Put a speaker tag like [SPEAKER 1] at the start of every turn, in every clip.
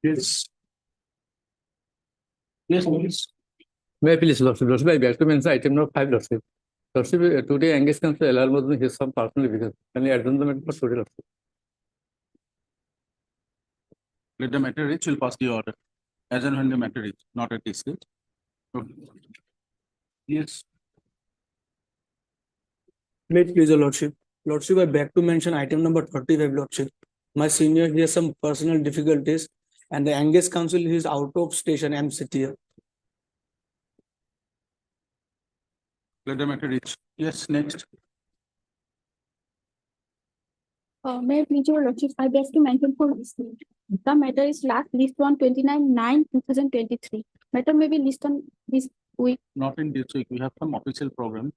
[SPEAKER 1] Yes. Yes, please.
[SPEAKER 2] May I please, Lordship? Lordship, I beg to mention item number 5, Lordship. Lordship, today engaged counsel LR Mozum has some personal reasons. Can you adjourn the matter for today, Lordship?
[SPEAKER 1] Let the matter reach, will pass the order. As and when the matter reach, not at this stage. Okay. Yes.
[SPEAKER 3] May it please, your Lordship. Lordship, I beg to mention item number 35, Lordship. My senior has some personal difficulties and the engaged counsel is out of station MCT.
[SPEAKER 1] Let the matter reach. Yes, next.
[SPEAKER 4] May I please, your Lordship, I beg to mention for this. The matter is list on 29/9/2023. Matter may be listed on this week.
[SPEAKER 1] Not in this week. We have some official program.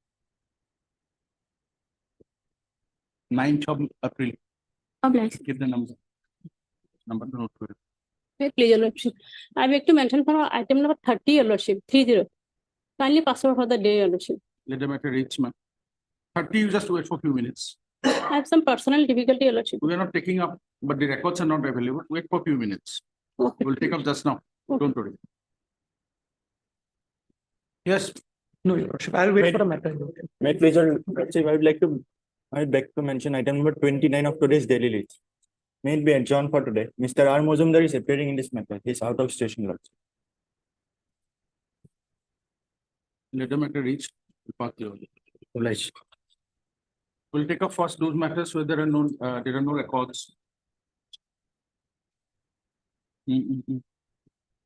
[SPEAKER 1] 9th of April.
[SPEAKER 4] Obliged.
[SPEAKER 1] Give the number. Number to note.
[SPEAKER 5] May it please, your Lordship. I beg to mention for item number 30, your Lordship, 30. Kindly pass over for the day, your Lordship.
[SPEAKER 1] Let the matter reach, ma'am. 30, you just wait for a few minutes.
[SPEAKER 5] I have some personal difficulty, your Lordship.
[SPEAKER 1] We are not taking up, but the records are not available. Wait for a few minutes.
[SPEAKER 5] Okay.
[SPEAKER 1] We'll take up just now.
[SPEAKER 5] Okay.
[SPEAKER 1] Don't worry. Yes,
[SPEAKER 3] No, your Lordship, I'll wait for the matter.
[SPEAKER 6] May it please, your Lordship, I'd like to mention item number 29 of today's daily list. May it be adjourned for today. Mr. R. Mozumdar is appearing in this matter. He is out of station, Lordship.
[SPEAKER 1] let the matter reach. We'll pass the order.
[SPEAKER 2] Obliged.
[SPEAKER 1] We'll take up first those matters where there are no records.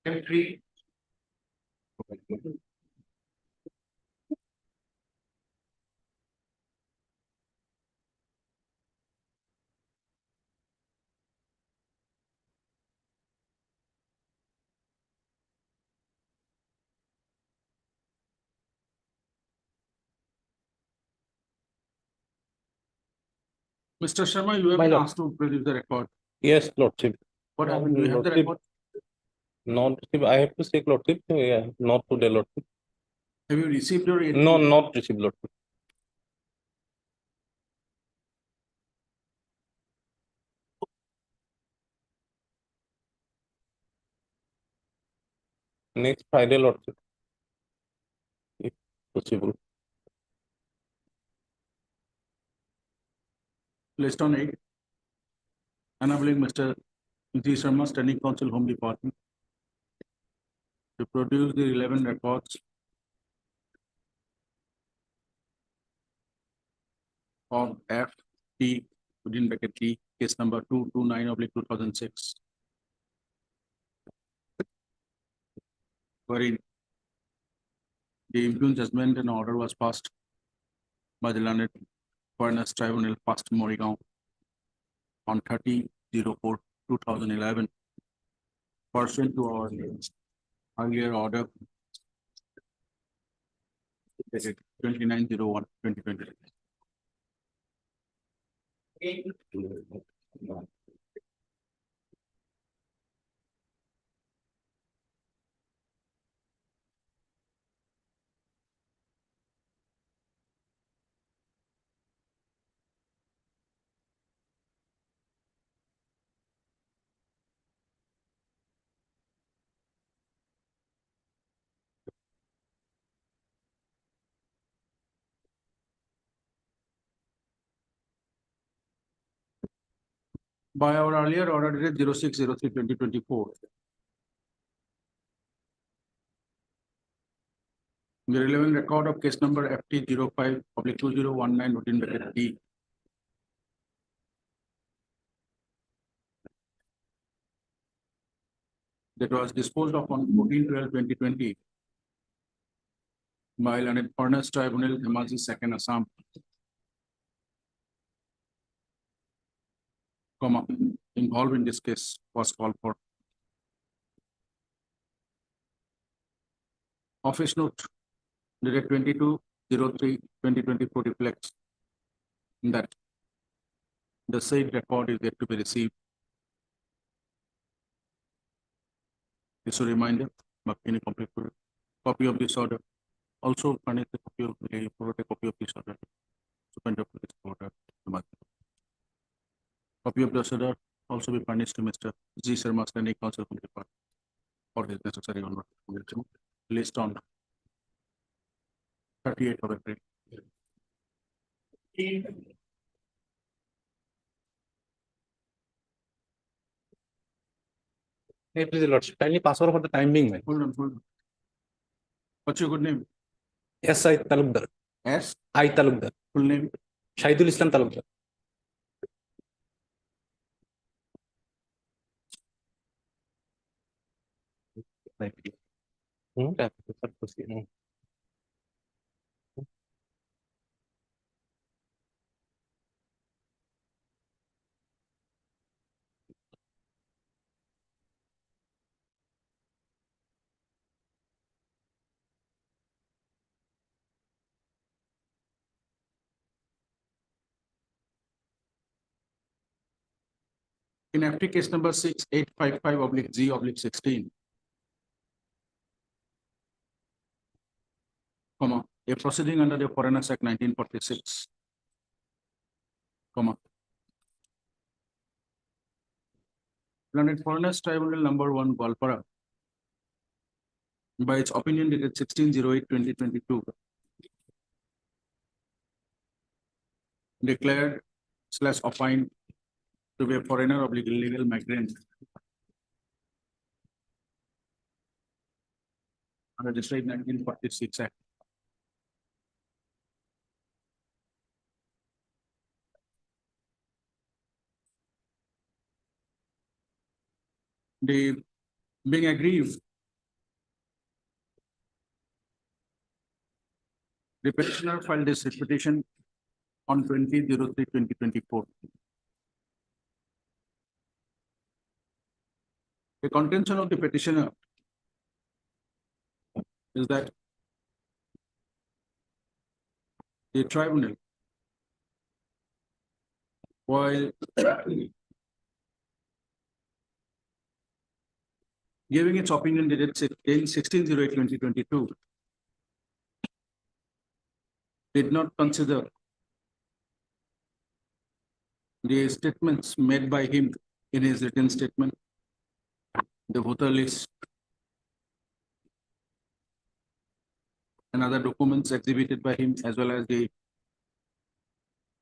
[SPEAKER 1] Entry. Mr. Sharma, you have
[SPEAKER 2] My
[SPEAKER 1] been
[SPEAKER 2] lord.
[SPEAKER 1] asked to produce the record.
[SPEAKER 2] Yes, Lordship.
[SPEAKER 1] What happened? Do you have the
[SPEAKER 2] Lordship.
[SPEAKER 1] record?
[SPEAKER 2] Not, I have to say, Lordship. Yeah, not today, Lordship.
[SPEAKER 1] Have you received your?
[SPEAKER 2] No, not received, Lordship. Next Friday, Lordship. If possible.
[SPEAKER 1] List on 8. Enabling Mr. G. Sharma, Standing Counsel, Home Department, to produce the 11 records of FT within bracket T, case number 229/2006, wherein the impugned judgment and order was passed by the learned Fairness Tribunal, Past Morigaon, on 30/04/2011, pursuant to our earlier order dated 29/01/2020. By our earlier order dated 06/03/2024, the relevant record of case number FT 05/2019 within bracket D, that was disposed of on 14/12/2020 by learned Fairness Tribunal, Dhemaji, Second Assam, involved in this case was called for. Office note dated 22/03/2024 reflects that the said record is yet to be received. This is a reminder, any complete copy of this order. Also furnish a copy of this order. Copy of this order also be furnished to Mr. G. Sharma, standing counsel from the court for his necessary conviction. List on 38th of April.
[SPEAKER 2] Hey, please, your lordship, kindly pass over for the time being, man.
[SPEAKER 1] Hold on. What's your good name?
[SPEAKER 2] S.I. Talukdar.
[SPEAKER 1] S.
[SPEAKER 2] I. Talukdar.
[SPEAKER 1] Full name?
[SPEAKER 2] Shahidul Islam Talukdar.
[SPEAKER 1] In FT case number 6855/G/16, comma, a proceeding under the Foreigners Act 1946, comma. Learned Foreigners Tribunal number 1, Golpara, by its opinion dated 16/08/2022, declared / opined to be a foreigner or illegal migrant under the state 1946 Act. The being aggrieved, the petitioner filed this petition on 20/03/2024. The contention of the petitioner is that the tribunal, while giving its opinion dated 16/08/2022, did not consider the statements made by him in his written statement, the voter list, and other documents exhibited by him, as well as the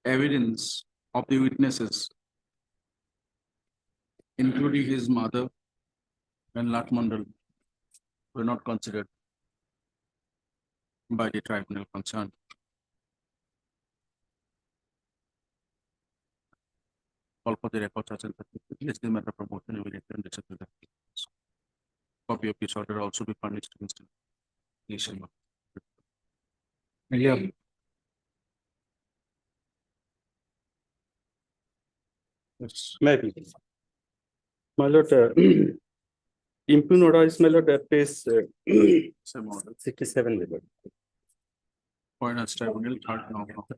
[SPEAKER 1] evidence of the witnesses, including his mother and Lakmandal, were not considered by the tribunal concerned. All for the records as this the matter for motion will return this to the copy of this order also be furnished to Mr. G. Sharma.
[SPEAKER 2] Yeah.
[SPEAKER 1] Yes.
[SPEAKER 7] Maybe. My lord, impugn order is my lord, page
[SPEAKER 1] Same order.
[SPEAKER 7] 67, my lord.
[SPEAKER 1] Foreigners Tribunal, 3rd November.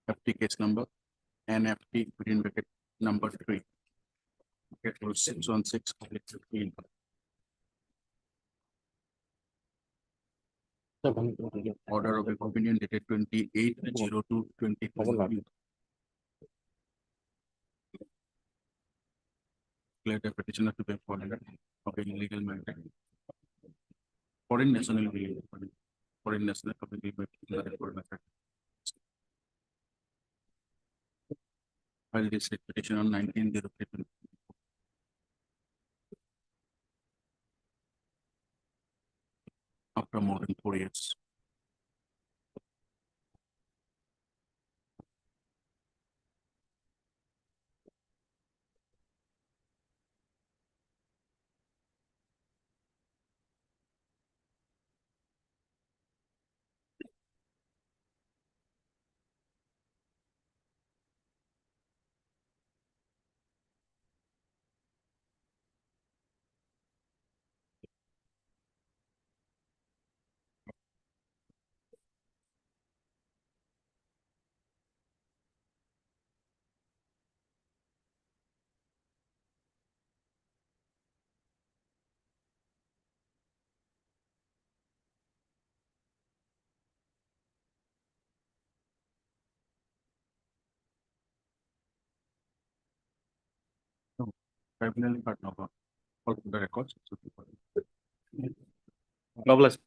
[SPEAKER 1] FT case number, NFT within bracket number 3. Bracket rule 616/15. Order of opinion dated 28/02/2023. Declared a petitioner to be a foreigner of an illegal migrant. Foreign national illegal, foreign national of illegal migrant. Filed this petition on 19/03/2024. After more than 4 years. tribunal card number for the records.
[SPEAKER 7] Douglas.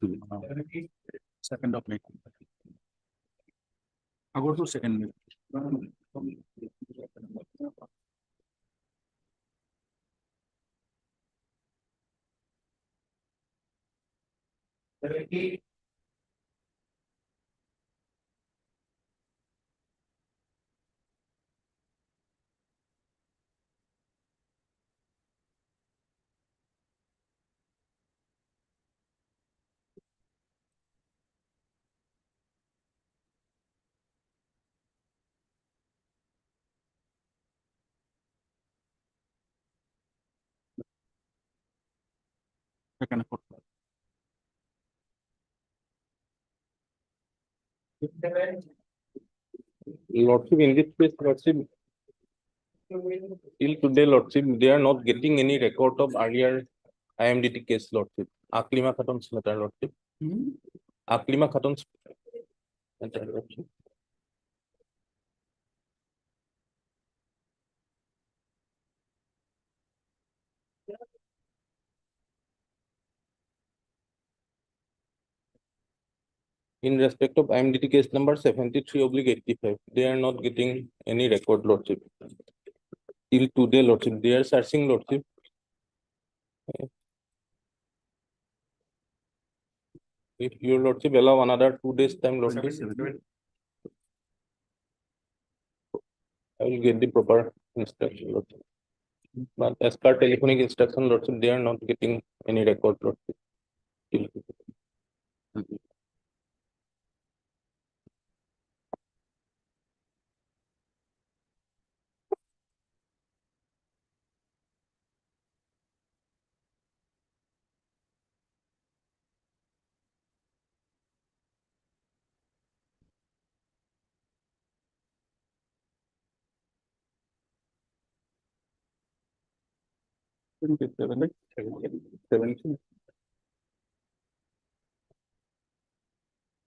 [SPEAKER 1] Second of May. I go to second. Second of October.
[SPEAKER 8] Lordship, in this case, Lordship, till today, Lordship, they are not getting any record of earlier IMDT case, Lordship. Aklima Khatun's letter, Lordship. Aklima Khatun's letter, Lordship. In respect of IMDT case number 73/85, they are not getting any record, Lordship. Till today, Lordship, they are searching, Lordship. If your Lordship allow another 2 days time, Lordship, I will get the proper instruction, Lordship. But as per telephonic instruction, Lordship, they are not getting any record, Lordship. Till today.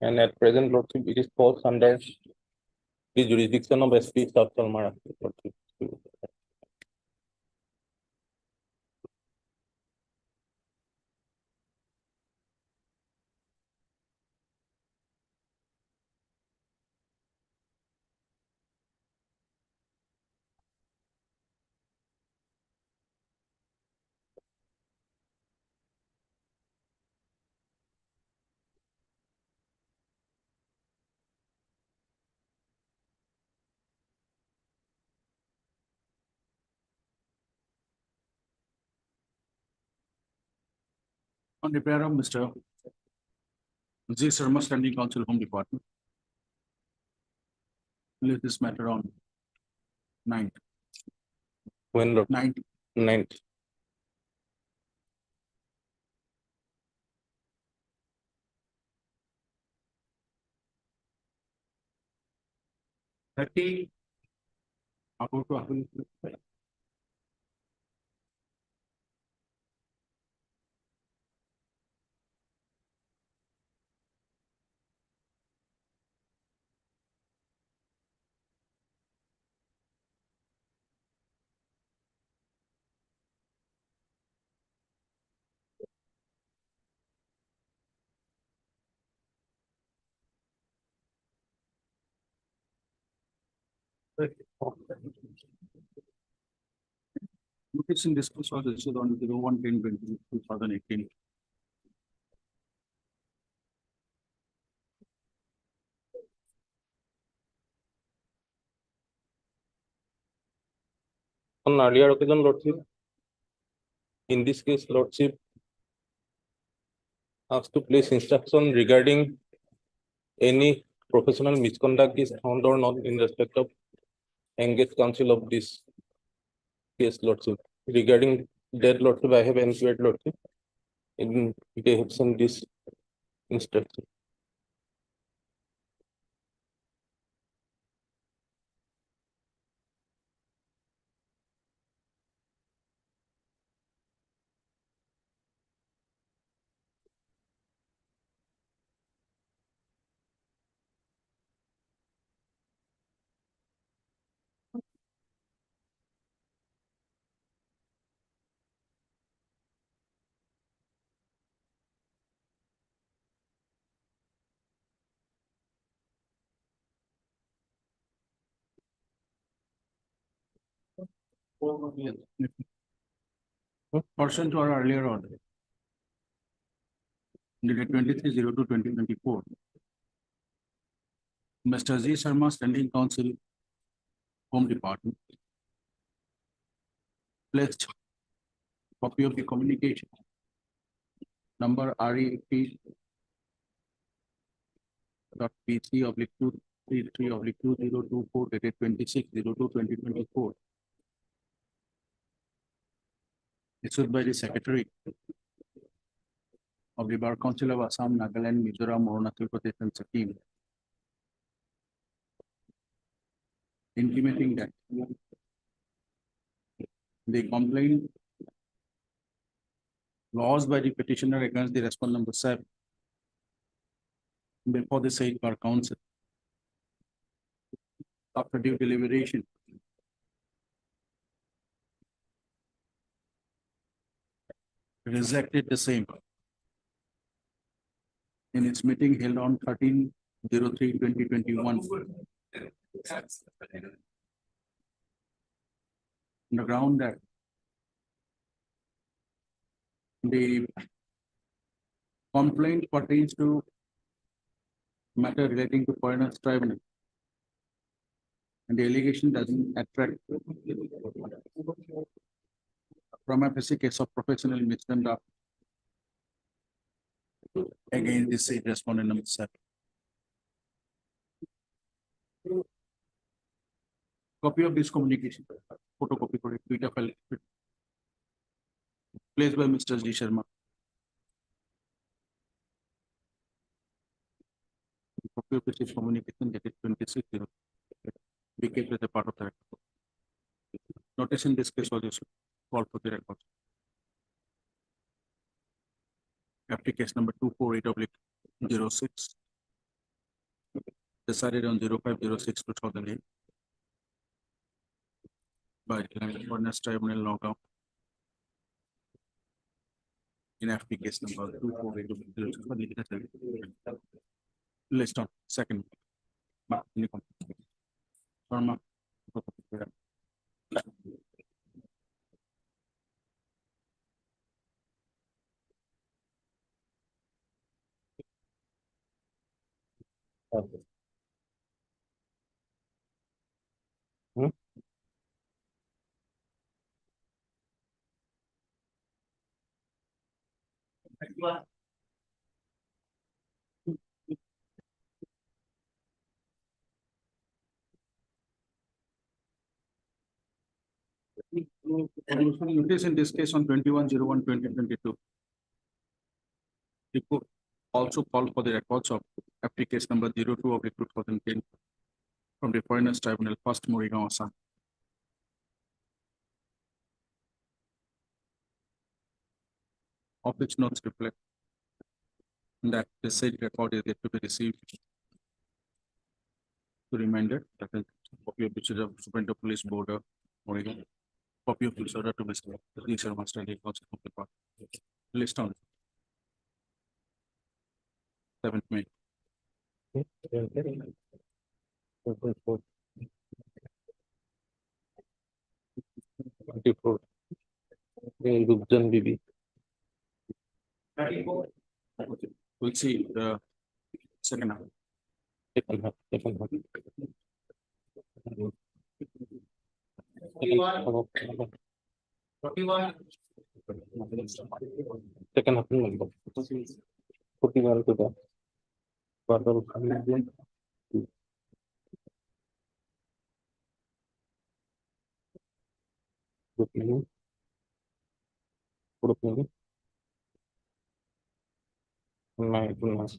[SPEAKER 8] And at present, Lordship, it is falls under the jurisdiction of SP South Salmara. Lordship.
[SPEAKER 1] On repair of Mr. G. Sharma, Standing Counsel, Home Department. Leave this matter on 9th.
[SPEAKER 8] When Lord,
[SPEAKER 1] 9th.
[SPEAKER 8] 9th.
[SPEAKER 1] I'll go to Apple. Notice in this case was issued on 01/10/2018.
[SPEAKER 8] On earlier occasion, Lordship, in this case, Lordship asked to place instruction regarding any professional misconduct is found or not in respect of engaged counsel of this case, Lordship. Regarding that, Lordship, I have inquired, Lordship. They have sent this instruction.
[SPEAKER 1] Pursuant to our earlier order, dated 23/02/2024, Mr. Z. Sharma, Standing Counsel, Home Department, placed copy of the communication number REP dot PC oblique 233 oblique 2024 dated 26/02/2024. Issued by the Secretary of the Bar Council of Assam, Nagaland, Mizoram, Arunachal Pradesh and Sikkim, intimating that the complaint lodged by the petitioner against the respondent number 7 before the said Bar Council, after due deliberation, rejected the same in its meeting held on 13/03/2021. On the ground that the complaint pertains to matter relating to foreigners tribunal, and the allegation doesn't attract from a case of professional misconduct against the said respondent number 7. Copy of this communication, photocopy for it, Twitter file, placed by Mr. G. Sharma. Copy of this communication dated 26/0. Be kept as a part of the record. Notice in this case was issued, call for the record. Application number 248/06, decided on 05/06/2008 by the Foreigners Tribunal, Nagaland, in application number 248/06. List on second. Sharma.
[SPEAKER 8] Okay. Hmm?
[SPEAKER 1] Notice in this case on 21/01/2022. The court also called for the records of application number 02/2010 from the Foreigners Tribunal, First Morrigaon, Assam. Of which notes reflect that the said record is yet to be received. To reminder that a copy of which is of Superintendent of Police Board of Morrigaon, copy of which order to Mr. G. Sharma, Standing Counsel of the Park. List on 7th May.
[SPEAKER 8] Gupjan Bibi.
[SPEAKER 1] We'll see the second half.
[SPEAKER 8] Second half. Second half. Second half number. 41 to the quarter of good evening. Good evening. My goodness.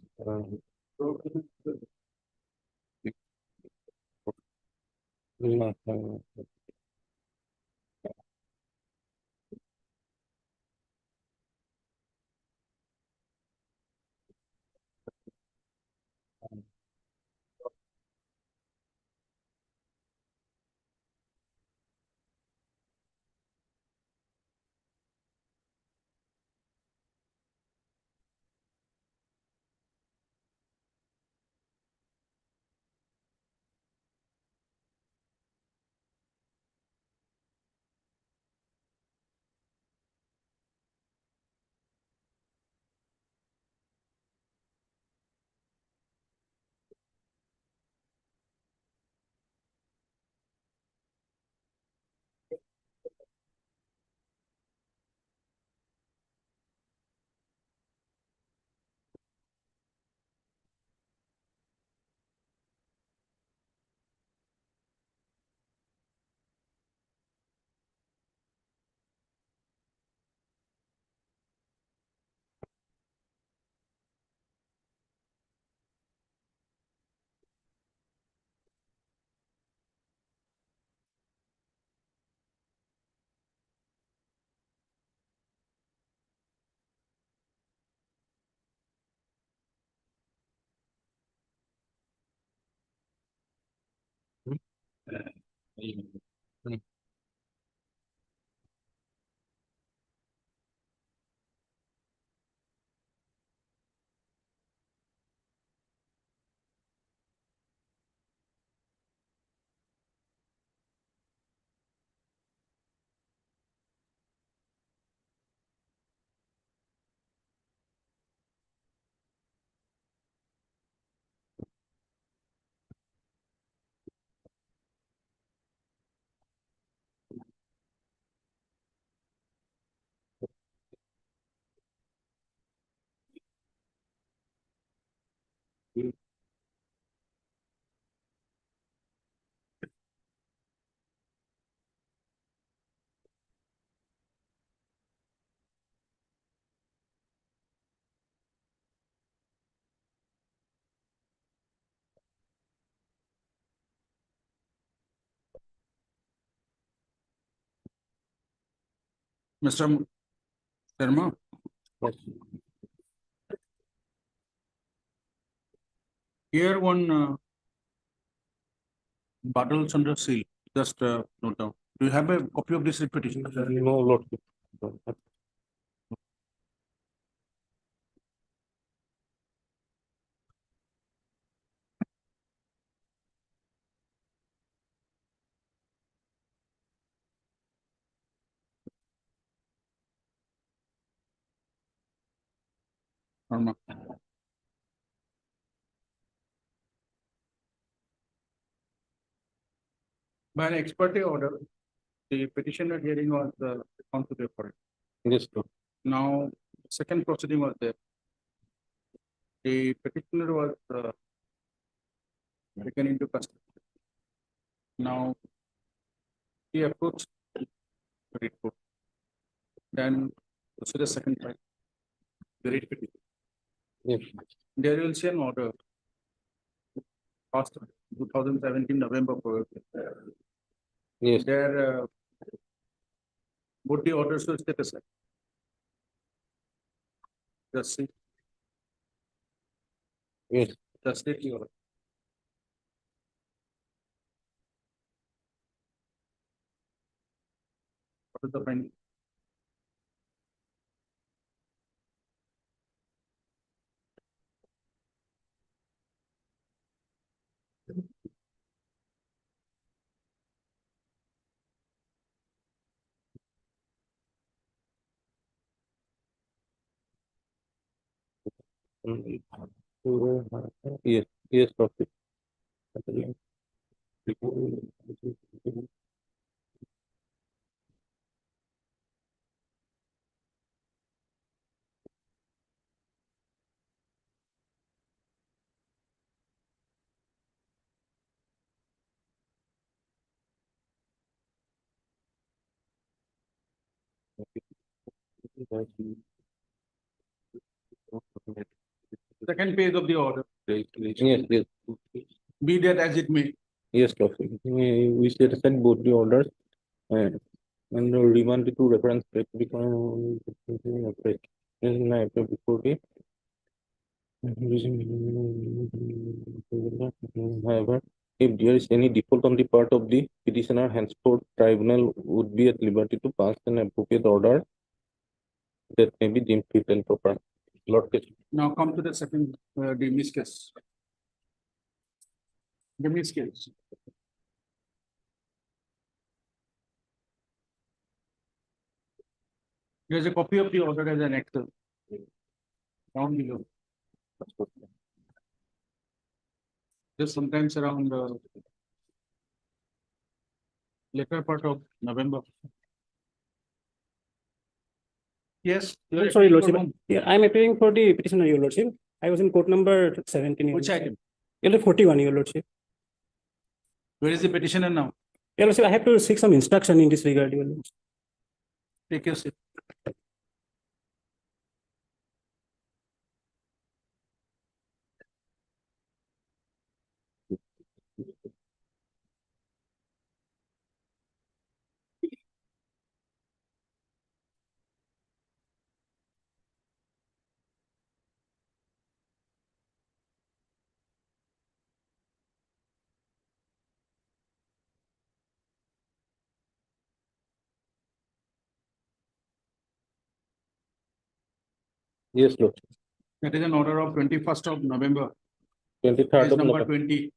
[SPEAKER 1] Mr. Sharma,
[SPEAKER 8] Yes.
[SPEAKER 1] here one Badal Chandra seal, just note down. Do you have a copy of this petition?
[SPEAKER 8] No, Lordship.
[SPEAKER 1] Sharma. By an ex parte order, the petitioner hearing was considered for it.
[SPEAKER 8] Yes, Lord.
[SPEAKER 1] Now, second proceeding was there. The petitioner was taken into custody. Now, he approached the report. Then, so the second time, the writ petition.
[SPEAKER 8] Yes.
[SPEAKER 1] There will see an order. Past 2017 November.
[SPEAKER 8] Yes.
[SPEAKER 1] There, both the orders will stay the same. Just see,
[SPEAKER 8] Yes.
[SPEAKER 1] just take the order. What is the finding?
[SPEAKER 8] Yes, yes, Lordship.
[SPEAKER 1] Second page of the order,
[SPEAKER 8] Yes, yes,
[SPEAKER 1] be that as it may.
[SPEAKER 8] yes, Lordship. We set aside both the orders and remand it to reference before the. However, if there is any default on the part of the petitioner, henceforth tribunal would be at liberty to pass an appropriate order that may be deemed fit and proper. Lordship.
[SPEAKER 1] Now come to the second, Demis case. Demis case. There's a copy of the order as an Excel. Down below. Just sometimes around later part of November. Yes. you are
[SPEAKER 9] I'm sorry,
[SPEAKER 1] appealing for
[SPEAKER 9] Lordship.
[SPEAKER 1] whom?
[SPEAKER 9] Yeah, I'm appearing for the petitioner, Your Lordship. I was in court number 17. Your
[SPEAKER 1] Which
[SPEAKER 9] Lordship.
[SPEAKER 1] item?
[SPEAKER 9] Your Lordship, 41, Your Lordship.
[SPEAKER 1] Where is the petitioner now?
[SPEAKER 9] Your Lordship, I have to seek some instruction in this regard, Your Lordship.
[SPEAKER 1] Take your seat.
[SPEAKER 8] Yes, Lordship.
[SPEAKER 1] That is an order of 21st of November,
[SPEAKER 8] 23rd
[SPEAKER 1] case
[SPEAKER 8] of
[SPEAKER 1] number
[SPEAKER 8] November.
[SPEAKER 1] 20.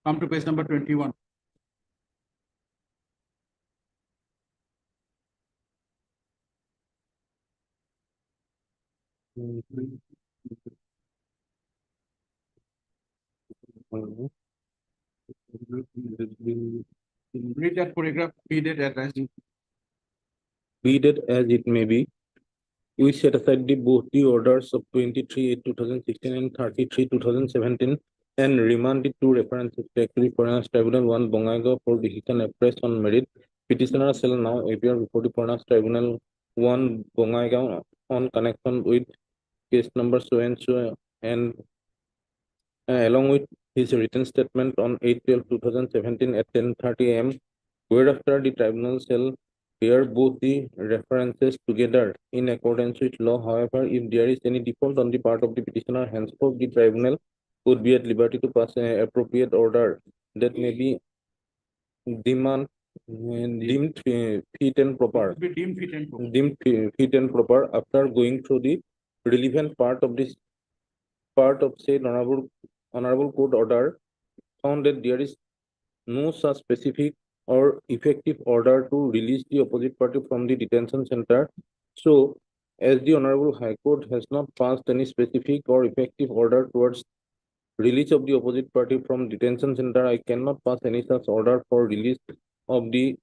[SPEAKER 1] Come to page number 21. Read that paragraph, read it as
[SPEAKER 8] Be that as it may be, we set aside both the orders of 23/8/2016 and 33/2017 and remand it to reference Secretary Finance Tribunal 1 Bongaigaon for decision expressed on merit. Petitioner shall now appear before the Finance Tribunal 1 Bongaigaon on connection with case number so and so and along with his written statement on 8/12/2017 at 10:30 AM, whereafter the tribunal shall hear both the references together in accordance with law. However, if there is any default on the part of the petitioner, henceforth the tribunal would be at liberty to pass an appropriate order that may be deemed fit and proper.
[SPEAKER 1] be deemed fit and proper.
[SPEAKER 8] Deemed fit and proper after going through the relevant part of said honorable court order, found that there is no such specific or effective order to release the opposite party from the detention center. So, as the Honorable High Court has not passed any specific or effective order towards release of the opposite party from detention center, I cannot pass any such order for release of the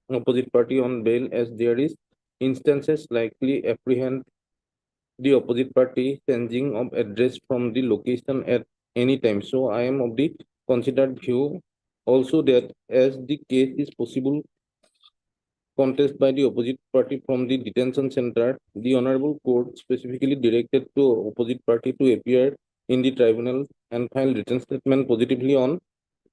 [SPEAKER 8] opposite party on bail, as there is instances likely apprehend the opposite party changing of address from the location at any time. So I am of the considered view also that as the case is possible contest by the opposite party from the detention center, the Honorable Court specifically directed to opposite party to appear in the tribunal and file written statement positively on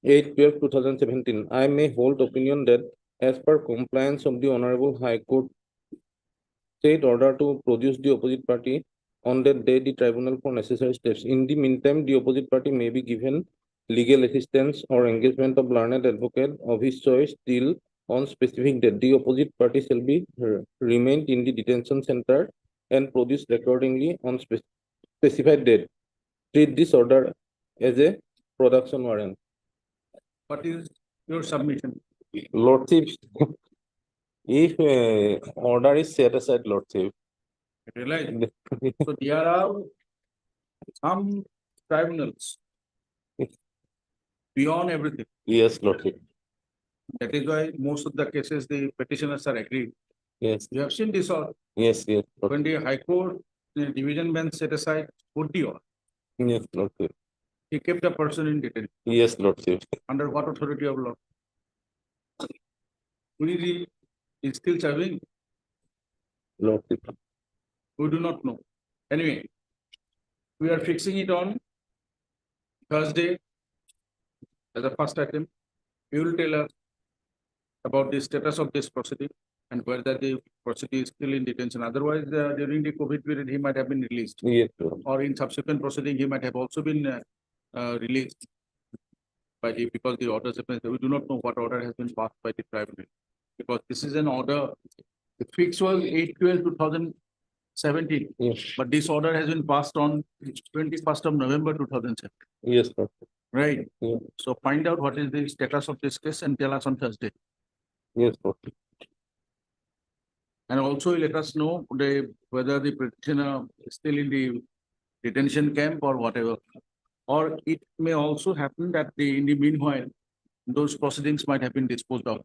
[SPEAKER 8] 8/12/2017. I may hold opinion that as per compliance of the Honorable High Court state order to produce the opposite party on that day the tribunal for necessary steps. In the meantime, the opposite party may be given legal assistance or engagement of learned advocate of his choice till on specific date. The opposite party shall be remained in the detention center and produced accordingly on specified date. Treat this order as a production warrant.
[SPEAKER 1] What is your submission?
[SPEAKER 8] Lordship, if order is set aside, Lordship,
[SPEAKER 1] Realize. So there are some tribunals beyond everything.
[SPEAKER 8] yes, Lordship,
[SPEAKER 1] That is why most of the cases the petitioners are agreed.
[SPEAKER 8] yes,
[SPEAKER 1] You have seen this order.
[SPEAKER 8] yes, yes, Lordship.
[SPEAKER 1] When the High Court, the division bench set aside, put the order.
[SPEAKER 8] Yes, Lordship.
[SPEAKER 1] He kept the person in detention.
[SPEAKER 8] Yes, Lordship.
[SPEAKER 1] Under what authority of law? Who is still serving?
[SPEAKER 8] Lordship.
[SPEAKER 1] We do not know. Anyway, we are fixing it on Thursday as a first item. You will tell us about the status of this proceeding and whether the proceeding is still in detention. Otherwise, during the COVID period, he might have been released.
[SPEAKER 8] Yes, Lord.
[SPEAKER 1] Or in subsequent proceeding, he might have also been released because the orders have been, we do not know what order has been passed by the tribunal. Because this is an order, the fix was 8/12/2017,
[SPEAKER 8] Yes,
[SPEAKER 1] but this order has been passed on 21st of November 2007.
[SPEAKER 8] yes, Lord.
[SPEAKER 1] Right.
[SPEAKER 8] Yeah.
[SPEAKER 1] So find out what is the status of this case and tell us on Thursday.
[SPEAKER 8] Yes, Lord.
[SPEAKER 1] And also let us know whether the petitioner is still in the detention camp or whatever. Or it may also happen that in the meanwhile, those proceedings might have been disposed of.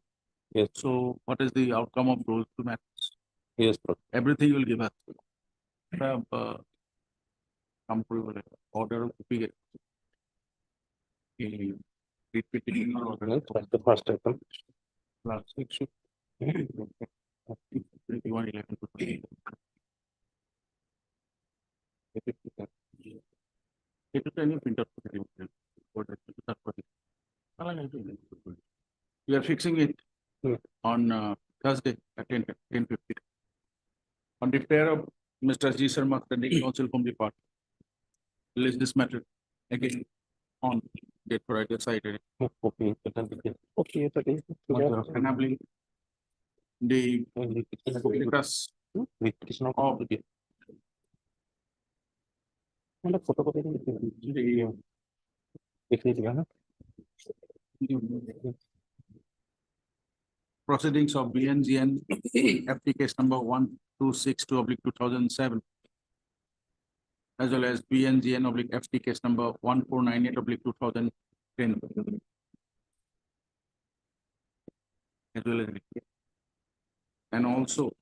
[SPEAKER 8] Yes.
[SPEAKER 1] So what is the outcome of those two matters?
[SPEAKER 8] Yes, Lord.
[SPEAKER 1] Everything will give us. Order of the petition
[SPEAKER 8] That's the first item.
[SPEAKER 1] plus 6 21/11/20. Itu tadi pintar putih. We are fixing it on Thursday at 10:50. On the prayer of Mr. G. Sharma, standing counsel from the party. Release this matter again on date provided cited,
[SPEAKER 8] Copy.
[SPEAKER 9] Okay, 30.
[SPEAKER 1] enabling the status
[SPEAKER 8] Repetition
[SPEAKER 1] of
[SPEAKER 9] And a photocopy.
[SPEAKER 1] proceedings of BNGN FT case number 1262/2007, as well as BNGN/FT case number 1498/2010. As well as, and also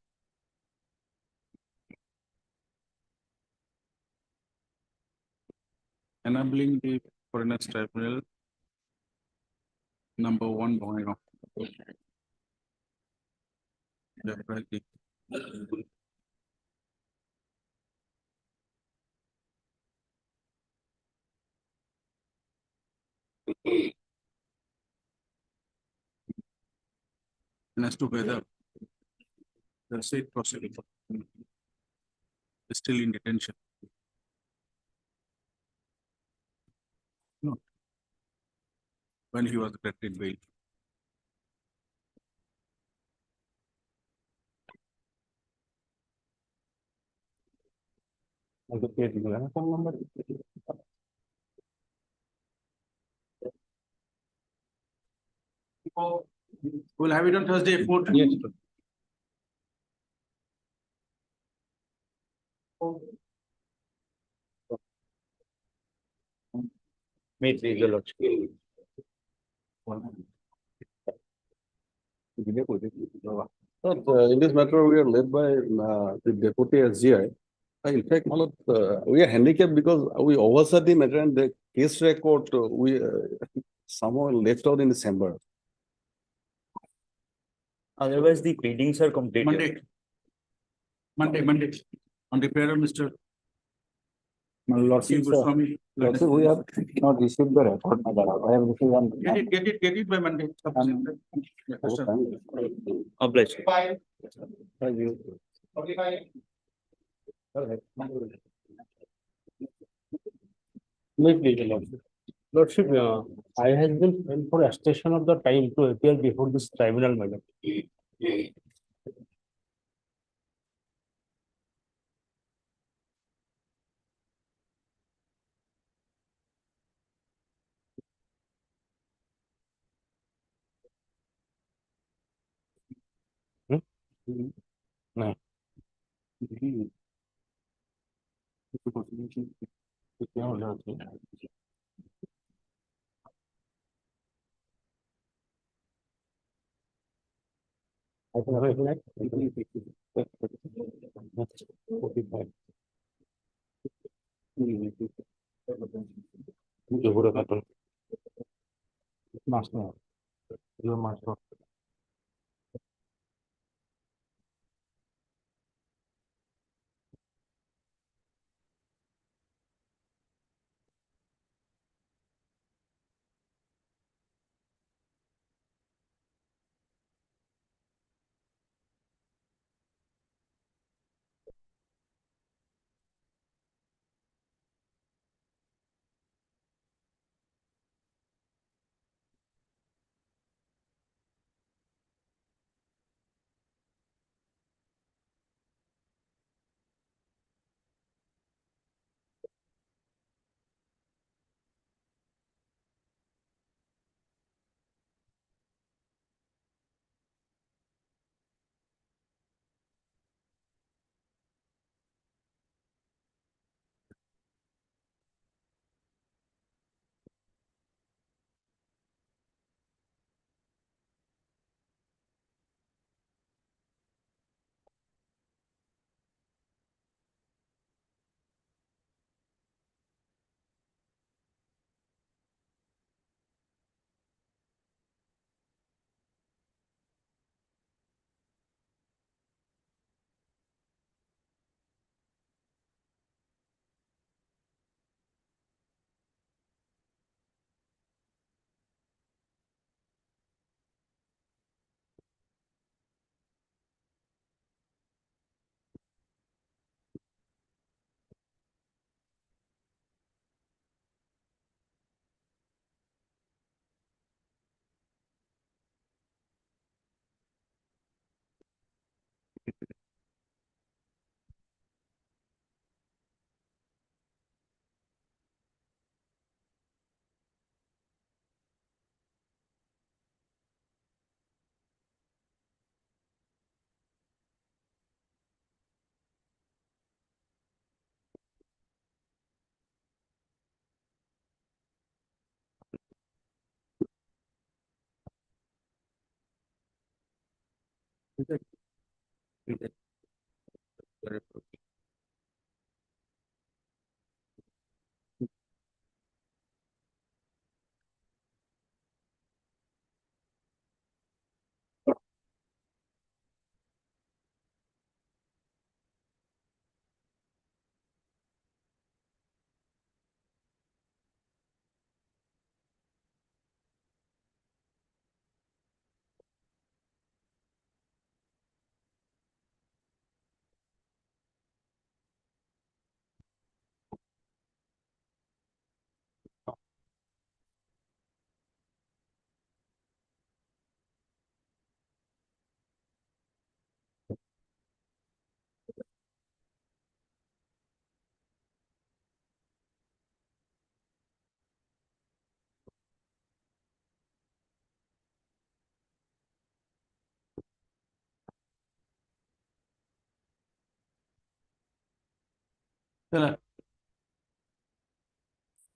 [SPEAKER 1] enabling the foreigners tribunal number 1 going on. Definitely. And as to whether the state proceeding is still in detention. No. When he was granted bail. We'll have it on Thursday, 4th.
[SPEAKER 8] Yes.
[SPEAKER 6] May it please your lordship.
[SPEAKER 7] In this matter, we are led by the deputy SGI. In fact, my lord, we are handicapped because we oversaw the matter and the case record we somehow left out in December.
[SPEAKER 6] Otherwise, the pleadings are completed.
[SPEAKER 1] Monday, on the prayer of Mr.
[SPEAKER 10] My lordship, sir,
[SPEAKER 1] Goswami.
[SPEAKER 10] lordship, we have not received the record, my lord. I have received one.
[SPEAKER 1] Get it by Monday. Yeah, sir.
[SPEAKER 6] Obliged.
[SPEAKER 7] Thank you.
[SPEAKER 9] May please, your lordship. Lordship, I has been sent for extension of the time to appear before this tribunal, madam.
[SPEAKER 8] No.
[SPEAKER 9] I think that is right.
[SPEAKER 8] Master. Your master.
[SPEAKER 1] Tell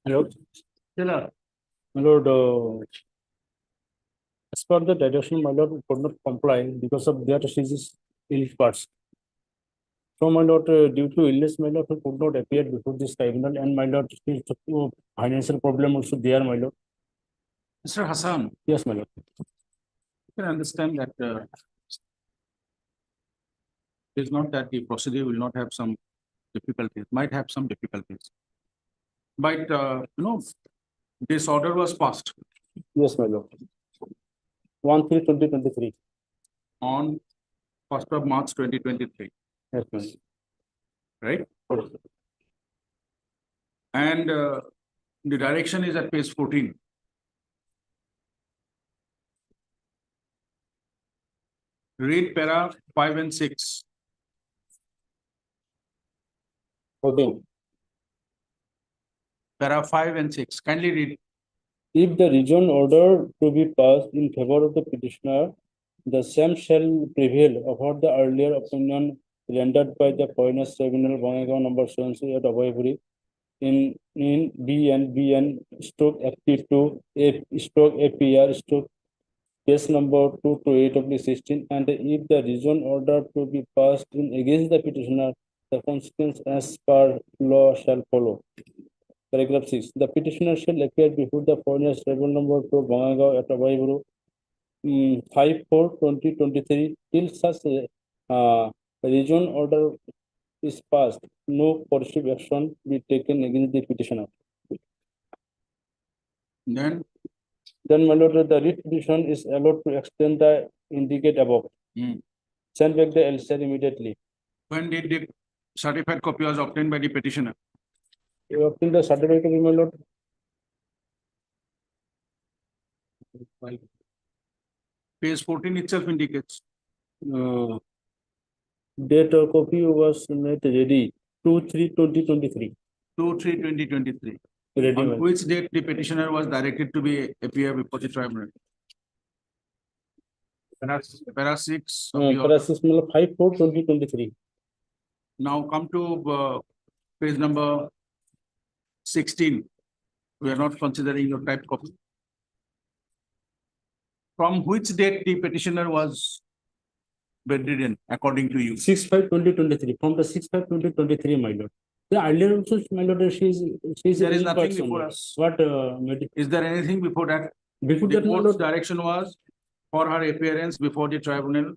[SPEAKER 9] Hello,
[SPEAKER 1] her.
[SPEAKER 9] my lord, as per the direction, my lord could not comply because of that she is ill parts. So my lord, due to illness, my lord, he could not appear before this tribunal, and my lord, his financial problem also there, my lord.
[SPEAKER 1] Mr. Hassan,
[SPEAKER 9] Yes, my lord.
[SPEAKER 1] you can understand that it is not that the procedure will not have some difficulties, might have some difficulties. But, this order was passed
[SPEAKER 9] Yes, my lord. 1/3/2023.
[SPEAKER 1] on 1st of March 2023,
[SPEAKER 9] Yes, my lord.
[SPEAKER 1] right?
[SPEAKER 9] Yes.
[SPEAKER 1] And the direction is at page 14. Read para 5 and 6.
[SPEAKER 9] 14.
[SPEAKER 1] Para 5 and 6. Kindly read.
[SPEAKER 9] If the region order to be passed in favor of the petitioner, the same shall prevail over the earlier opinion rendered by the Foreigners Tribunal, Bangladesh number 7 at Abhaipuri in BN stroke FT2 stroke APR stroke case number 228 of the 16, and if the region order to be passed in against the petitioner, the consequence as per law shall follow. Paragraph 6. The petitioner shall appear before the Foreigners Tribunal number 2 Bangladesh at Abhaipuru 5/4/2023 till such region order is passed, no corrective action be taken against the petitioner.
[SPEAKER 1] Then,
[SPEAKER 9] My lord, the writ petition is allowed to extend the indicate above. Send back the LCR immediately.
[SPEAKER 1] when did the certified copy was obtained by the petitioner?
[SPEAKER 9] You obtain the certificate, my lord.
[SPEAKER 1] Page 14 itself indicates.
[SPEAKER 9] Date of copy was made ready 2/3/2023.
[SPEAKER 1] 2/3/2023.
[SPEAKER 9] Ready, my
[SPEAKER 1] On
[SPEAKER 9] lord.
[SPEAKER 1] which date the petitioner was directed to be appear before the tribunal? Para 6 of the order.
[SPEAKER 9] Parasis 5/4/2023.
[SPEAKER 1] Now come to page number 16. We are not considering your type copy. From which date the petitioner was bedridden, according to you?
[SPEAKER 9] 6/5/2023. From the 6/5/2023, my lord. The earlier also, my lord, she is
[SPEAKER 1] There is
[SPEAKER 9] ill
[SPEAKER 1] nothing
[SPEAKER 9] person.
[SPEAKER 1] before us.
[SPEAKER 9] What
[SPEAKER 1] Is there anything before that?
[SPEAKER 9] before
[SPEAKER 1] The
[SPEAKER 9] that, my
[SPEAKER 1] court's
[SPEAKER 9] lord?
[SPEAKER 1] direction was for her appearance before the tribunal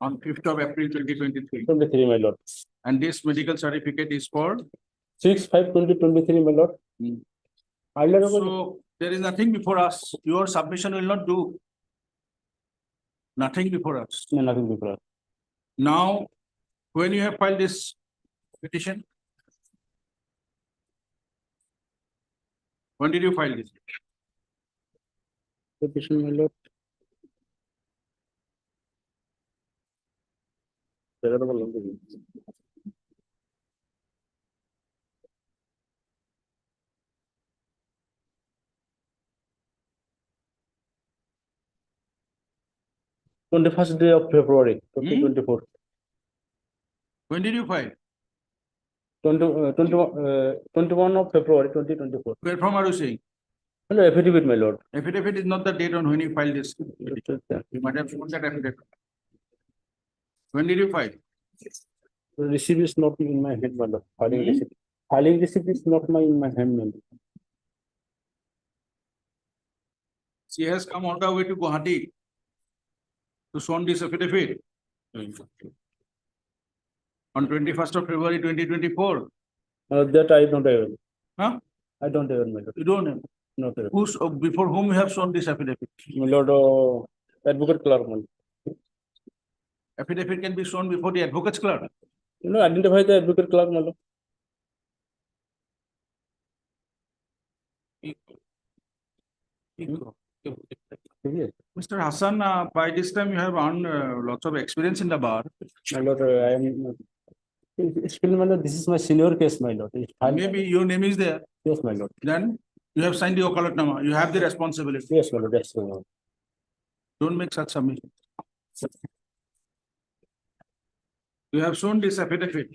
[SPEAKER 1] on 5th of April 2023.
[SPEAKER 9] 23, my lord.
[SPEAKER 1] And this medical certificate is for?
[SPEAKER 9] 6/5/2023, my lord. Earlier also,
[SPEAKER 1] So there is nothing before us. Your submission will not do. Nothing before us.
[SPEAKER 9] no, nothing before.
[SPEAKER 1] Now, when you have filed this petition? When did you file this?
[SPEAKER 9] Petition, my lord. Twenty-first day of February, 2024.
[SPEAKER 1] When did you file?
[SPEAKER 9] 21 of February, 2024.
[SPEAKER 1] Where from are you saying?
[SPEAKER 9] Hello, affidavit, my lord.
[SPEAKER 1] Affidavit is not the date on when you filed this petition. You might have shown that affidavit. When did you file?
[SPEAKER 9] The receipt is not in my hand, my lord. Filing receipt. Filing receipt is not in my hand, my lord.
[SPEAKER 1] She has come all the way to Guwahati to sworn this affidavit on 21st of February 2024.
[SPEAKER 9] That I don't have.
[SPEAKER 1] Huh?
[SPEAKER 9] I don't have, my lord.
[SPEAKER 1] You don't have.
[SPEAKER 9] Not have.
[SPEAKER 1] Who's, before whom you have sworn this affidavit?
[SPEAKER 9] My lord, advocate clerk, my lord.
[SPEAKER 1] Affidavit can be sworn before the advocate's clerk.
[SPEAKER 9] You know, identify the advocate clerk, my lord. Yes.
[SPEAKER 1] Mr. Hassan, by this time you have earned lots of experience in the bar.
[SPEAKER 9] My lord, I am. Still, my lord, this is my senior case, my lord. It's filed-
[SPEAKER 1] Maybe your name is there.
[SPEAKER 9] Yes, my lord.
[SPEAKER 1] Then you have signed the Wakalatnama. You have the responsibility.
[SPEAKER 9] Yes, my lord. That's my lord.
[SPEAKER 1] Don't make such submission. You have shown this affidavit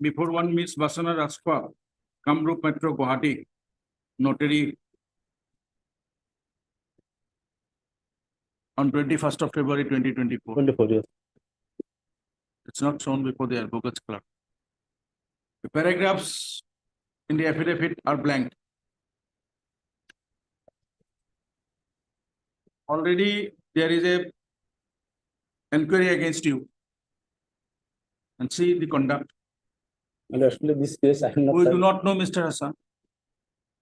[SPEAKER 1] before one Miss Vasana Raspa, Kamrup Metro Guwahati, notary on 21st of February 2024.
[SPEAKER 9] 24 years.
[SPEAKER 1] It's not shown before the advocate's clerk. The paragraphs in the affidavit are blank. Already there is a inquiry against you. And see the conduct.
[SPEAKER 9] And actually, this case, I am not.
[SPEAKER 1] We do not know Mr. Hassan.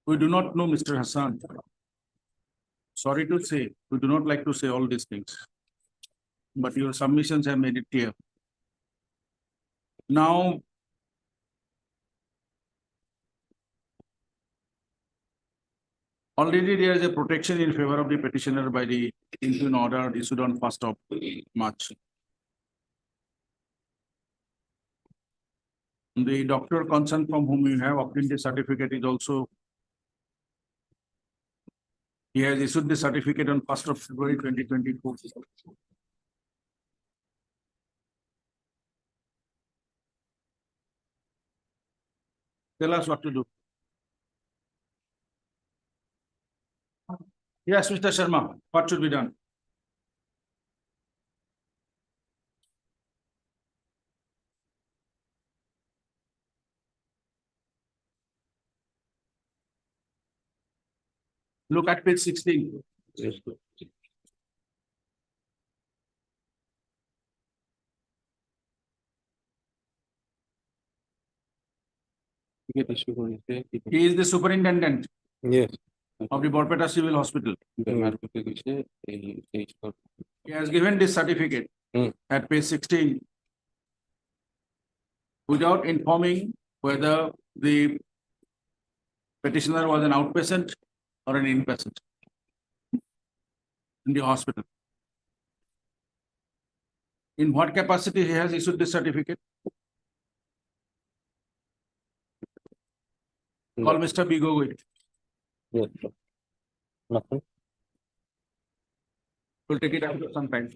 [SPEAKER 1] We do not know Mr. Hassan. Sorry to say, we do not like to say all these things. But your submissions have made it clear. Now, already there is a protection in favor of the petitioner by the interim order issued on 1st of March. The doctor concerned from whom you have obtained the certificate is also. He has issued the certificate on 1st of February 2024. Tell us what to do. Yes, Mr. Sharma, what should be done? Look at page 16. He is the superintendent
[SPEAKER 8] Yes.
[SPEAKER 1] of the Borpeta Civil Hospital. He has given this certificate at page 16 without informing whether the petitioner was an outpatient or an inpatient in the hospital. In what capacity he has issued this certificate? Call Mr. B. Gogoi.
[SPEAKER 8] Yes. Nothing.
[SPEAKER 1] We'll take it after some time.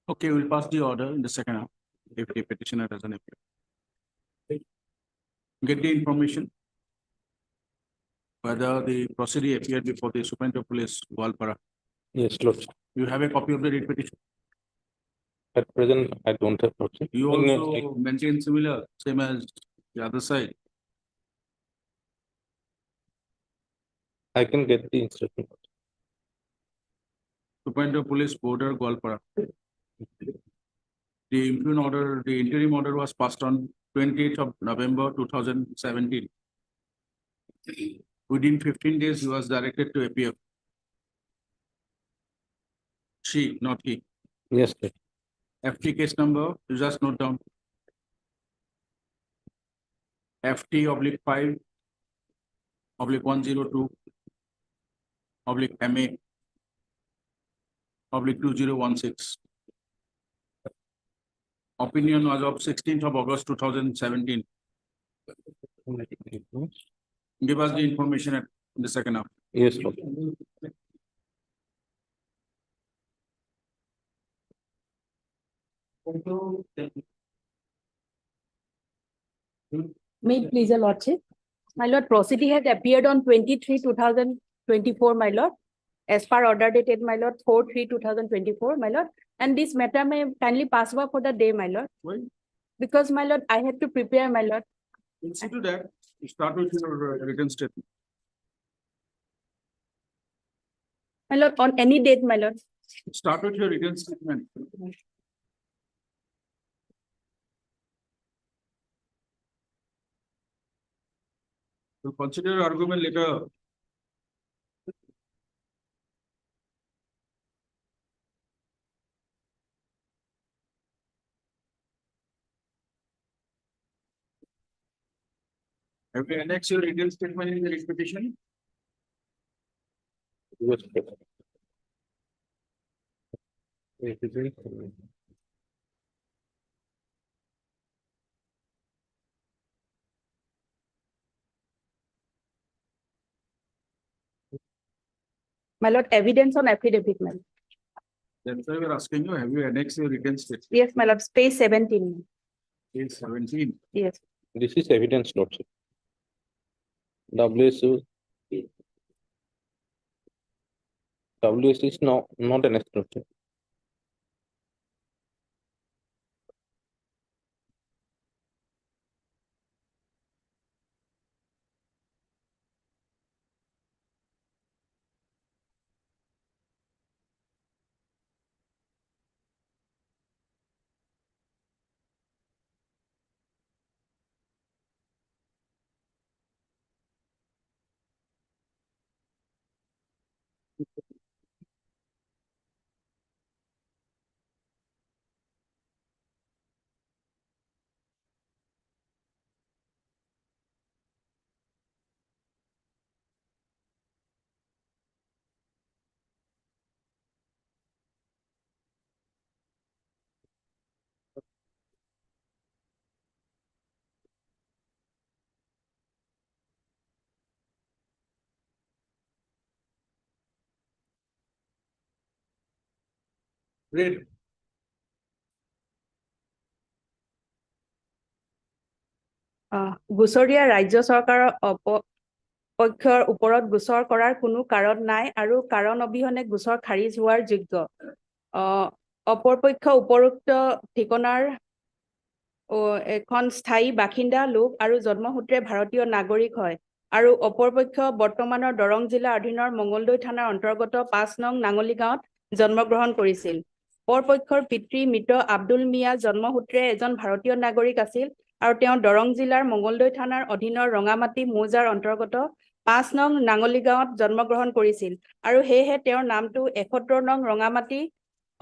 [SPEAKER 1] Okay, we'll pass the order in the second half. if the petitioner doesn't appear. Get the information whether the proceeding appeared before the Superintendent of Police, Goalpara.
[SPEAKER 8] Yes, Lordship.
[SPEAKER 1] You have a copy of the writ petition.
[SPEAKER 8] At present, I don't have, Lordship.
[SPEAKER 1] You
[SPEAKER 8] In,
[SPEAKER 1] also maintain similar, same as the other side.
[SPEAKER 8] I can get the instruction.
[SPEAKER 1] Superintendent of Police, Border, Goalpara. The interim order, the interim order was passed on 28th of November 2017. Within 15 days, he was directed to appear. She, not he.
[SPEAKER 8] Yes, sir.
[SPEAKER 1] FT case number, you just note down. FT/5/102/MA/2016. Opinion was of 16th of August 2017. Give us the information in the second half.
[SPEAKER 8] Yes, Lord.
[SPEAKER 5] May it please your lordship. My lord, proceeding has appeared on 23/2024, my lord. As per order dated, my lord, 4/3/2024, my lord. And this matter may kindly pass over for the day, my lord.
[SPEAKER 1] Why?
[SPEAKER 5] Because, my lord, I had to prepare, my lord.
[SPEAKER 1] We'll see to that. You start with your written statement.
[SPEAKER 5] My lord, on any date, my lord.
[SPEAKER 1] Start with your written statement. We'll consider your argument later. Have you annexed your written statement in the writ petition?
[SPEAKER 8] Yes, sir. It is in-
[SPEAKER 5] My lord, evidence on affidavit, my lord.
[SPEAKER 1] That's why we're asking you, have you annexed your written statement?
[SPEAKER 5] Yes, my lord, space 17.
[SPEAKER 1] Page 17.
[SPEAKER 5] Yes.
[SPEAKER 8] This is evidence, Lordship. WSU. WS is not an extension.
[SPEAKER 1] Read.
[SPEAKER 5] গোচৰীয়া ৰাজ্য চৰকাৰৰ পক্ষৰ ওপৰত গোচৰ কৰাৰ কোনো কাৰণ নাই আৰু কাৰণ অবিহনে গোচৰ খাৰিজ হোৱাৰ যোগ্য। অপৰপক্ষ উপৰোক্ত ঠিকনাৰ এখন স্থায়ী বাসিন্দা লোক আৰু জন্মসূত্ৰে ভাৰতীয় নাগৰিক হয় আৰু অপৰপক্ষ বৰ্তমানৰ দৰং জিলা অধীনৰ মঙলদৈ থানাৰ অন্তৰ্গত ৫ নং নাঙলী গাঁৱত জন্মগ্ৰহণ কৰিছিল। পৰপক্ষৰ পিতৃ মৃত আব্দুল মিয়া জন্মসূত্ৰে এজন ভাৰতীয় নাগৰিক আছিল আৰু তেওঁ দৰং জিলাৰ মঙলদৈ থানাৰ অধীনৰ ৰঙামাটি মৌজাৰ অন্তৰ্গত ৫ নং নাঙলী গাঁৱত জন্মগ্ৰহণ কৰিছিল আৰু সেয়েহে তেওঁৰ নামটো ৭১ নং ৰঙামাটি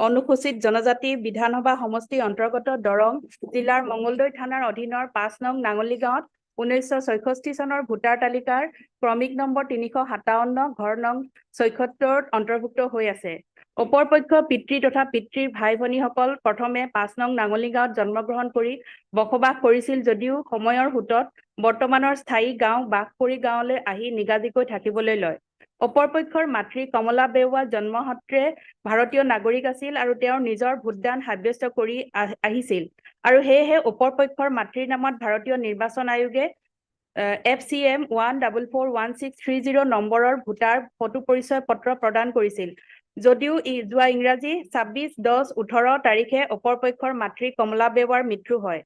[SPEAKER 5] অনুসূচিত জনজাতি বিধানসভা সমষ্টি অন্তৰ্গত দৰং জিলাৰ মঙলদৈ থানাৰ অধীনৰ ৫ নং নাঙলী গাঁৱত ১৯৬৬ চনৰ ভোটাৰ তালিকাৰ ক্ৰমিক নম্বৰ ৩৫৭ ঘৰ নং ৭৬ অন্তৰ্ভুক্ত হৈ আছে। অপৰপক্ষ পিতৃ তথা পিতৃৰ ভাই ভনীসকল প্ৰথমে ৫ নং নাঙলী গাঁৱত জন্মগ্ৰহণ কৰি বসবাস কৰিছিল যদিও সময়ৰ সোঁতত বৰ্তমানৰ স্থায়ী গাঁও বাঘপৰি গাঁৱলৈ আহি নিগাজিকৈ থাকিবলৈ লয়। অপৰপক্ষৰ মাতৃ কমলা বেউৱা জন্মসূত্ৰে ভাৰতীয় নাগৰিক আছিল আৰু তেওঁৰ নিজৰ ভোটদান সাব্যস্ত কৰি আহিছিল আৰু সেয়েহে ওপৰপক্ষৰ মাতৃৰ নামত ভাৰতীয় নিৰ্বাচন আয়োগে FCM 1441630 নম্বৰৰ ভোটাৰ ফটো পৰিচয় পত্ৰ প্ৰদান কৰিছিল। যদিও যোৱা ইংৰাজী 26-10-18 তাৰিখে ওপৰপক্ষৰ মাতৃ কমলা বেৱাৰ মৃত্যু হয়।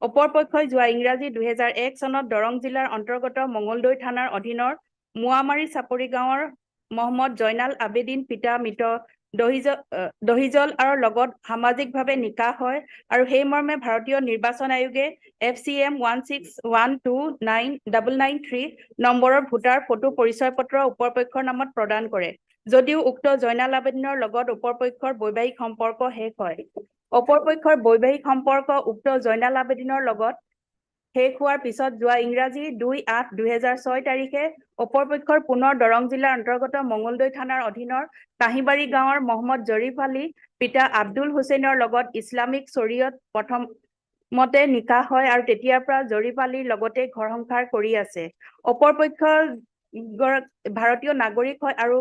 [SPEAKER 5] ওপৰপক্ষই যোৱা ইংৰাজী 2001 চনত দৰং জিলাৰ অন্তৰ্গত মঙলদৈ থানাৰ অধীনৰ মোৱামাৰী চাপৰি গাঁৱৰ মহম্মদ জয়নাল আবেদিন পিতা মৃত দহিজল আৰু লগত সামাজিকভাৱে নিকাহ হয় আৰু সেই মৰ্মে ভাৰতীয় নিৰ্বাচন আয়োগে FCM 161299993 নম্বৰৰ ভোটাৰ ফটো পৰিচয় পত্ৰ ওপৰপক্ষৰ নামত প্ৰদান কৰে। যদিও উক্ত জয়নাল আবেদিনৰ লগত ওপৰপক্ষৰ বৈবাহিক সম্পৰ্ক শেষ হয়। ওপৰপক্ষৰ বৈবাহিক সম্পৰ্ক উক্ত জয়নাল আবেদিনৰ লগত শেষ হোৱাৰ পিছত যোৱা ইংৰাজী 2-8-2006 তাৰিখে ওপৰপক্ষৰ পুনৰ দৰং জিলাৰ অন্তৰ্গত মঙলদৈ থানাৰ অধীনৰ কাহিবাৰী গাঁৱৰ মহম্মদ জৰিফ আলী পিতা আব্দুল হুছেইনৰ লগত ইছলামিক শৰীয়ত প্ৰথমতে নিকাহ হয় আৰু তেতিয়াৰ পৰা জৰিফ আলীৰ লগতে ঘৰ সংসাৰ কৰি আছে। ওপৰপক্ষ ভাৰতীয় নাগৰিক হয় আৰু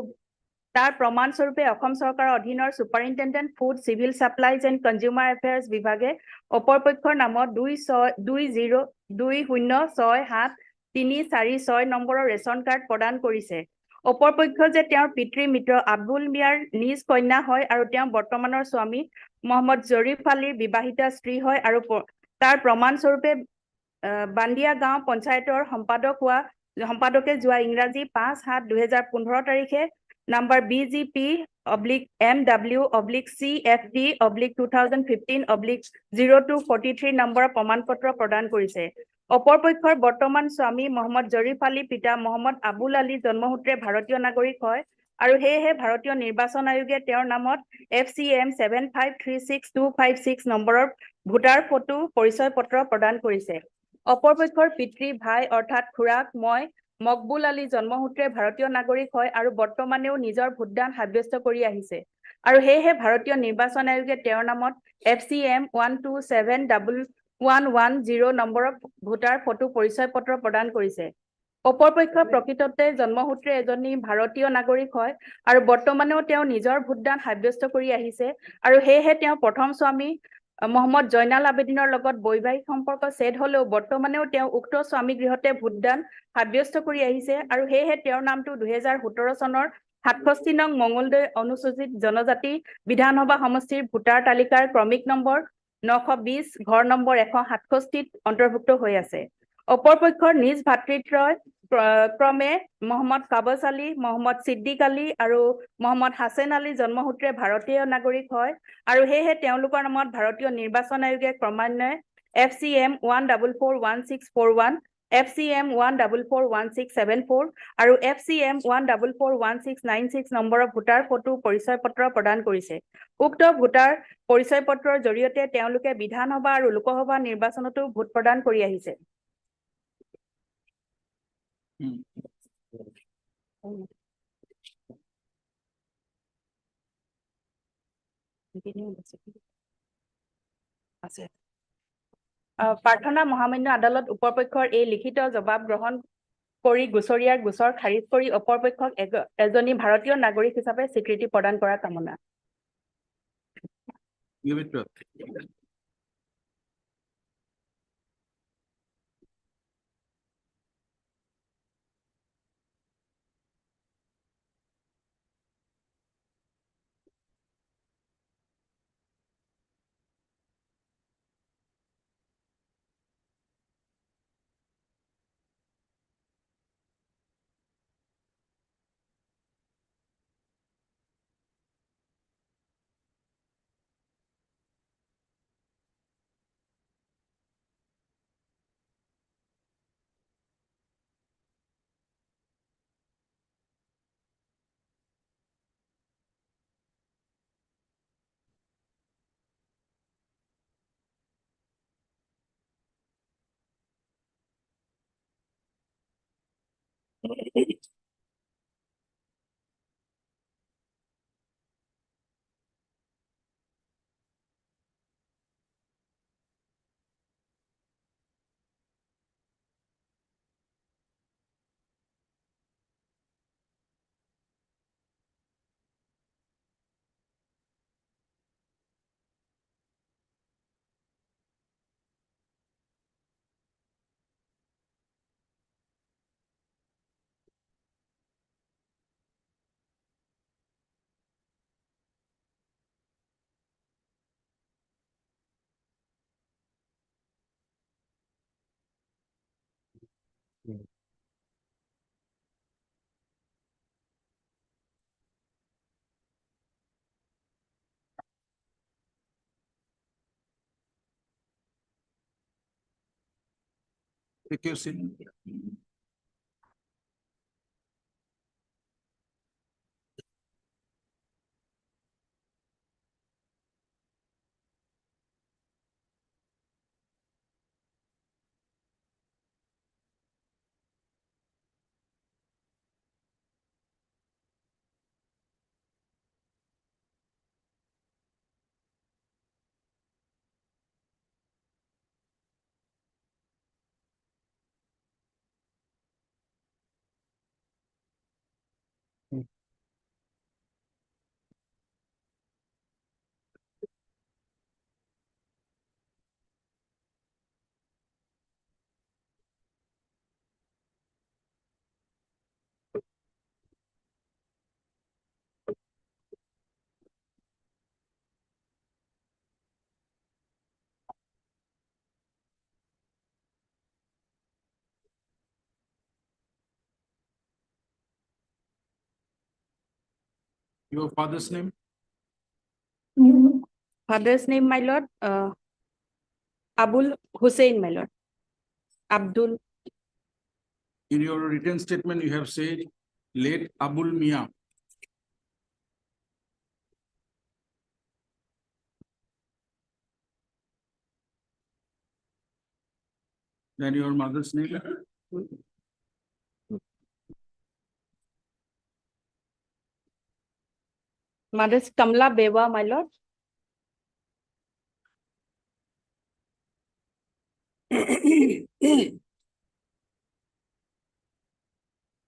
[SPEAKER 5] তাৰ প্ৰমাণস্বৰূপে অসম চৰকাৰৰ অধীনৰ superintendent food civil supplies and consumer affairs বিভাগে ওপৰপক্ষৰ নামত 2067-346 নম্বৰৰ ৰেচন কাৰ্ড প্ৰদান কৰিছে। ওপৰপক্ষ যে তেওঁৰ পিতৃ মৃত আব্দুল মিয়াৰ নিজ কন্যা হয় আৰু তেওঁ বৰ্তমানৰ স্বামী মহম্মদ জৰিফ আলীৰ বিবাহিতা স্ত্ৰী হয় আৰু তাৰ প্ৰমাণস্বৰূপে বান্দিয়া গাঁও পঞ্চায়তৰ সম্পাদকে যোৱা ইংৰাজী 5-7-2015 তাৰিখে নাম্বাৰ BGP/MW/CFD/2015/0243 নম্বৰৰ প্ৰমাণপত্ৰ প্ৰদান কৰিছে। অপৰপক্ষৰ বৰ্তমান স্বামী মহম্মদ জৰিফ আলী পিতা মহম্মদ আবুল আলী জন্মসূত্ৰে ভাৰতীয় নাগৰিক হয় আৰু সেয়েহে ভাৰতীয় নিৰ্বাচন আয়োগে তেওঁৰ নামত FCM 7536256 নম্বৰৰ ভোটাৰ ফটো পৰিচয় পত্ৰ প্ৰদান কৰিছে। অপৰপক্ষৰ পিতৃ ভাই অৰ্থাৎ খুৰাক মই মকবুল আলী জন্মসূত্ৰে ভাৰতীয় নাগৰিক হয় আৰু বৰ্তমানেও নিজৰ ভোটদান সাব্যস্ত কৰি আহিছে আৰু সেয়েহে ভাৰতীয় নিৰ্বাচন আয়োগে তেওঁৰ নামত FCM 1271110 নম্বৰৰ ভোটাৰ ফটো পৰিচয় পত্ৰ প্ৰদান কৰিছে। অপৰপক্ষ প্ৰকৃততে জন্মসূত্ৰে এজনী ভাৰতীয় নাগৰিক হয় আৰু বৰ্তমানেও তেওঁ নিজৰ ভোটদান সাব্যস্ত কৰি আহিছে আৰু সেয়েহে তেওঁ প্ৰথম স্বামী মহম্মদ জয়নাল আবেদিনৰ লগত বৈবাহিক সম্পৰ্ক ছেদ হলেও বৰ্তমানেও তেওঁ উক্ত স্বামী গৃহতে ভোটদান সাব্যস্ত কৰি আহিছে আৰু সেয়েহে তেওঁৰ নামটো 2017 চনৰ 67 নং মঙলদৈ অনুসূচিত জনজাতি বিধানসভা সমষ্টিৰ ভোটাৰ তালিকাৰ ক্ৰমিক নম্বৰ 920 ঘৰ নম্বৰ 167 অন্তৰ্ভুক্ত হৈ আছে। অপৰপক্ষৰ নিজ ভাতৃত্ৰয় ক্ৰমে মহম্মদ কাবচ আলী, মহম্মদ সিদ্দিক আলী আৰু মহম্মদ হাছেন আলী জন্মসূত্ৰে ভাৰতীয় নাগৰিক হয় আৰু সেয়েহে তেওঁলোকৰ নামত ভাৰতীয় নিৰ্বাচন আয়োগে ক্ৰমান্বয়ে FCM 1441641, FCM 1441674 আৰু FCM 1441696 নম্বৰৰ ভোটাৰ ফটো পৰিচয় পত্ৰ প্ৰদান কৰিছে। উক্ত ভোটাৰ পৰিচয় পত্ৰৰ জৰিয়তে তেওঁলোকে বিধানসভা আৰু লোকসভা নিৰ্বাচনতো ভোট প্ৰদান কৰি আহিছে। প্ৰাৰ্থনা মহামান্য আদালত উপৰপক্ষৰ এই লিখিত জবাব গ্ৰহণ কৰি গোচৰীয়াৰ গোচৰ খাৰিজ কৰি অপৰপক্ষক এজনী ভাৰতীয় নাগৰিক হিচাপে স্বীকৃতি প্ৰদান কৰাৰ কামনা।
[SPEAKER 1] Give it to us. Take your seat. Your father's name?
[SPEAKER 5] Father's name, my lord, Abul Hussein, my lord. Abdul,
[SPEAKER 1] In your written statement, you have said late Abul Mia. Then your mother's name?
[SPEAKER 5] mother's Kamla Bewa, my lord.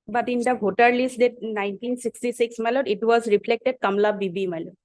[SPEAKER 5] But in the voter list that 1966, my lord, it was reflected Kamla Bibi, my lord.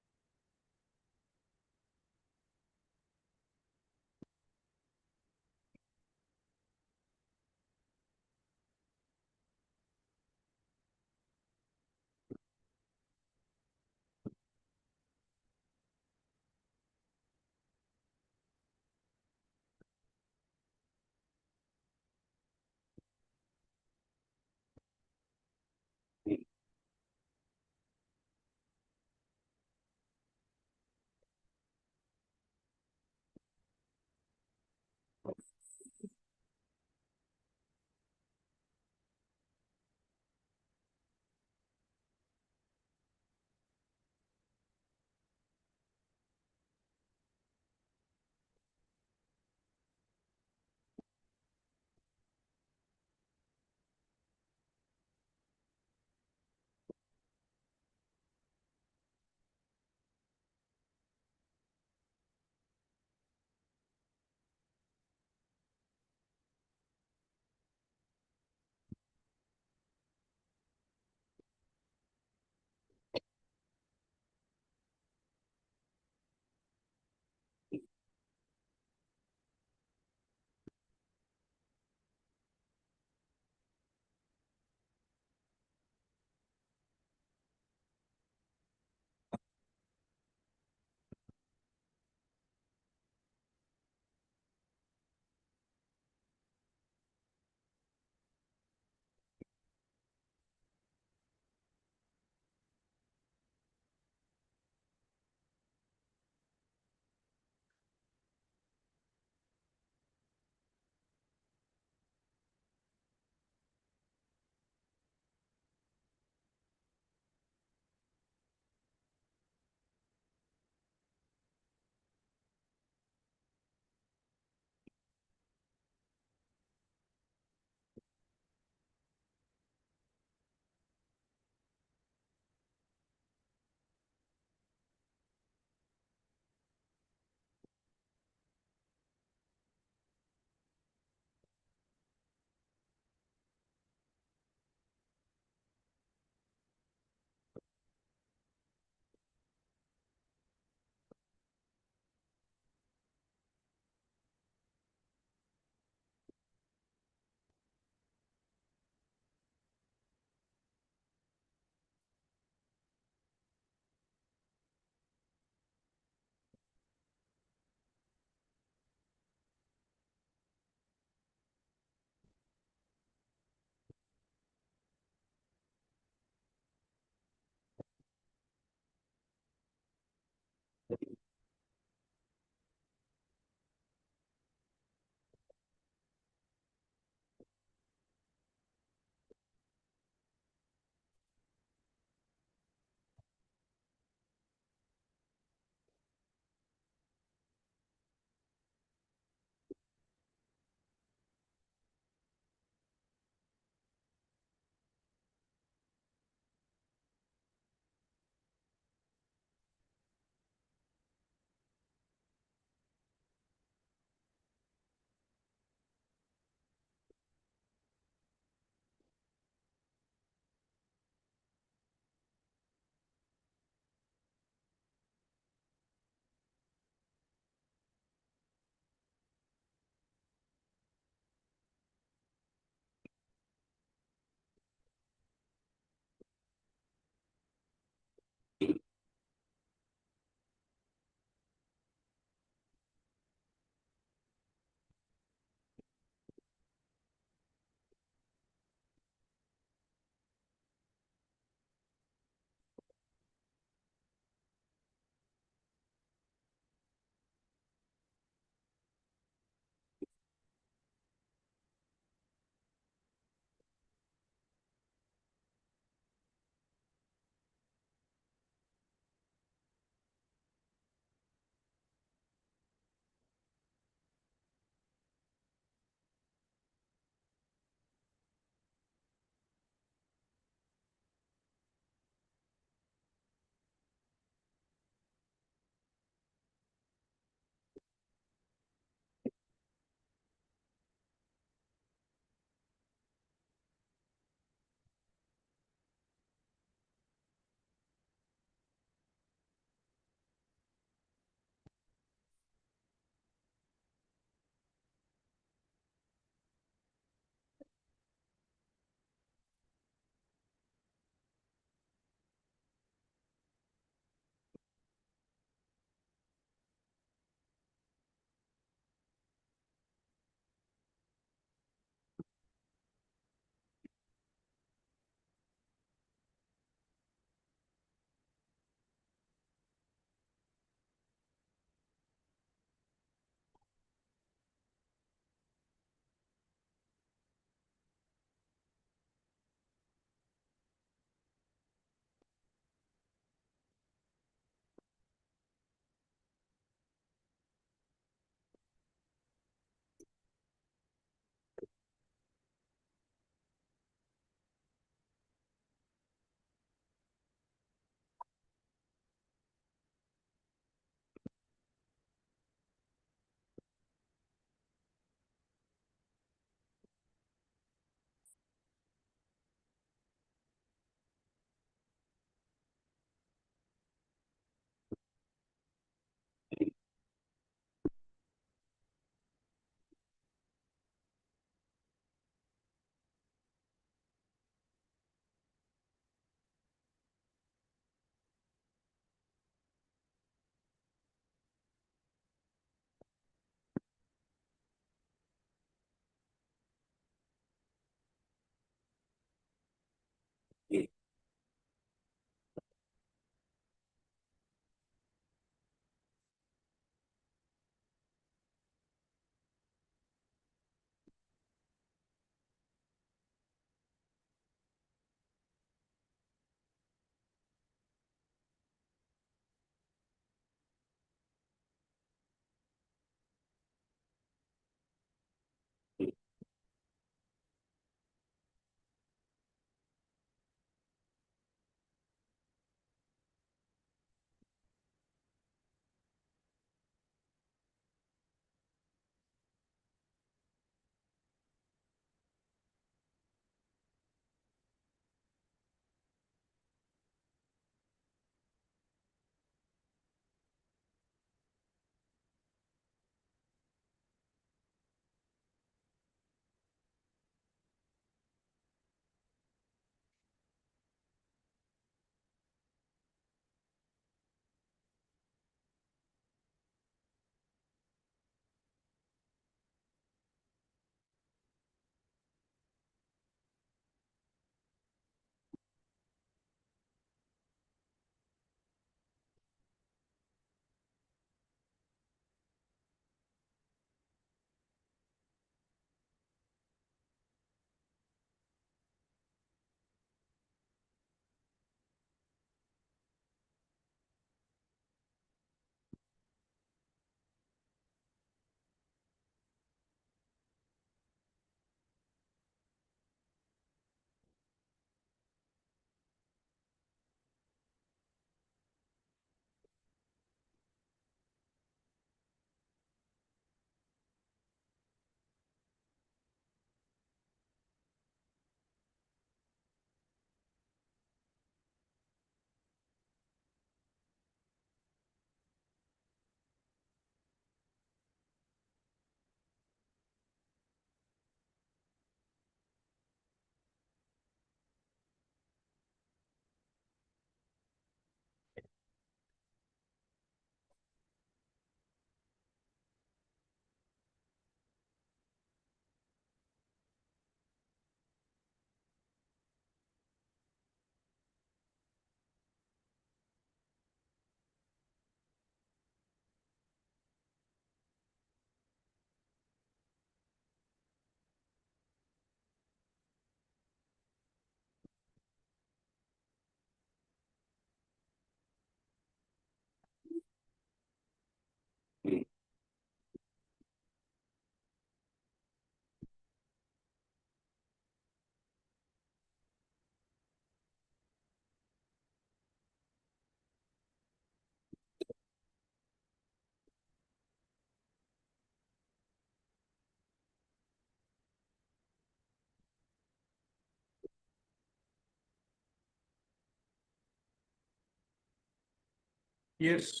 [SPEAKER 1] Yes.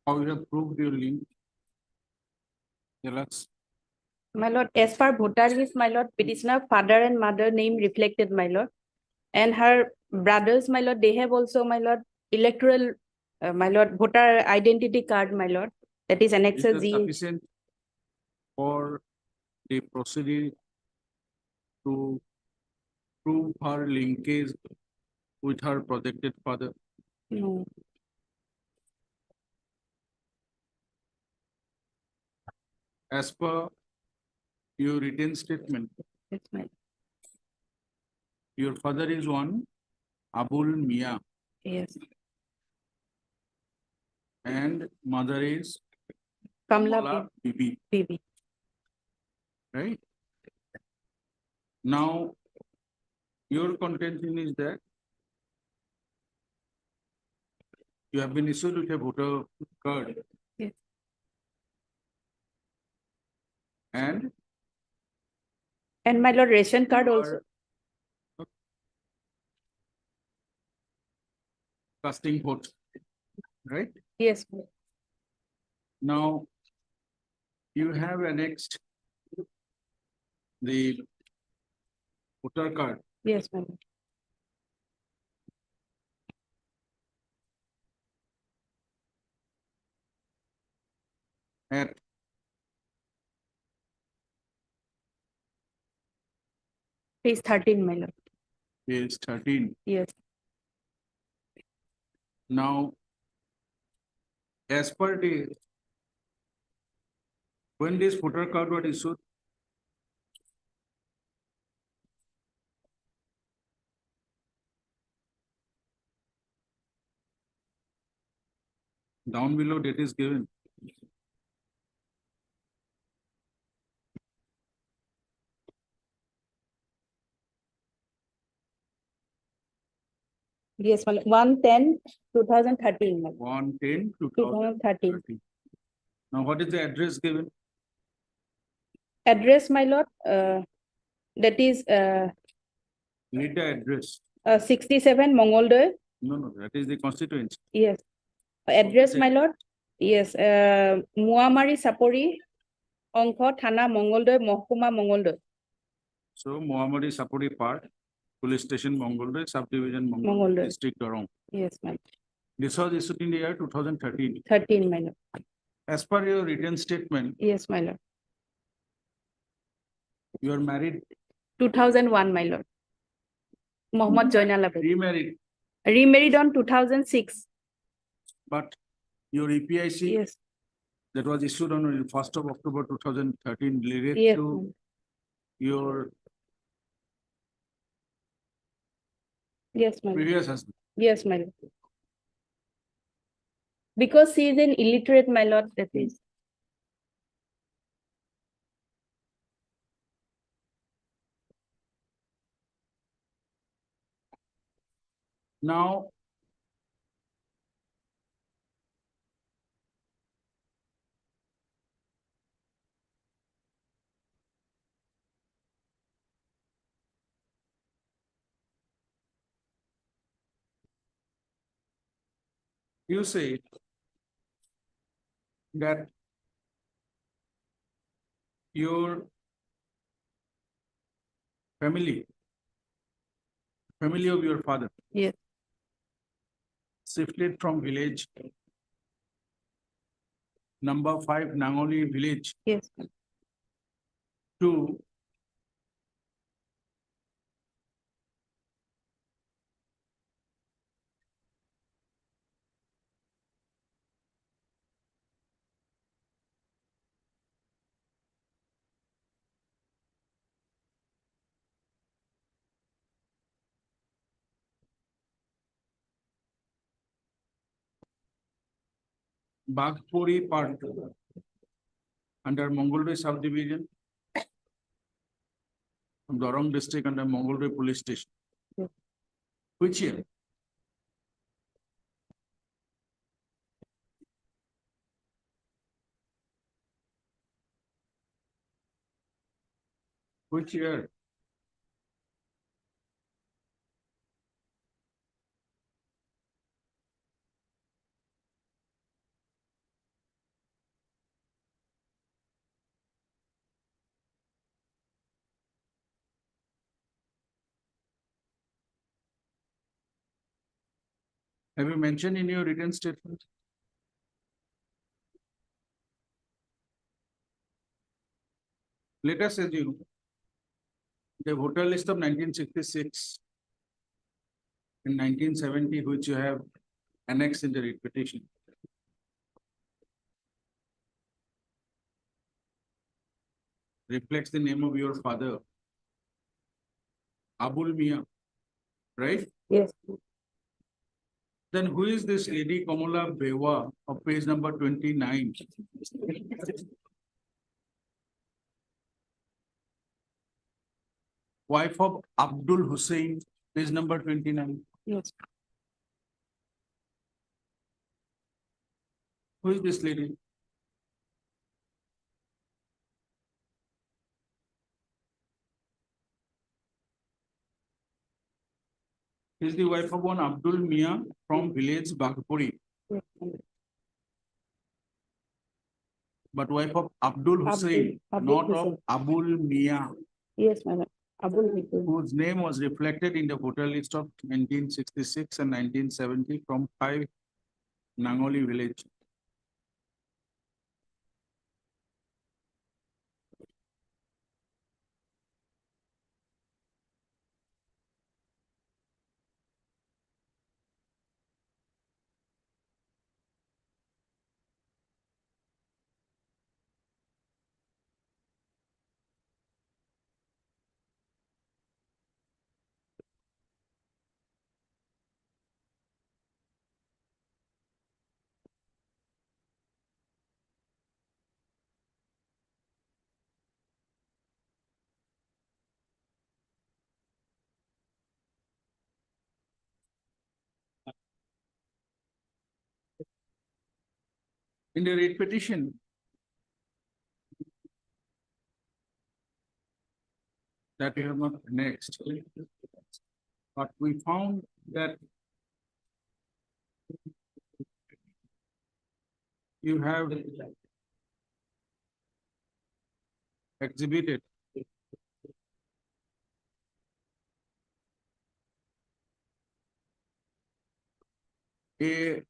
[SPEAKER 1] How you have proved your link? Tell us.
[SPEAKER 5] My lord, as per voter list, my lord, petitioner father and mother name reflected, my lord. And her brothers, my lord, they have also, my lord, electoral, my lord, voter identity card, my lord. That is
[SPEAKER 1] Is
[SPEAKER 5] annexure
[SPEAKER 1] that
[SPEAKER 5] Z.
[SPEAKER 1] sufficient for the procedure to prove her linkage with her projected father?
[SPEAKER 5] No.
[SPEAKER 1] As per your written statement,
[SPEAKER 5] Yes, my lord.
[SPEAKER 1] your father is one Abul Mia
[SPEAKER 5] Yes.
[SPEAKER 1] and mother is
[SPEAKER 5] Kamla
[SPEAKER 1] Kamala Bibi,
[SPEAKER 5] Bibi.
[SPEAKER 1] right? Now, your contention is that you have been issued with a voter card.
[SPEAKER 5] Yes.
[SPEAKER 1] And
[SPEAKER 5] And my lord, ration card
[SPEAKER 1] you
[SPEAKER 5] also.
[SPEAKER 1] are casting vote, right?
[SPEAKER 5] Yes. my lord.
[SPEAKER 1] Now, you have annexed the voter card
[SPEAKER 5] Yes, my lord.
[SPEAKER 1] at
[SPEAKER 5] Page 13, my lord.
[SPEAKER 1] page 13.
[SPEAKER 5] Yes.
[SPEAKER 1] Now, as per the, when this voter card was issued, down below date is given.
[SPEAKER 5] Yes, my lord. 1/10/2013, my lord.
[SPEAKER 1] 1/10
[SPEAKER 5] 2013.
[SPEAKER 1] 2013. Now, what is the address given?
[SPEAKER 5] Address, my lord, that is
[SPEAKER 1] Read the address.
[SPEAKER 5] 67 Mongoldoy.
[SPEAKER 1] No, that is the constituency.
[SPEAKER 5] Yes. Address,
[SPEAKER 1] is it?
[SPEAKER 5] my lord. Yes. Muamari Sapori, Ongkho, Thana, Mongoldoy, Mohkuma, Mongoldoy.
[SPEAKER 1] So, Mohammadi Sapuri Park, Police Station, Mongoldoy, Subdivision, Mongoldoy,
[SPEAKER 5] Mongoldoy.
[SPEAKER 1] District, Dorong.
[SPEAKER 5] Yes, my lord.
[SPEAKER 1] This was issued in the year 2013.
[SPEAKER 5] 13, my lord.
[SPEAKER 1] As per your written statement,
[SPEAKER 5] Yes, my lord.
[SPEAKER 1] you are married,
[SPEAKER 5] 2001, my lord. Mohammad Joinal Abed.
[SPEAKER 1] remarried,
[SPEAKER 5] Remarried on 2006.
[SPEAKER 1] but your EPIC
[SPEAKER 5] Yes.
[SPEAKER 1] that was issued on 1st of October 2013 related
[SPEAKER 5] Yes.
[SPEAKER 1] to your
[SPEAKER 5] Yes, my lord.
[SPEAKER 1] previous husband.
[SPEAKER 5] Yes, my lord. Because she is an illiterate, my lord, that is.
[SPEAKER 1] Now, you say that your family of your father
[SPEAKER 5] Yes.
[SPEAKER 1] shifted from village number 5 Nangoli village
[SPEAKER 5] Yes. my lord.
[SPEAKER 1] to Bagpuri Park under Mongoldoy subdivision from Dorong district under Mongoldoy police station.
[SPEAKER 5] Yes.
[SPEAKER 1] Which year? Which year? Have you mentioned in your written statement? Let us assume the voter list of 1966 and 1970, which you have annexed in the writ petition. Reflects the name of your father, Abul Mia, right?
[SPEAKER 5] Yes.
[SPEAKER 1] Then who is this lady Kamala Bewa of page number 29? Wife of Abdul Hussein, page number 29.
[SPEAKER 5] Yes.
[SPEAKER 1] Who is this lady? She is the wife of one Abdul Mia from village Bagpuri, but wife of Abdul Hussein,
[SPEAKER 5] Abdul
[SPEAKER 1] not of
[SPEAKER 5] Hussain.
[SPEAKER 1] Abul Mia,
[SPEAKER 5] Yes, madam. Abul Hussain.
[SPEAKER 1] whose name was reflected in the voter list of 1966 and 1970 from 5 Nangoli village. In the writ petition, that we have not annexed, but we found that you have exhibited a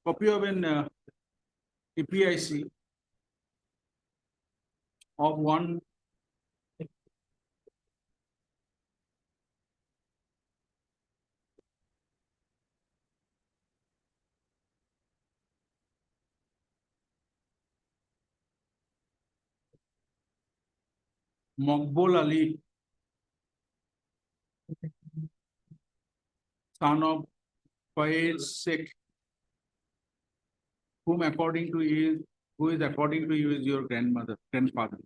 [SPEAKER 1] copy of an EPIC of one Maqbul Ali, son of Faiz Sheikh, who is according to you is your grandfather.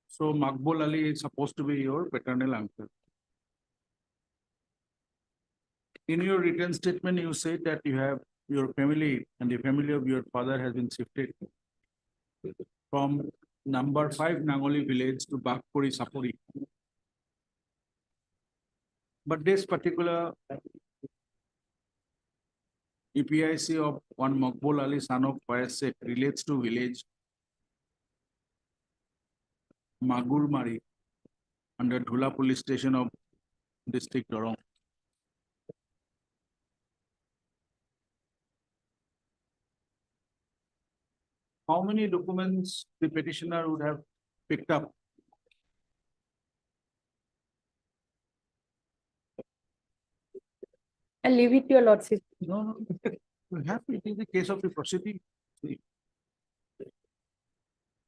[SPEAKER 1] So Maqbul Ali is supposed to be your paternal uncle. In your written statement, you said that you have your family and the family of your father has been shifted from number 5 Nangoli village to Bagpuri Sapuri. But this particular EPIC of one Maqbul Ali, son of Faiz Sheikh, relates to village Magurmari under Dhula police station of district Dorong. How many documents the petitioner would have picked up?
[SPEAKER 5] I'll leave it to your lordship.
[SPEAKER 1] No, you have to, it is the case of the proceeding. You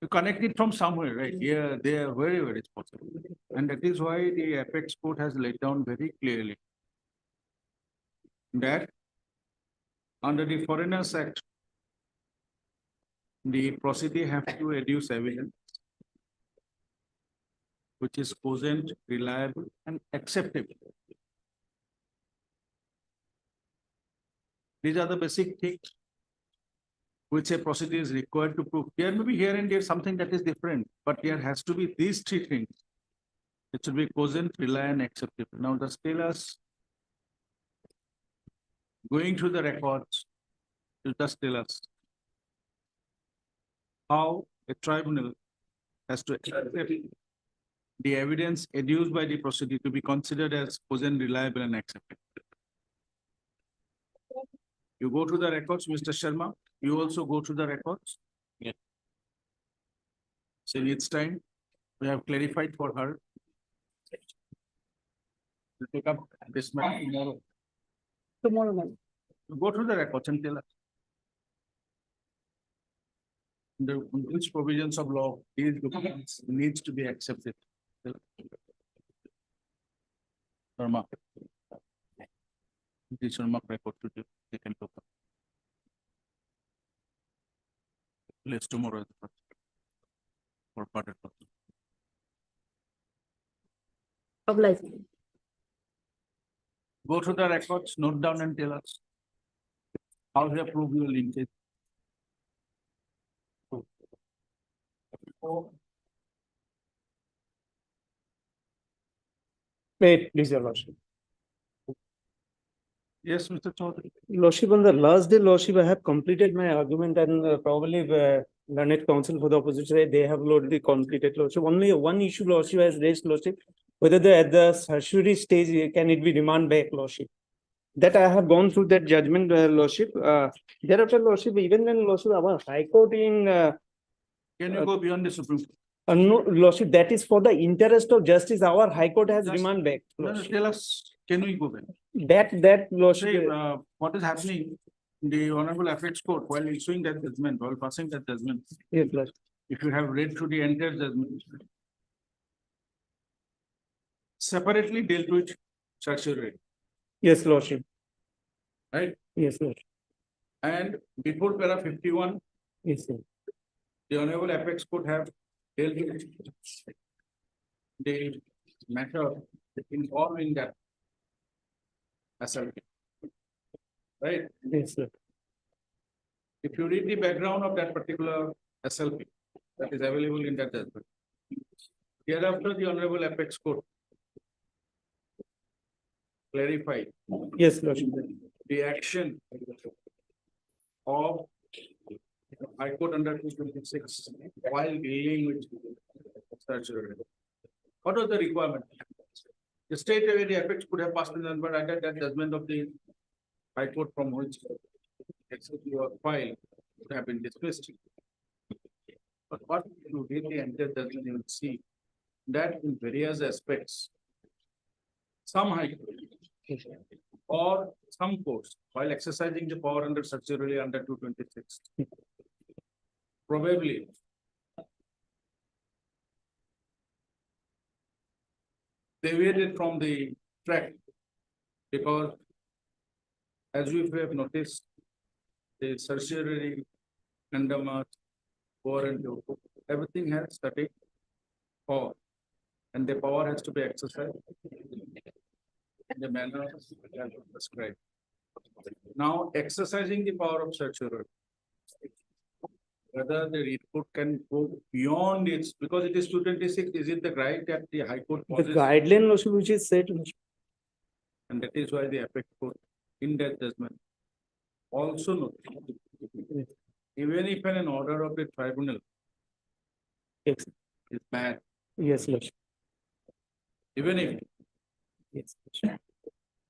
[SPEAKER 1] connect it from somewhere, right? Here, there, wherever it's possible. And that is why the apex court has laid down very clearly that under the Foreigners Act, the proceeding have to adduce evidence which is cogent, reliable, and acceptable. These are the basic things which a proceeding is required to prove. There may be here and there something that is different, but there has to be these 3 things. It should be cogent, reliable, and acceptable. Now, just tell us going through the records, you just tell us how a tribunal has to accept the evidence adduced by the proceeding to be considered as cogent, reliable and accepted. You go through the records, Mr. Sharma, you also go through the records.
[SPEAKER 8] Yeah.
[SPEAKER 1] So it's time, we have clarified for her. To take up this matter tomorrow.
[SPEAKER 3] Tomorrow night.
[SPEAKER 1] Go through the records and tell us. The which provisions of law these documents needs to be accepted. Sharma. This Sharma report to you, they can look up. Let's tomorrow. For further. Go through the records, note down and tell us. How they approve your linkage.
[SPEAKER 3] Wait, please, your lordship.
[SPEAKER 1] Yes, Mr. Chaudhary.
[SPEAKER 3] Lordship, on the last day, lordship, I have completed my argument and probably learned counsel for the opposite side, they have already completed, lordship. Only one issue, lordship, has raised, lordship, whether at the certiorari stage, can it be remand back, lordship? That I have gone through that judgment, lordship. Thereafter, lordship, even when lordship, our high court in
[SPEAKER 1] Can you go beyond the Supreme Court?
[SPEAKER 3] no, lordship, that is for the interest of justice. Our high court has
[SPEAKER 1] Just-
[SPEAKER 3] remand back.
[SPEAKER 1] No, no,
[SPEAKER 3] lordship.
[SPEAKER 1] tell us, can we go back?
[SPEAKER 3] That
[SPEAKER 1] Say,
[SPEAKER 3] lordship,
[SPEAKER 1] what is happening? The Honorable Apex Court, while issuing that judgment, while passing that judgment,
[SPEAKER 3] yes, lordship.
[SPEAKER 1] if you have read through the entire judgment. Separately dealt with certiorari,
[SPEAKER 3] Yes, lordship.
[SPEAKER 1] right?
[SPEAKER 3] Yes, lordship.
[SPEAKER 1] And before para 51,
[SPEAKER 3] Yes, sir.
[SPEAKER 1] the Honorable Apex Court have dealt with the matter involved in that assertion. Right?
[SPEAKER 3] Yes, sir.
[SPEAKER 1] If you read the background of that particular SLP that is available in that judgment. Hereafter, the Honorable Apex Court clarified
[SPEAKER 3] Yes, lordship.
[SPEAKER 1] the action of High Court under 226 while dealing with certiorari. What was the requirement? The state away the Apex could have passed the judgment under that judgment of the High Court from which your file would have been dismissed. But what you read the entire judgment, you will see that in various aspects, some High Court or some courts, while exercising the power under certiorari under 226, probably deviated from the track because as we have noticed, the certiorari, mandamus, warrant, everything has certain power and the power has to be exercised in the manner prescribed. Now, exercising the power of certiorari, whether the report can go beyond its, because it is 226, is it the right that the High Court
[SPEAKER 3] The
[SPEAKER 1] possesses?
[SPEAKER 3] guideline, lordship, which is set, lordship.
[SPEAKER 1] And that is why the Apex Court in that judgment also noted, even if an order of the tribunal
[SPEAKER 3] Yes,
[SPEAKER 1] is bad,
[SPEAKER 3] yes, lordship.
[SPEAKER 1] even if
[SPEAKER 3] Yes.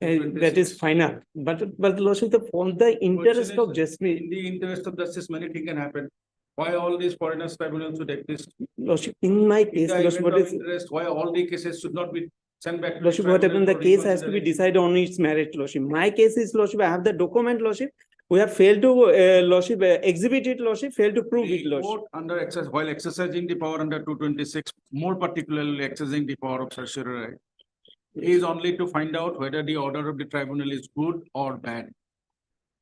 [SPEAKER 3] That is final, but lordship, for the interest of justice,
[SPEAKER 1] in the interest of justice, many things can happen. Why all these foreigners tribunals should exist?
[SPEAKER 3] lordship, in my
[SPEAKER 1] In
[SPEAKER 3] case,
[SPEAKER 1] the
[SPEAKER 3] lordship,
[SPEAKER 1] event
[SPEAKER 3] what
[SPEAKER 1] of
[SPEAKER 3] is,
[SPEAKER 1] interest, why all the cases should not be sent back? to the
[SPEAKER 3] lordship, what happened, the
[SPEAKER 1] tribunal for
[SPEAKER 3] case has to be
[SPEAKER 1] reconsideration?
[SPEAKER 3] decided on its merit, lordship. My case is, lordship, I have the document, lordship. We have failed to, lordship, exhibit it, lordship, failed to prove it,
[SPEAKER 1] The
[SPEAKER 3] lordship.
[SPEAKER 1] court under exercise, while exercising the power under 226, more particularly exercising the power of certiorari, is only to find out whether the order of the tribunal is good or bad.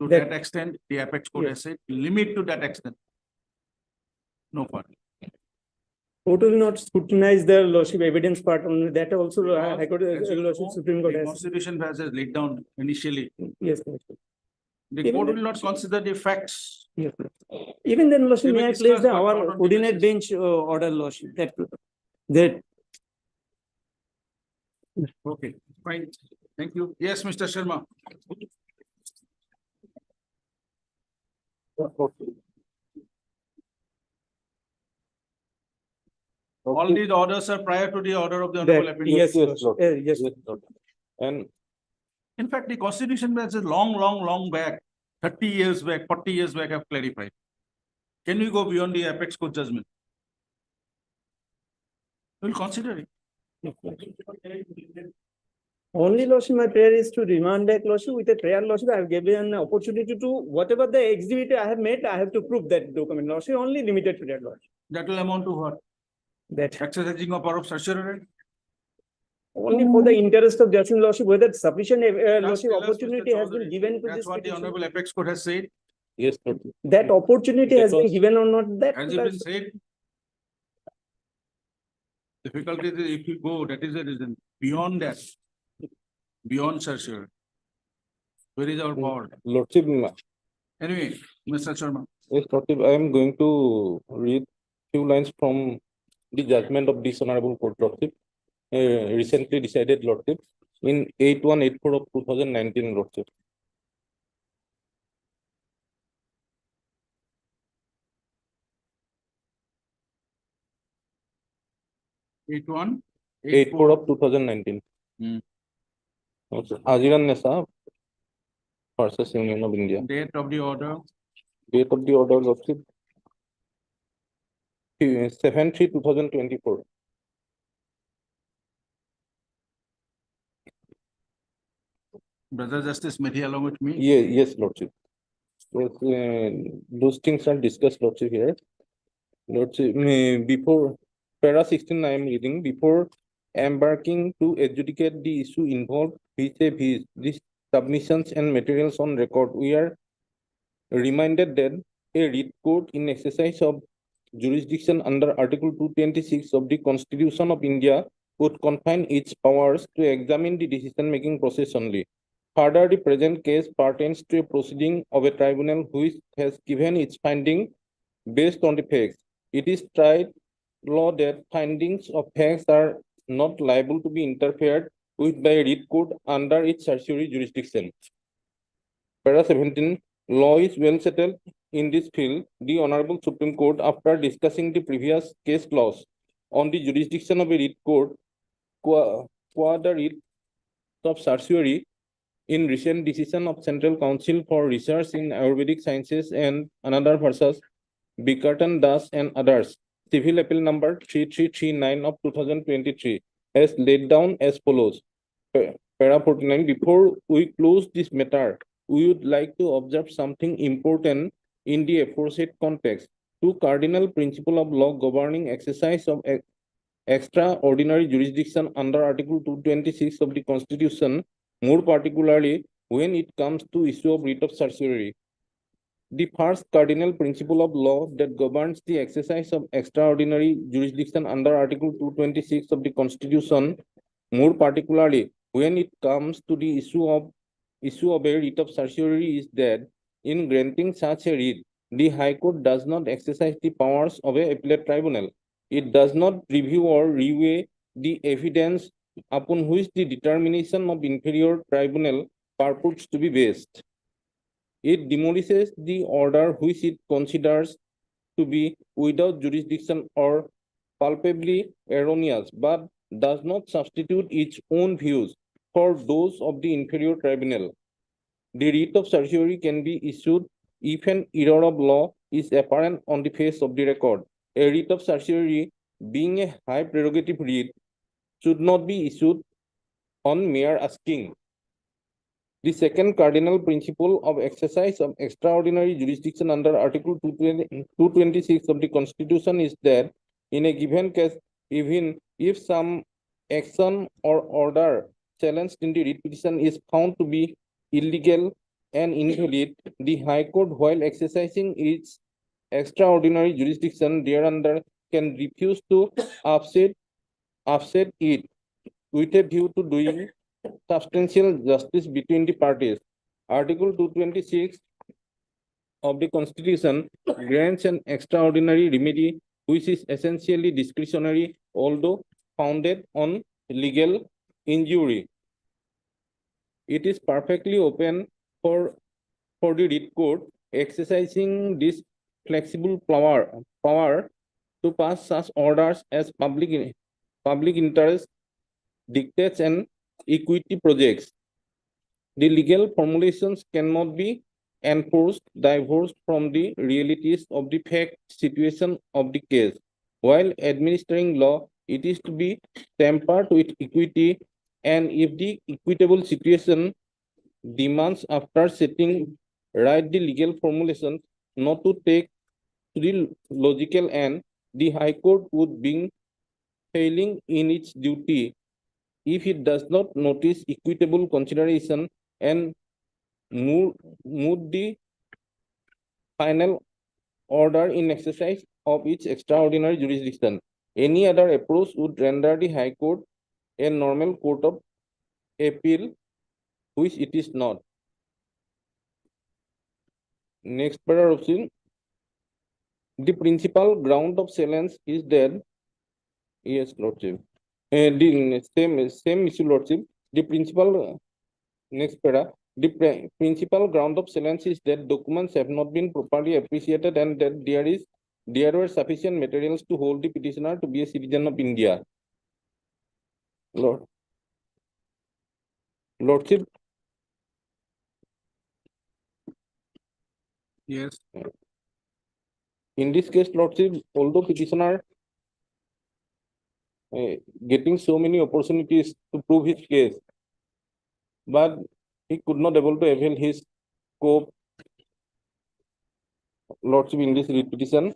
[SPEAKER 1] To
[SPEAKER 3] That-
[SPEAKER 1] that extent, the Apex Court
[SPEAKER 3] Yes.
[SPEAKER 1] has said, limit to that extent. No further.
[SPEAKER 3] Court will not scrutinize the lordship evidence part on that also,
[SPEAKER 1] Because
[SPEAKER 3] I got,
[SPEAKER 1] as you
[SPEAKER 3] lordship,
[SPEAKER 1] know,
[SPEAKER 3] Supreme Court
[SPEAKER 1] the
[SPEAKER 3] has,
[SPEAKER 1] Constitution has laid down initially,
[SPEAKER 3] yes, lordship.
[SPEAKER 1] the
[SPEAKER 3] Even
[SPEAKER 1] court
[SPEAKER 3] the-
[SPEAKER 1] will not consider the facts.
[SPEAKER 3] Yes, lordship. Even then, lordship,
[SPEAKER 1] We
[SPEAKER 3] may
[SPEAKER 1] will
[SPEAKER 3] I place
[SPEAKER 1] discuss,
[SPEAKER 3] the,
[SPEAKER 1] but not
[SPEAKER 3] our
[SPEAKER 1] on
[SPEAKER 3] ordinate
[SPEAKER 1] basis.
[SPEAKER 3] bench order, lordship, that
[SPEAKER 1] Okay, fine. Thank you. Yes, Mr. Sharma. All these orders are prior to the order of the Honorable
[SPEAKER 3] That,
[SPEAKER 1] Appellate.
[SPEAKER 3] yes,
[SPEAKER 8] Yes,
[SPEAKER 3] Lordship.
[SPEAKER 8] Lord.
[SPEAKER 3] Yes.
[SPEAKER 8] Yes, Lord. And
[SPEAKER 1] In fact, the constitution was a long back, 30 years back, 40 years back, have clarified. Can we go beyond the apex court judgment? We'll consider it.
[SPEAKER 3] Only Lordship, my prayer is to remand back Lordship with a prayer Lordship. I have given an opportunity to whatever the exhibit I have made, I have to prove that document Lordship, only limited to that Lordship.
[SPEAKER 1] That will amount to what?
[SPEAKER 3] That
[SPEAKER 1] Exercising of power of certiorari?
[SPEAKER 3] only for the interest of judgment Lordship, whether sufficient Lordship
[SPEAKER 1] tell us, Mr.
[SPEAKER 3] opportunity has been
[SPEAKER 1] Chaudhary.
[SPEAKER 3] given to
[SPEAKER 1] That's
[SPEAKER 3] this
[SPEAKER 1] what the
[SPEAKER 3] petition.
[SPEAKER 1] Honorable Apex Court has said.
[SPEAKER 8] yes, Lord.
[SPEAKER 3] That opportunity
[SPEAKER 8] That
[SPEAKER 3] has been
[SPEAKER 8] was-
[SPEAKER 3] given or not, that.
[SPEAKER 1] Has it been said? Difficulty is if you go, that is the reason. Beyond that, beyond certiorari, where is our power?
[SPEAKER 8] Lordship,
[SPEAKER 1] Anyway, Mr. Sharma,
[SPEAKER 8] yes, Lordship, I am going to read few lines from the judgment of this honorable court, Lordship. Recently decided, Lordship, in 8184 of 2019, Lordship.
[SPEAKER 1] eight one.
[SPEAKER 8] 84 of 2019.
[SPEAKER 1] Hmm.
[SPEAKER 8] Okay. Ajiran Nessa versus Union of India.
[SPEAKER 1] Date of the order,
[SPEAKER 8] Date of the order, Lordship. 7/3/2024.
[SPEAKER 1] Brother Justice Methi along with me.
[SPEAKER 8] Yes, Lordship. Yes, those things are discussed, Lordship, here. Lordship, before para 16, I am reading, before embarking to adjudicate the issue involved, vis-a-vis these submissions and materials on record, we are reminded that a writ court in exercise of jurisdiction under Article 226 of the Constitution of India would confine its powers to examine the decision-making process only. Further, the present case pertains to a proceeding of a tribunal which has given its finding based on the facts. It is tried law that findings of facts are not liable to be interfered with by a writ court under its certiorari jurisdiction. Para 17, law is well settled in this field. The Honorable Supreme Court, after discussing the previous case laws on the jurisdiction of a writ court, qua the writ of certiorari, in recent decision of Central Council for Research in Ayurvedic Sciences and another versus Bickerton Das and others, civil appeal number 3339 of 2023, has laid down as follows. Para 49, before we close this matter, we would like to observe something important in the aforesaid context. Two cardinal principles of law governing exercise of extraordinary jurisdiction under Article 226 of the Constitution, more particularly when it comes to issue of writ of certiorari. The first cardinal principle of law that governs the exercise of extraordinary jurisdiction under Article 226 of the Constitution, more particularly when it comes to the issue of a writ of certiorari, is that in granting such a writ, the High Court does not exercise the powers of a appellate tribunal. It does not review or reweigh the evidence upon which the determination of inferior tribunal purports to be based. It demolishes the order which it considers to be without jurisdiction or palpably erroneous, but does not substitute its own views for those of the inferior tribunal. The writ of certiorari can be issued if an error of law is apparent on the face of the record. A writ of certiorari, being a high prerogative writ, should not be issued on mere asking. The second cardinal principle of exercise of extraordinary jurisdiction under Article 226 of the Constitution is that in a given case, even if some action or order challenged in the writ petition is found to be illegal and invalid, the High Court, while exercising its extraordinary jurisdiction thereunder, can refuse to upset it with a view to doing substantial justice between the parties. Article 226 of the Constitution grants an extraordinary remedy which is essentially discretionary, although founded on legal injury. It is perfectly open for the writ court exercising this flexible power to pass such orders as public interest dictates and equity projects. The legal formulations cannot be enforced divorced from the realities of the fact situation of the case. While administering law, it is to be tempered with equity, and if the equitable situation demands after setting right the legal formulations not to take to the logical end, the High Court would be failing in its duty if it does not notice equitable consideration and move the final order in exercise of its extraordinary jurisdiction. Any other approach would render the High Court a normal court of appeal, which it is not. Next paragraph, the principal ground of silence is that, yes, Lordship. The same issue, Lordship. The principal, next para, the principal ground of silence is that documents have not been properly appreciated and that there were sufficient materials to hold the petitioner to be a citizen of India. Lordship,
[SPEAKER 1] Yes.
[SPEAKER 8] in this case, Lordship, although petitioner getting so many opportunities to prove his case, but he could not able to avail his scope, Lordship, in this writ petition.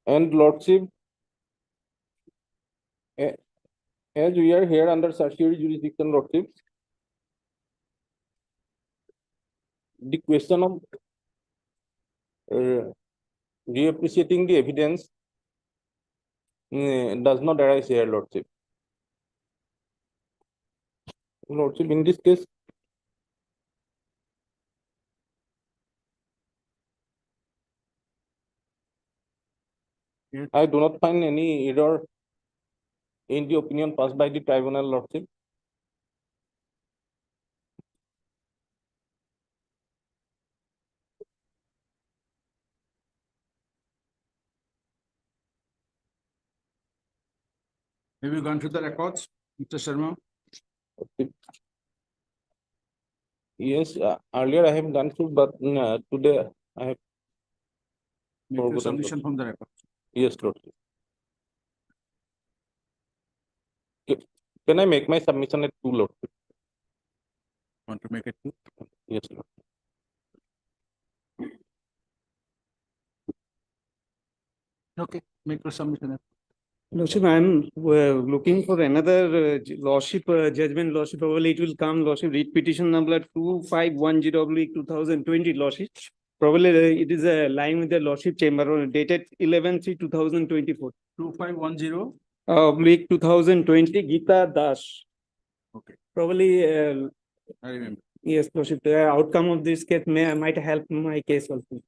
[SPEAKER 8] And Lordship, as we are here under certiorari jurisdiction, Lordship, the question of reappreciating the evidence does not arise here, Lordship. Lordship, in this case,
[SPEAKER 1] Yes.
[SPEAKER 8] I do not find any error in the opinion passed by the tribunal, Lordship.
[SPEAKER 1] Have you gone through the records, Mr. Sharma?
[SPEAKER 8] Yes, earlier I have gone through, but today I have
[SPEAKER 1] Make your
[SPEAKER 8] forgotten.
[SPEAKER 1] submission from the records.
[SPEAKER 8] Yes, Lordship. Can I make my submission at 2, Lordship?
[SPEAKER 1] Want to make it two?
[SPEAKER 8] Yes, Lord.
[SPEAKER 1] Okay, make your submission.
[SPEAKER 3] Lordship, I'm looking for another lordship judgment, lordship, probably it will come, lordship, read petition number 2510 2020, lordship. Probably it is a line with the lordship chamber dated 11/3/2024.
[SPEAKER 1] 2510.
[SPEAKER 3] Oblique 2020, Geeta Das.
[SPEAKER 1] Okay,
[SPEAKER 3] Probably,
[SPEAKER 1] I remember.
[SPEAKER 3] yes, lordship, the outcome of this case might help my case also.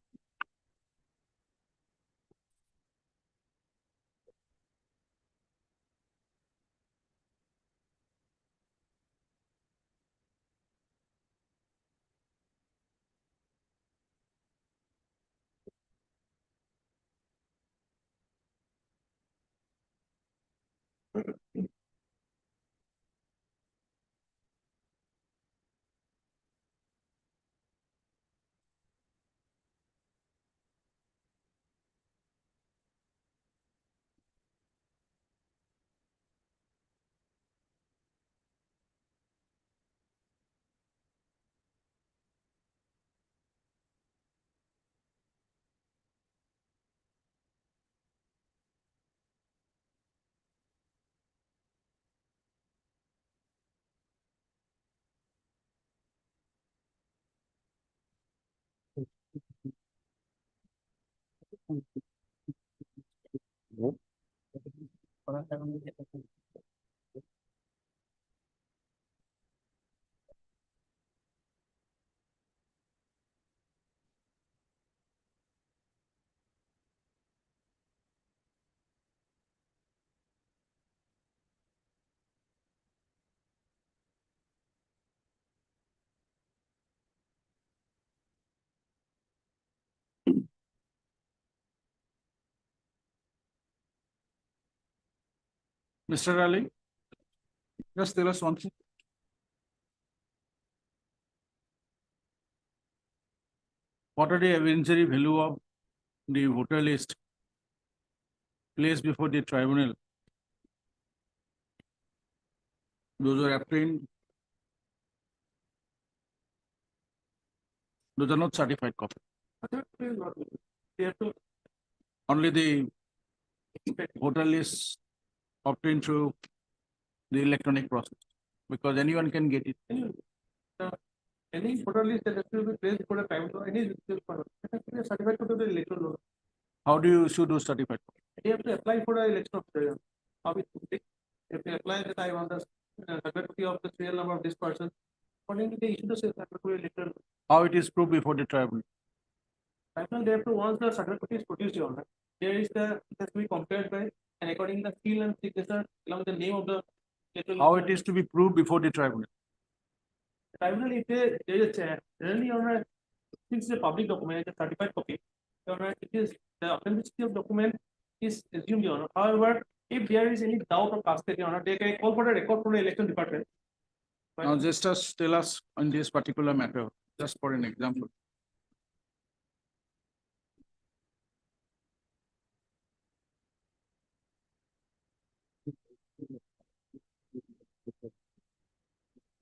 [SPEAKER 1] Mr. Ali, just tell us one thing. What are the evidentiary value of the voter list placed before the tribunal? Those are obtained. Those are not certified copy.
[SPEAKER 3] They have to
[SPEAKER 1] Only the voter lists obtained through the electronic process, because anyone can get it.
[SPEAKER 3] any voter list that has to be placed for a time, any certified to the electoral.
[SPEAKER 1] How do you issue those certified?
[SPEAKER 3] You have to apply for the election of the, how it, you have to apply that I want the certificate of the serial number of this person. According to the issue the certificate electoral.
[SPEAKER 1] How it is proved before the tribunal?
[SPEAKER 3] Right now, they have to, once the certificate is produced, your honor, there is the, it has to be compared by, and according to the seal and signature, along with the name of the. electoral
[SPEAKER 1] How it is to be proved before the tribunal?
[SPEAKER 3] Tribunal, if there is a chair, generally, your honor, since it's a public document, it's a certified copy, your honor, it is, the authenticity of document is assumed, your honor. However, if there is any doubt or casket, your honor, they can call for a record from the election department.
[SPEAKER 1] Now, just tell us on this particular matter, just for an example.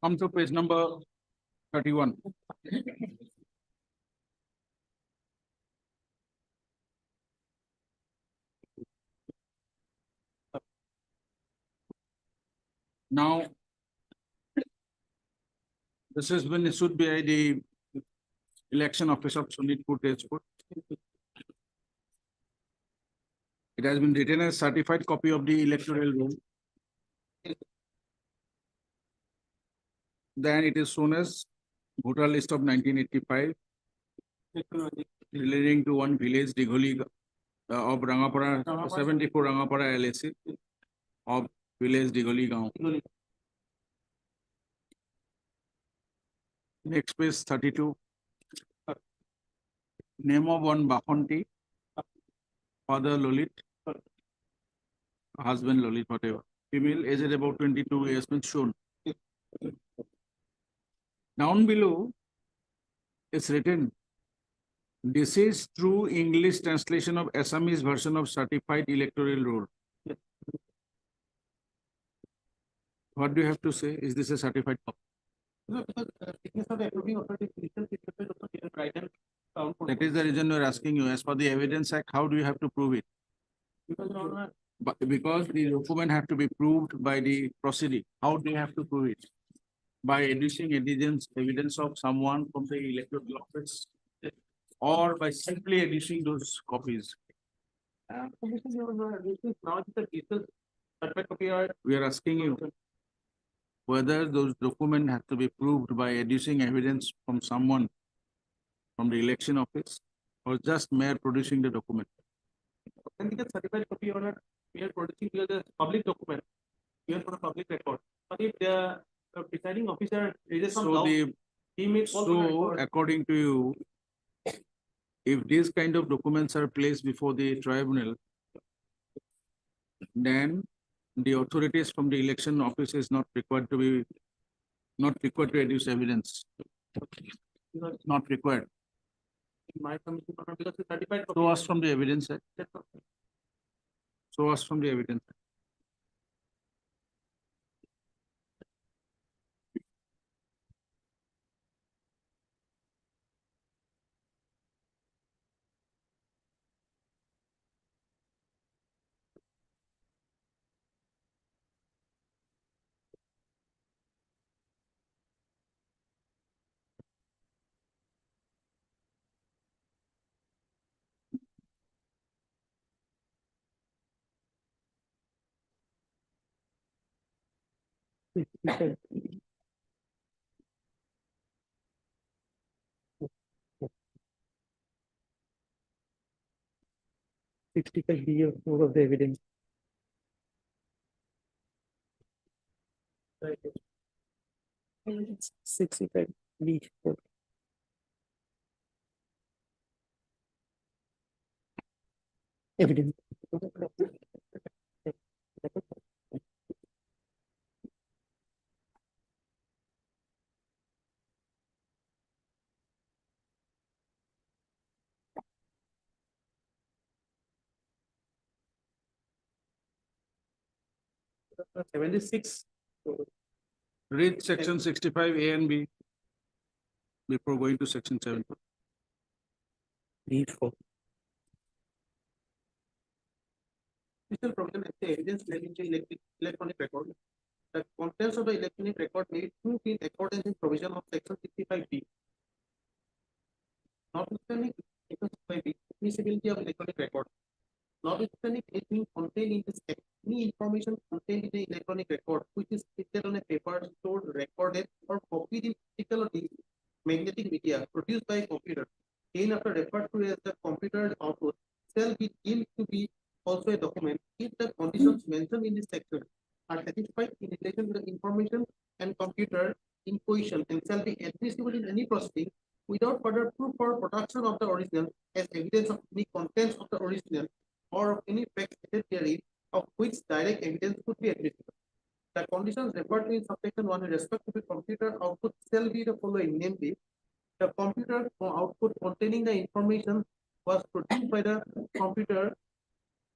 [SPEAKER 1] Come to page number 31. Now, this has been issued by the election officer of Sonitpur Tezpur. It has been written as certified copy of the electoral roll. Then it is shown as voter list of 1985 relating to one village, Digholi, of Rangapara, 74 Rangapara LAC of village Digholi Gaon. Next page 32. Name of one Bakhanti, father Lolit, husband Lolit, whatever. Female, aged about 22 years, been shown. Down below, it's written, this is true English translation of Assamese version of certified electoral roll. What do you have to say? Is this a certified copy?
[SPEAKER 3] No, because thickness of the approving authority, right and found for.
[SPEAKER 1] That is the reason we're asking you. As per the Evidence Act, how do you have to prove it?
[SPEAKER 3] Because your honor,
[SPEAKER 1] Because the document have to be proved by the proceeding. How do you have to prove it? By adducing evidence of someone from the electoral office, or by simply adducing those copies.
[SPEAKER 3] this is your honor, this is now the cases, certified copy are.
[SPEAKER 1] We are asking you whether those documents have to be proved by adducing evidence from someone from the election office, or just mere producing the document.
[SPEAKER 3] And the certified copy, your honor, we are producing here the public document. We are for a public record. But if the presiding officer raises some
[SPEAKER 1] So
[SPEAKER 3] doubt,
[SPEAKER 1] the,
[SPEAKER 3] he may call for a
[SPEAKER 1] so
[SPEAKER 3] record.
[SPEAKER 1] according to you, if these kind of documents are placed before the tribunal, then the authorities from the election office is not required to adduce evidence. Not required.
[SPEAKER 3] In my commission, your honor, because the certified copy.
[SPEAKER 1] Show us from the evidence. Show us from the evidence.
[SPEAKER 3] Sixty-five B of more of the evidence. Sixty-five B. Evidence.
[SPEAKER 1] 76. Read section 65 A and B before going to section 7.
[SPEAKER 11] Official provision of the evidence relating to electronic record. The contents of the electronic record may prove in accordance with provision of section 65B. Notwithstanding section 65B, admissibility of electronic record. Notwithstanding it being contained in this text, any information contained in the electronic record which is printed on a paper, stored, recorded, or copied in optical or magnetic media produced by a computer, after referred to as the computer output, shall be deemed to be also a document if the conditions mentioned in this section are satisfied in relation to the information and computer in question and shall be admissible in any proceeding without further proof or production of the original as evidence of any contents of the original or of any fact stated therein of which direct evidence could be admissible. The conditions referred to in subsection 1 with respect to the computer output shall be the following, namely, the computer output containing the information was produced by the computer.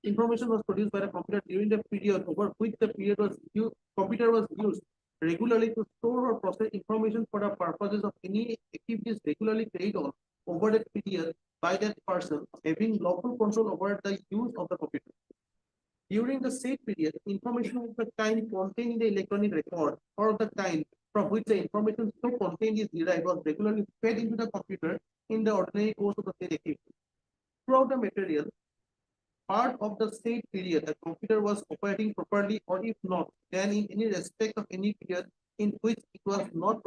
[SPEAKER 11] Information was produced by the computer during the period over which the period was used. Computer was used regularly to store or process information for the purposes of any activities regularly carried on over that period by that person having lawful control over the use of the computer. During the said period, information of the kind contained in the electronic record or of the kind from which the information so contained is derived was regularly fed into the computer in the ordinary course of the said activity. Throughout the material, part of the said period, the computer was operating properly, or if not, then in any respect of any period in which it was not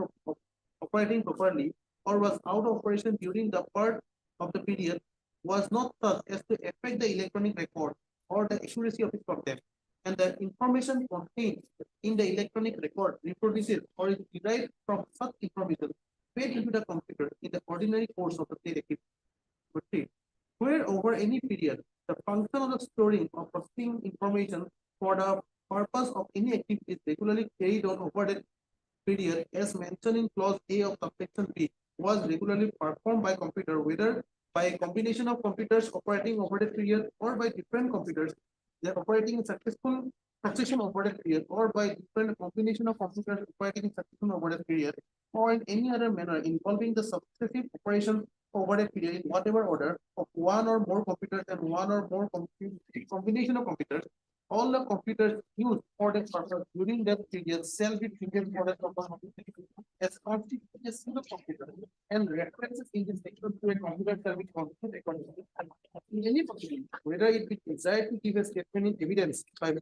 [SPEAKER 11] operating properly or was out of operation during the part of the period was not such as to affect the electronic record or the accuracy of its content, and the information contained in the electronic record reproduces or is derived from such information fed into the computer in the ordinary course of the said activity. Where over any period, the function of the storing or processing information for the purpose of any activity is regularly carried on over the period as mentioned in clause A of subsection B was regularly performed by computer, whether by a combination of computers operating over the period or by different computers that operating in succession over the period, or by different combination of computers operating in succession over the period, or in any other manner involving the successive operation over a period in whatever order of one or more computers and one or more combination of computers, all the computers used for that purpose during that period shall be treated for that purpose as constituted a single computer, and references in this section to a computer shall be constituted accordingly. In any proceeding, whether it be desired to give a statement in evidence by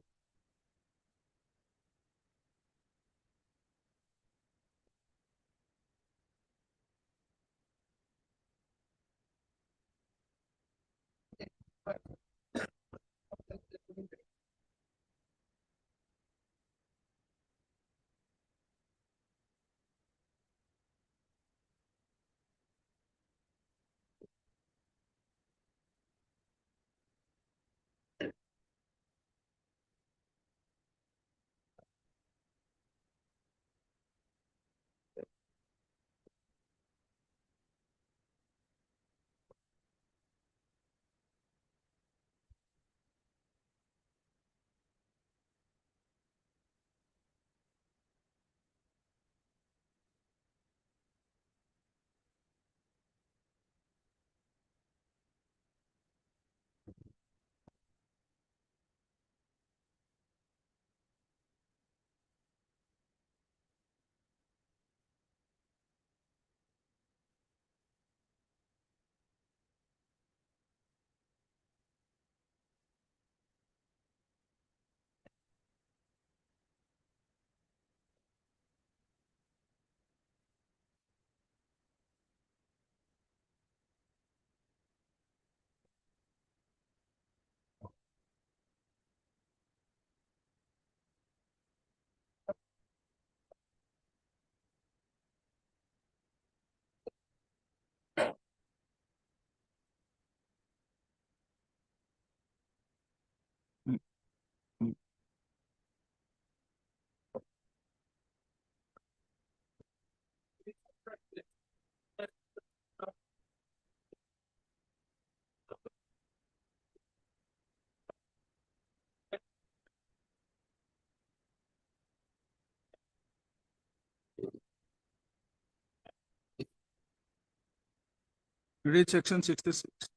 [SPEAKER 1] Read section 66.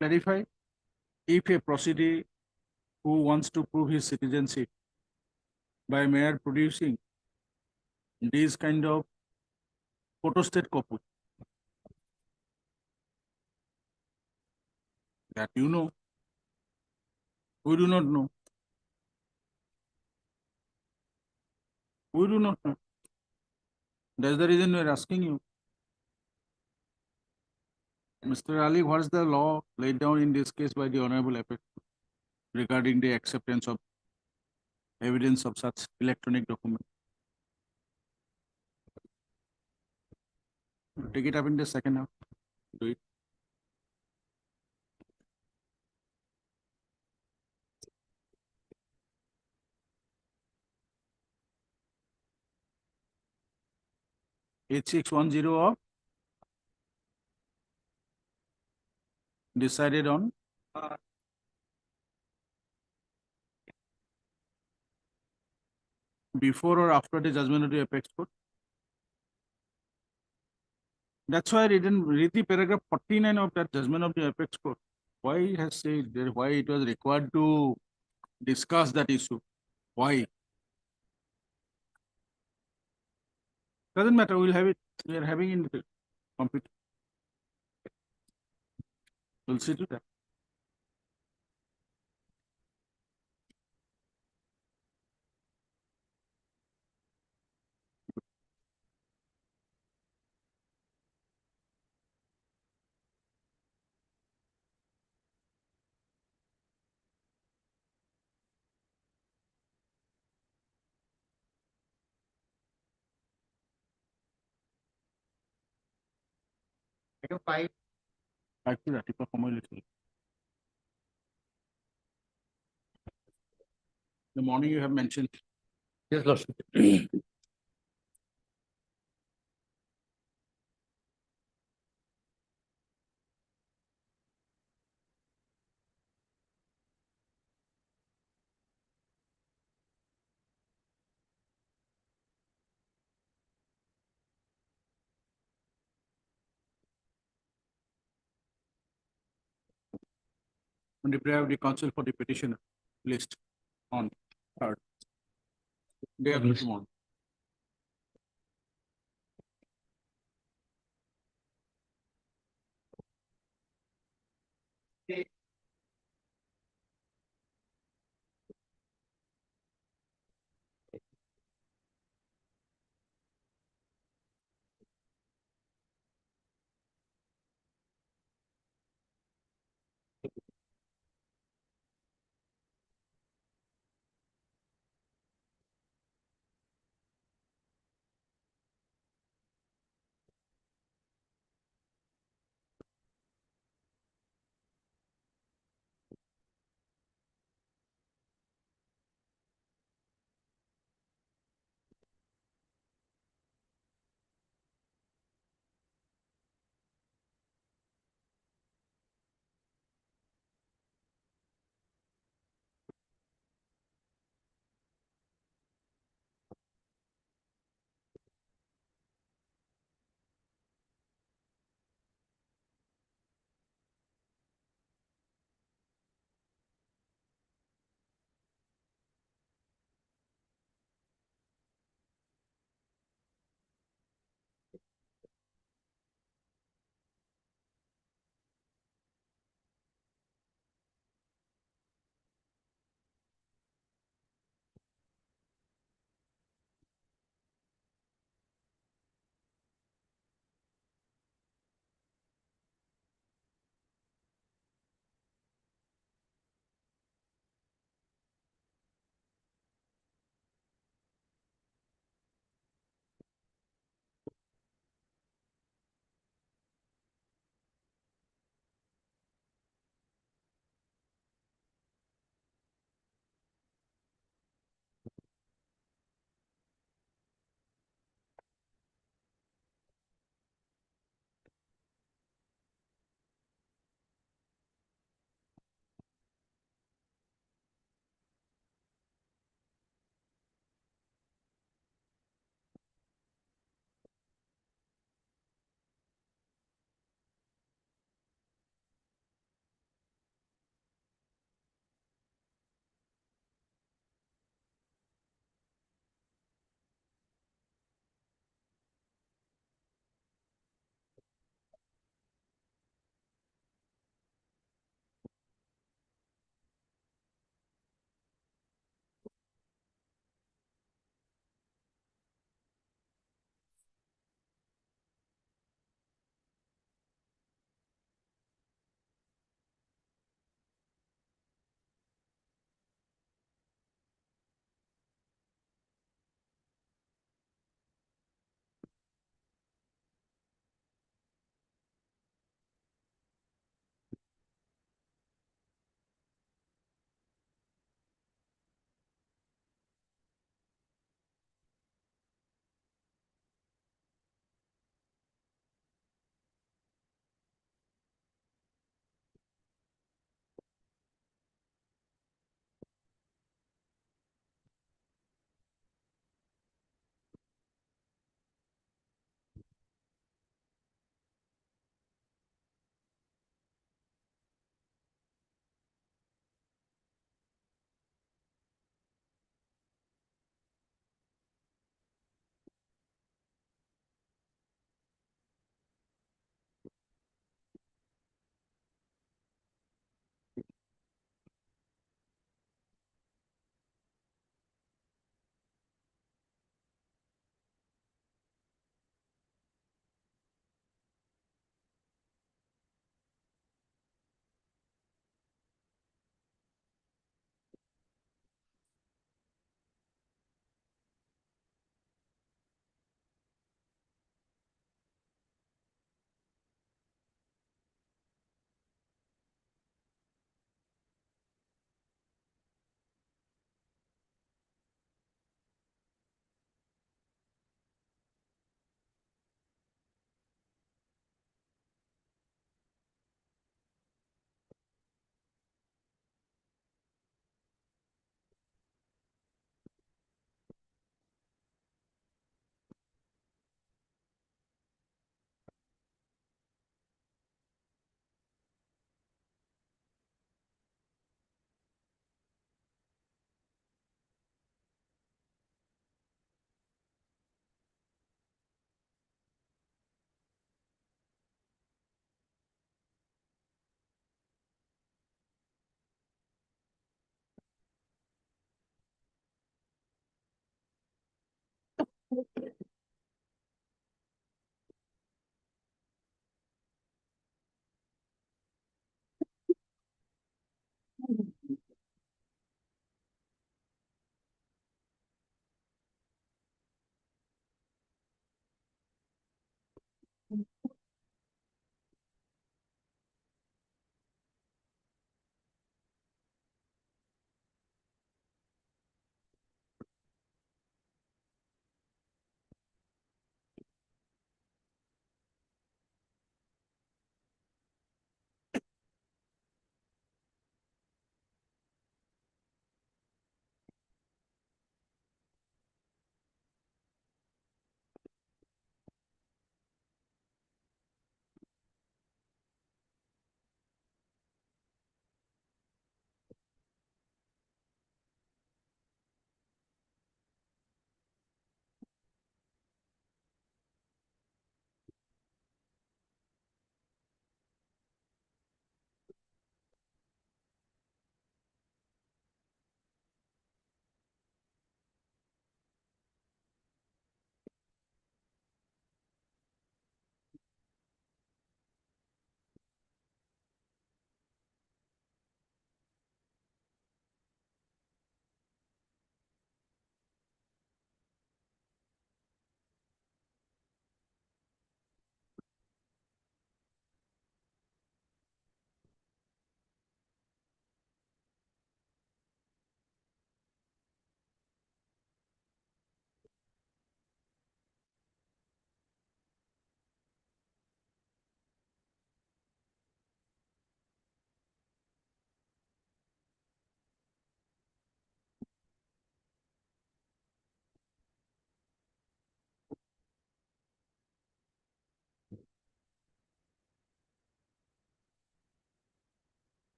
[SPEAKER 1] Clarify, if a proceedee who wants to prove his citizenship by mere producing these kind of photostat copy that you know, we do not know. We do not know. That's the reason we are asking you. Mr. Ali, what is the law laid down in this case by the Honorable Apex regarding the acceptance of evidence of such electronic document? Take it up in the second half. Do it. H610 of decided on before or after the judgment of the apex court. That's why I didn't read the paragraph 49 of that judgment of the apex court. Why it has said that, why it was required to discuss that issue? Why? Doesn't matter, we'll have it. We are having in the computer. We'll see to that.
[SPEAKER 11] Item 5,
[SPEAKER 1] Actually, ৰাতিপুৱা সময় লৈছিলোঁ। The morning you have mentioned.
[SPEAKER 2] Yes, Lordship.
[SPEAKER 1] On the prayer of the counsel for the petitioner list on third. Day after tomorrow.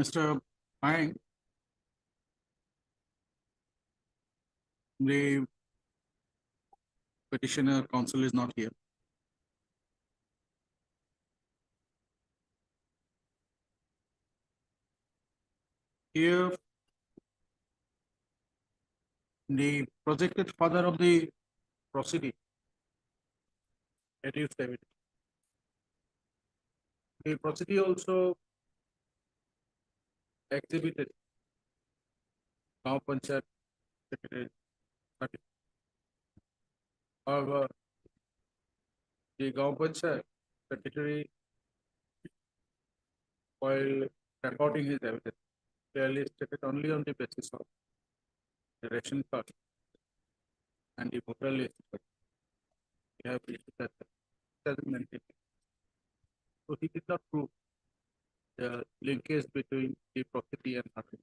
[SPEAKER 1] Mr. Pang, the petitioner counsel is not here. Here, the projected father of the proceeding, reduced evidence. The proceeding also exhibited Gaon Panchayat secretary certificate. However, the Gaon Panchayat secretary, while recording his evidence, clearly stated only on the basis of the ration card and the voter list. We have issued that 2019. So he did not prove the linkage between the property and nothing.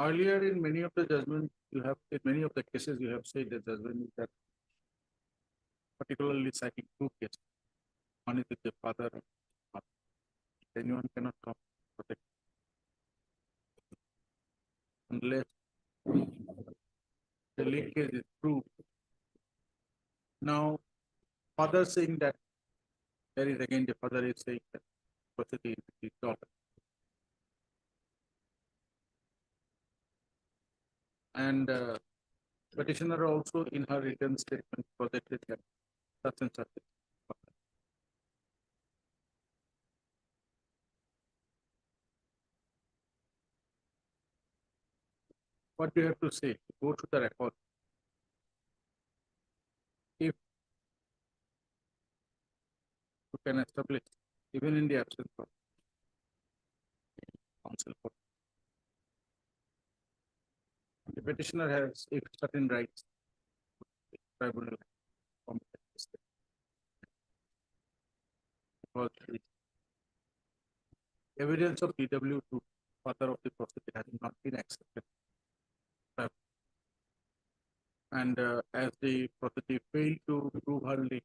[SPEAKER 1] Earlier in many of the judgments, in many of the cases, you have said the judgment is that particularly citing two cases. One is with the father and mother. Anyone cannot come protect unless the linkage is proved. Now, father saying that there is again the father is saying that property is his daughter. And petitioner also in her written statement projected that such and such. What do you have to say? Go to the record. If you can establish, even in the absence of counsel, the petitioner has if certain rights. Tribunal competence. Because the evidence of DW2, father of the property, has not been accepted. And as the property failed to prove her link,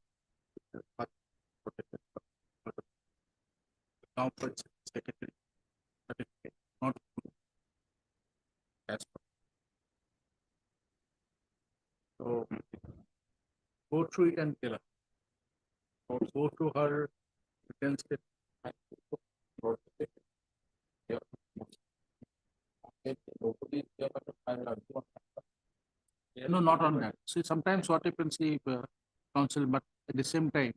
[SPEAKER 1] now secretary certificate not proved as per. So go through it and tell her. Or go to her written statement. No, not on that. See, sometimes what happens if counsel, but at the same time,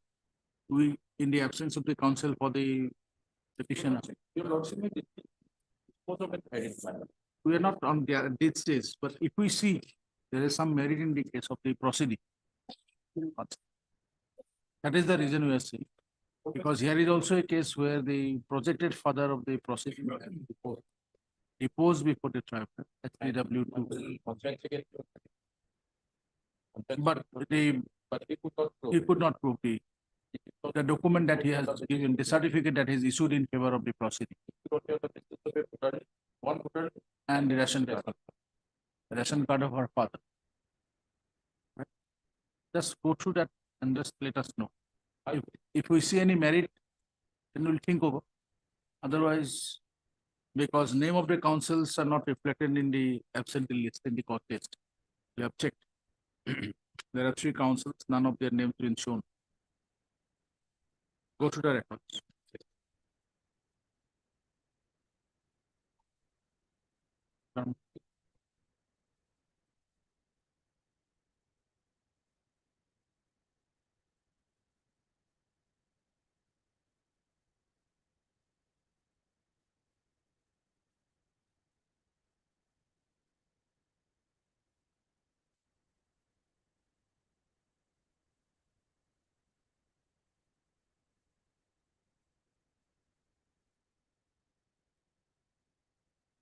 [SPEAKER 1] we, in the absence of the counsel for the petitioner, we are not on this stage, but if we see there is some merit in the case of the proceeding, that is the reason we are saying. Because here is also a case where the projected father of the proceeding deposed before the tribunal, HPW2. But he could not prove the document that he has given, the certificate that is issued in favor of the proceeding. And the ration card of her father. Right? Just go through that and just let us know. If we see any merit, then we'll think over. Otherwise, because name of the councils are not reflected in the absentee list in the court list. We have checked. There are 3 councils, none of their names been shown. Go to the records.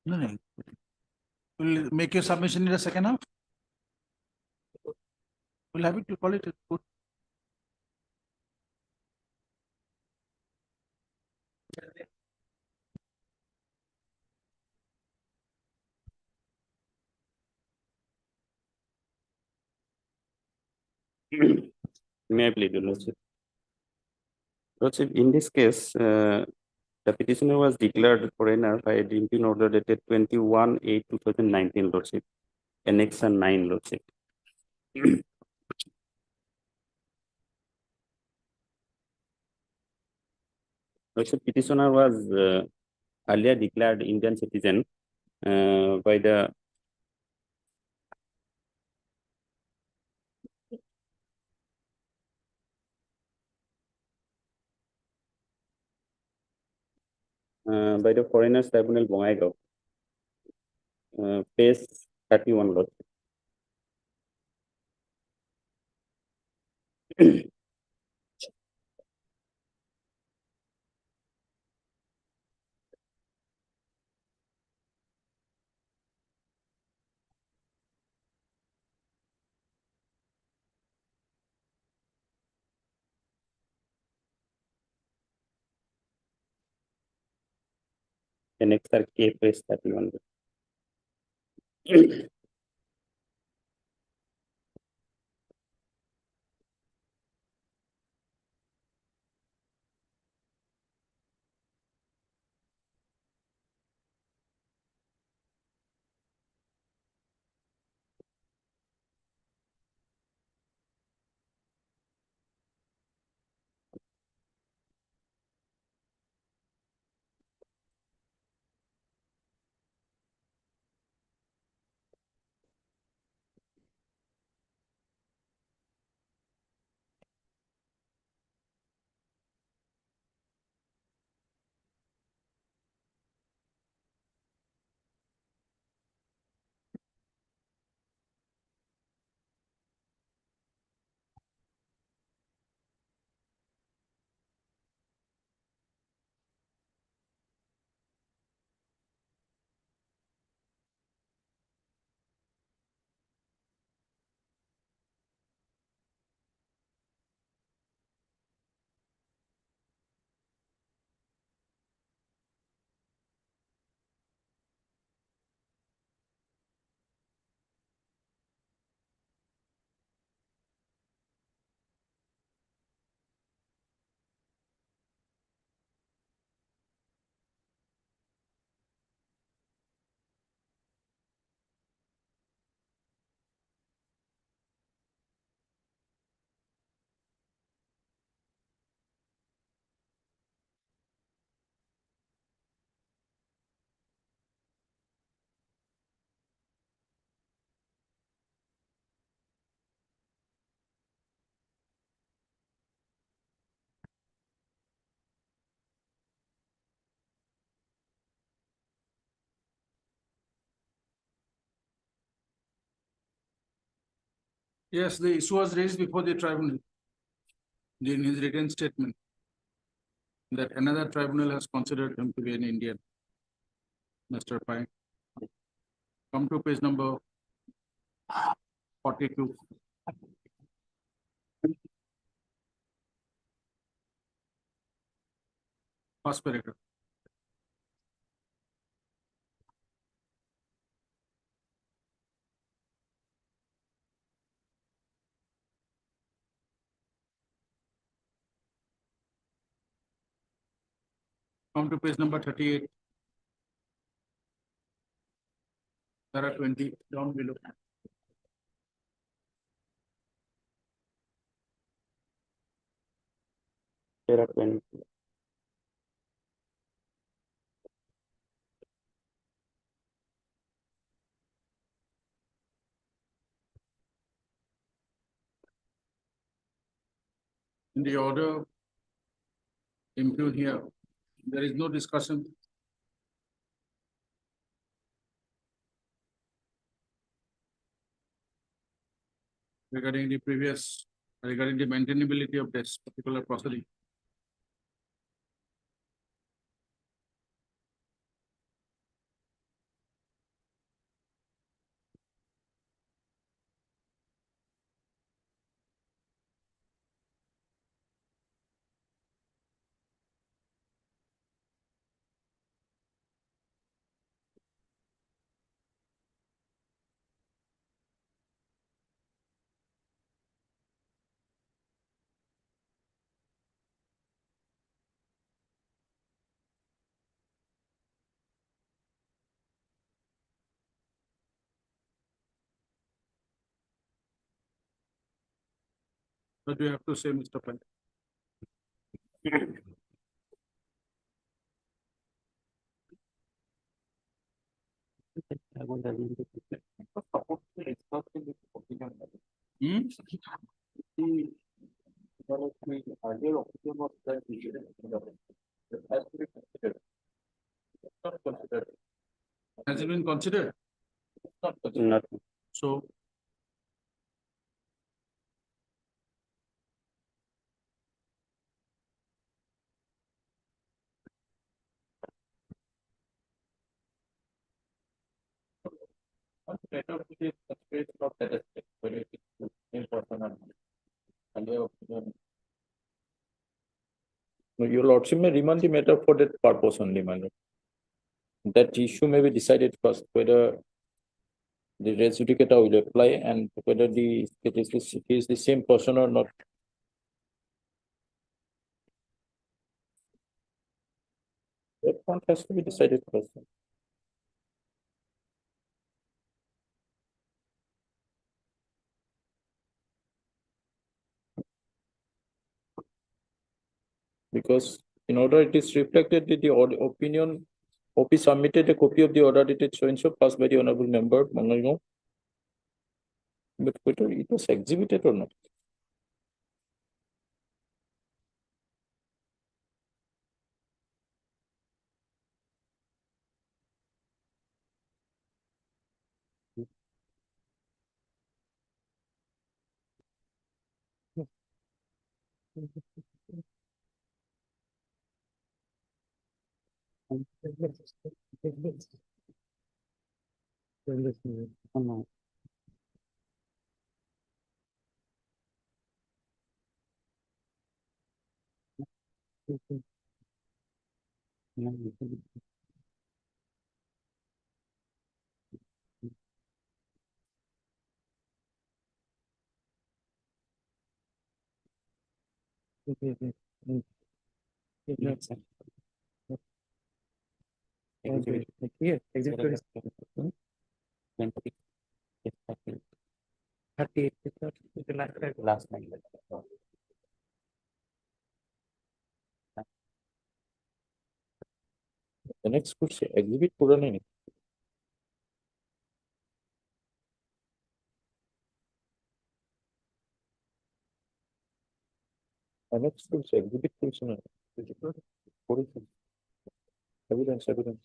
[SPEAKER 1] No. We'll make your submission in the second half. We'll have it to call it a good.
[SPEAKER 3] May I plead, Your Lordship?
[SPEAKER 12] Lordship, in this case, the petitioner was declared foreigner by a DMP order dated 21/8/2019, Lordship, Annexure 9, Lordship. Lordship, petitioner was earlier declared Indian citizen by the Foreigners Tribunal, Bongaigaon, page 31, Lord. Annexure K, page 31.
[SPEAKER 1] Yes, the issue was raised before the tribunal in his written statement that another tribunal has considered him to be an Indian. Mr. Pai. Come to page number 42. First paragraph. Come to page number 38. There are 20 down below.
[SPEAKER 12] There are 20.
[SPEAKER 1] In the order impugned here, there is no discussion. Regarding the maintainability of this particular proceeding. What do you have to say, Mr. Pandey? Hmm? Has it been considered?
[SPEAKER 12] Not.
[SPEAKER 1] So
[SPEAKER 8] No, your lordship may remand the matter for that purpose only, my lord. That issue may be decided first, whether the res judicata will apply and whether it is the same person or not. That point has to be decided first. Because in order it is reflected that the opinion, OP submitted a copy of the order dated so and so passed by the honorable member, Mangalno. But whether it was exhibited or not.
[SPEAKER 12] Last night.
[SPEAKER 8] The next question, exhibit পুরানো নেই। The next question, exhibit করেছে না? করেছে। Evidence, evidence.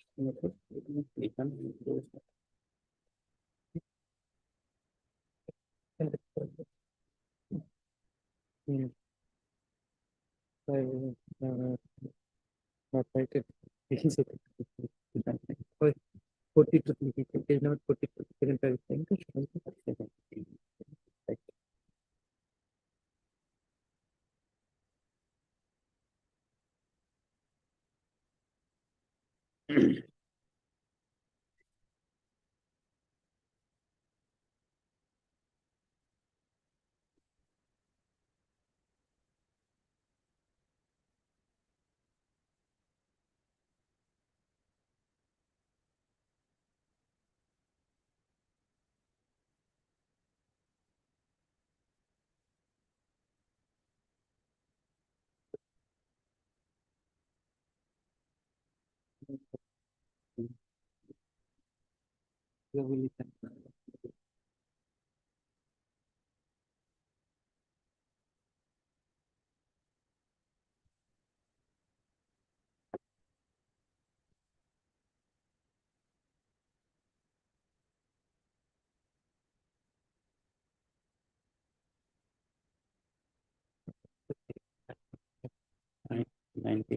[SPEAKER 12] Ninety.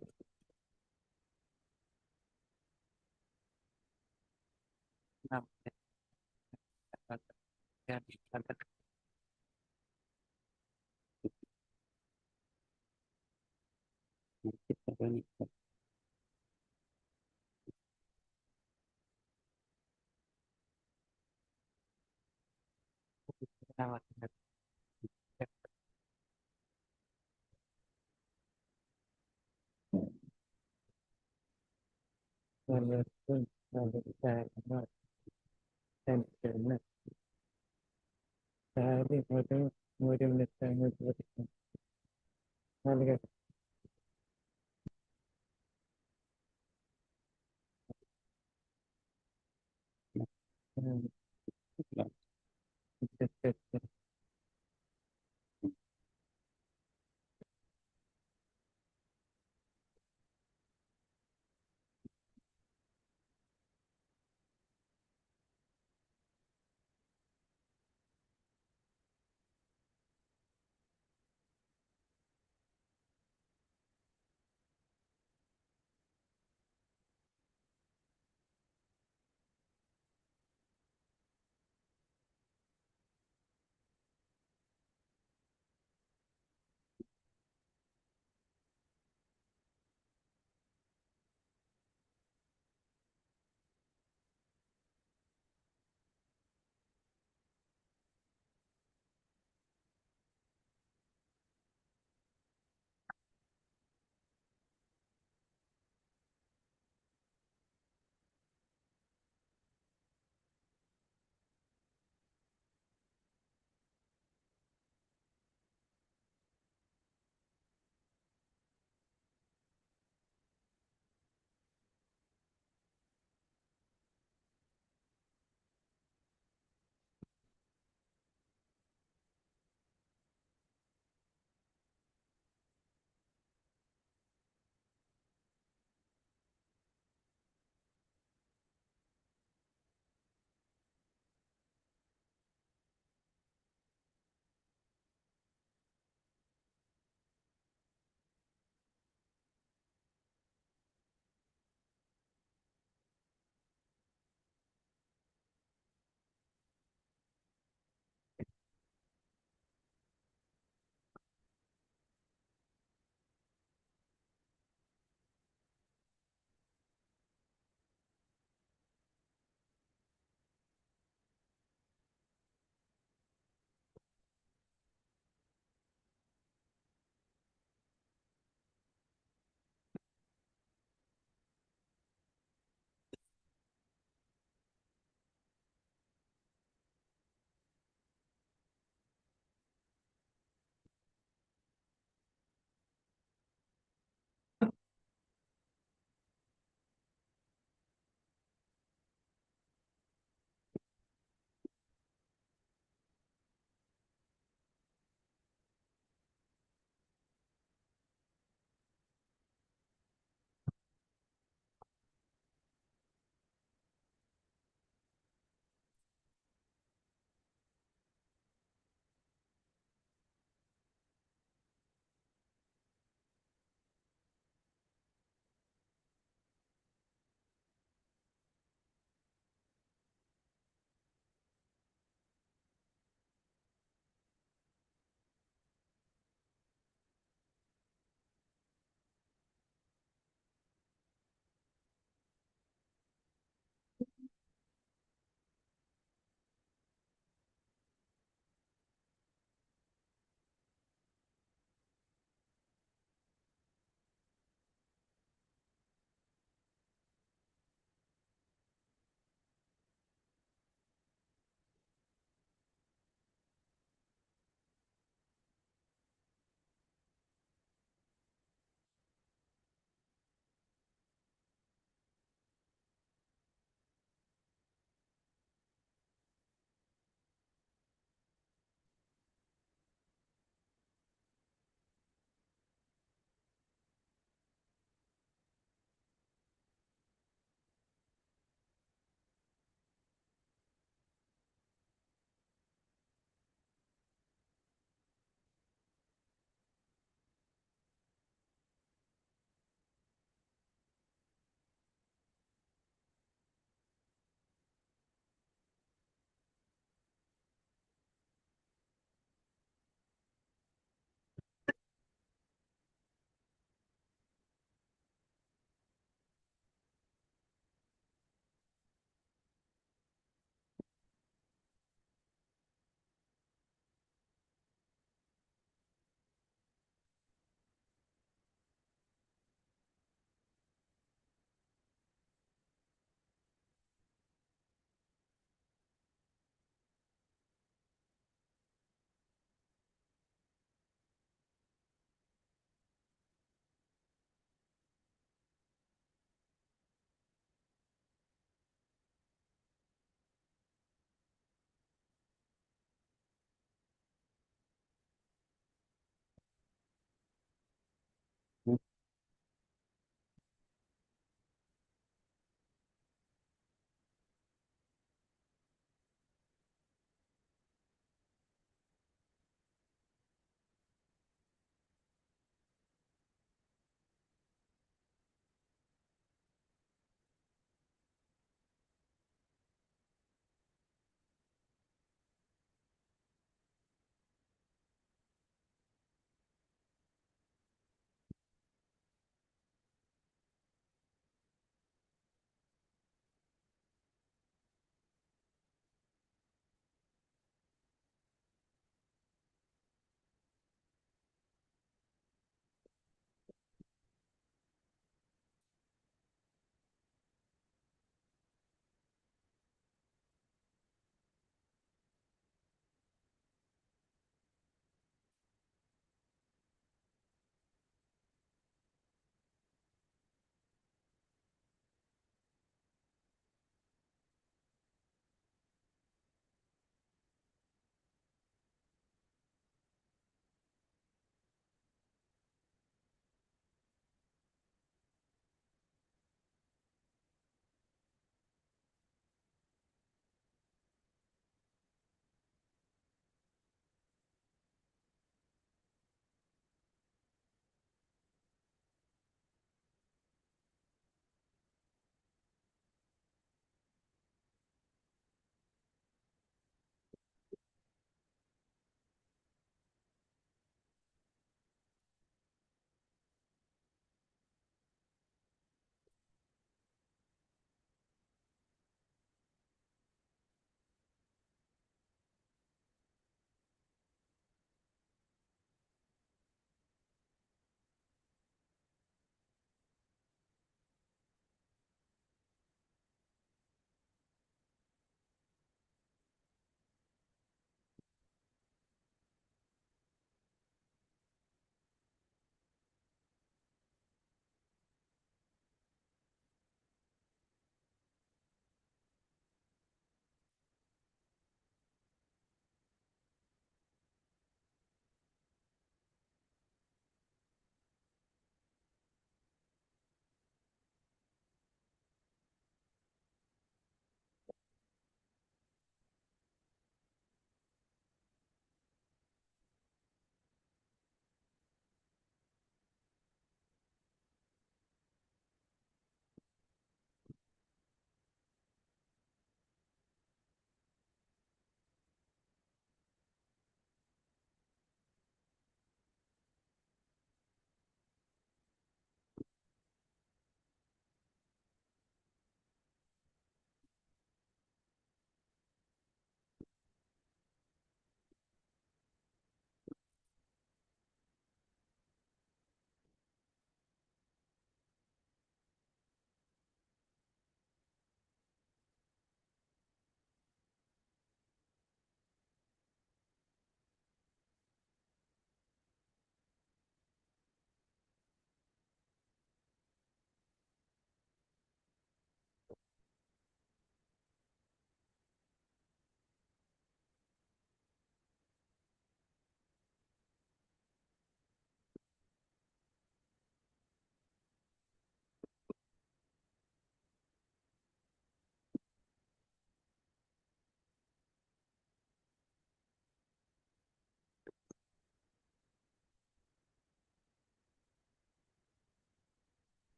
[SPEAKER 3] Wait a minute,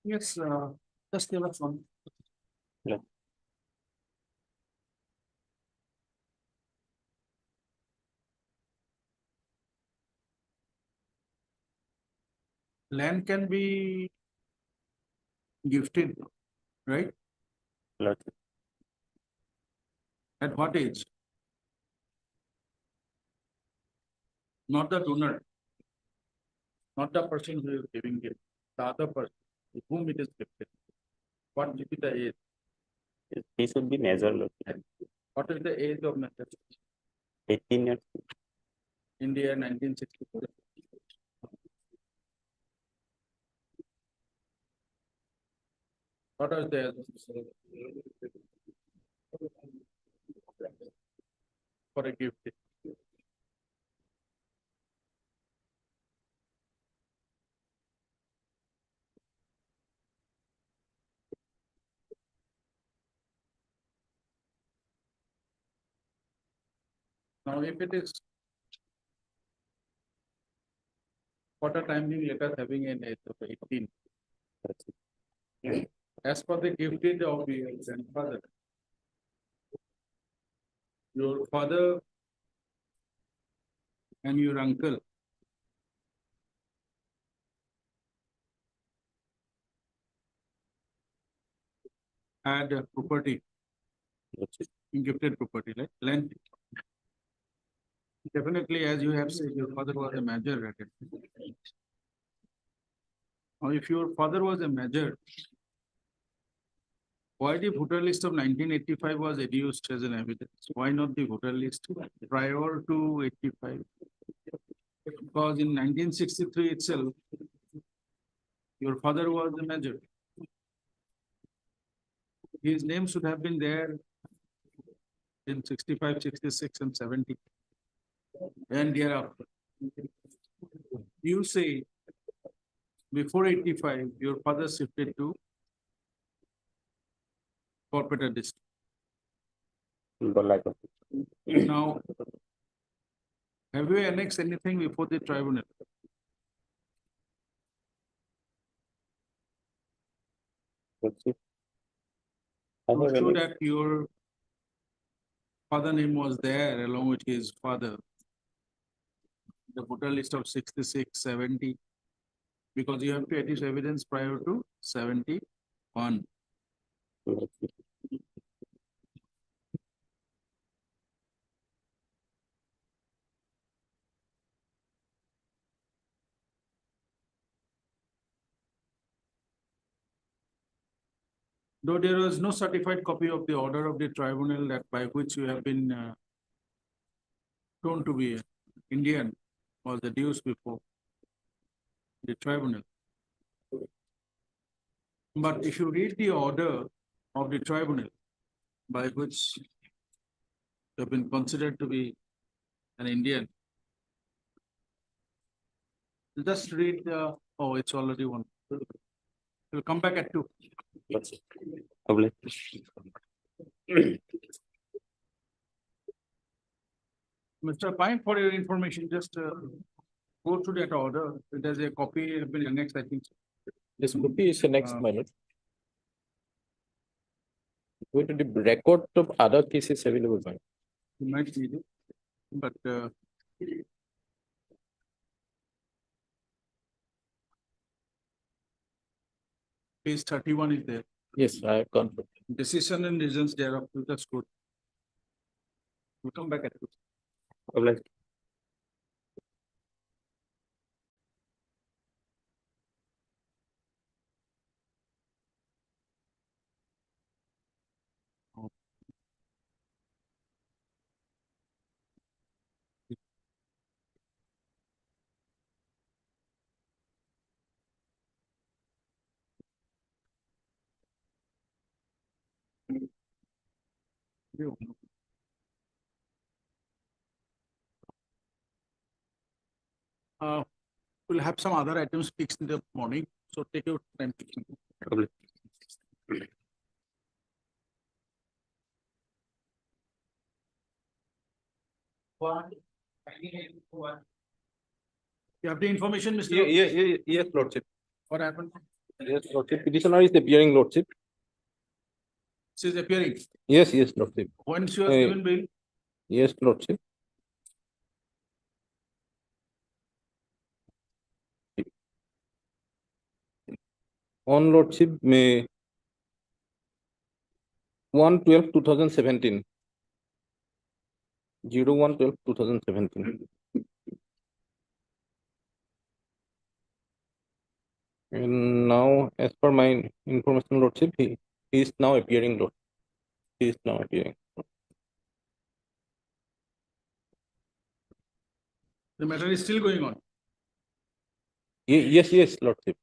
[SPEAKER 11] Yes, just give us one.
[SPEAKER 1] Land can be gifted, right?
[SPEAKER 12] Lordship.
[SPEAKER 1] At what age? Not the donor. Not the person who is giving it, the other person to whom it is gifted. What will be the age?
[SPEAKER 12] He should be major, Lordship.
[SPEAKER 1] What is the age of major?
[SPEAKER 12] 18 years.
[SPEAKER 1] India 1964. What are the for a gift? Now, if it is what a timing letter having an age of 18. As per the gifted of your grandfather, your father and your uncle had a property, gifted property, like land. Definitely, as you have said, your father was a major at it. Now, if your father was a major, Why the voter list of 1985 was adduced as an evidence? Why not the voter list prior to 85? Because in 1963 itself, your father was the major. His name should have been there in 65, 66, and 70. And thereafter. You say before 85, your father shifted to corporate district. Now, have you annexed anything before the tribunal? To show that your father name was there along with his father. The voter list of 66, 70, because you have to adduce evidence prior to 71. Though there was no certified copy of the order of the tribunal that by which you have been shown to be Indian was adduced before the tribunal. But if you read the order of the tribunal by which you have been considered to be an Indian, just read the, oh, it's already one. We'll come back at 2. Mr. Pine, for your information, just go through that order. There's a copy has been annexed, I think.
[SPEAKER 8] This copy is annexed,
[SPEAKER 1] Uh,
[SPEAKER 8] my lord. Going to the record of other cases available, my lord.
[SPEAKER 1] You might need it, but page 31 is there.
[SPEAKER 8] Yes, I have confirmed.
[SPEAKER 1] Decision and reasons thereof, that's good. We'll come back at 2. We'll have some other items fixed in the morning, so take your time fixing. You have the information, Mr. Lopez?
[SPEAKER 8] Yes, lordship.
[SPEAKER 1] What happened?
[SPEAKER 8] Yes, lordship. Petitioner is appearing, lordship.
[SPEAKER 1] This is appearing.
[SPEAKER 8] Yes, lordship.
[SPEAKER 1] When she was
[SPEAKER 8] Eh,
[SPEAKER 1] given bail,
[SPEAKER 8] Yes, lordship. On lordship, May 1/12/2017. 01/12/2017. And now, as per my information, lordship, he is now appearing, lord. He is now appearing.
[SPEAKER 1] the matter is still going on.
[SPEAKER 8] Yes, lordship.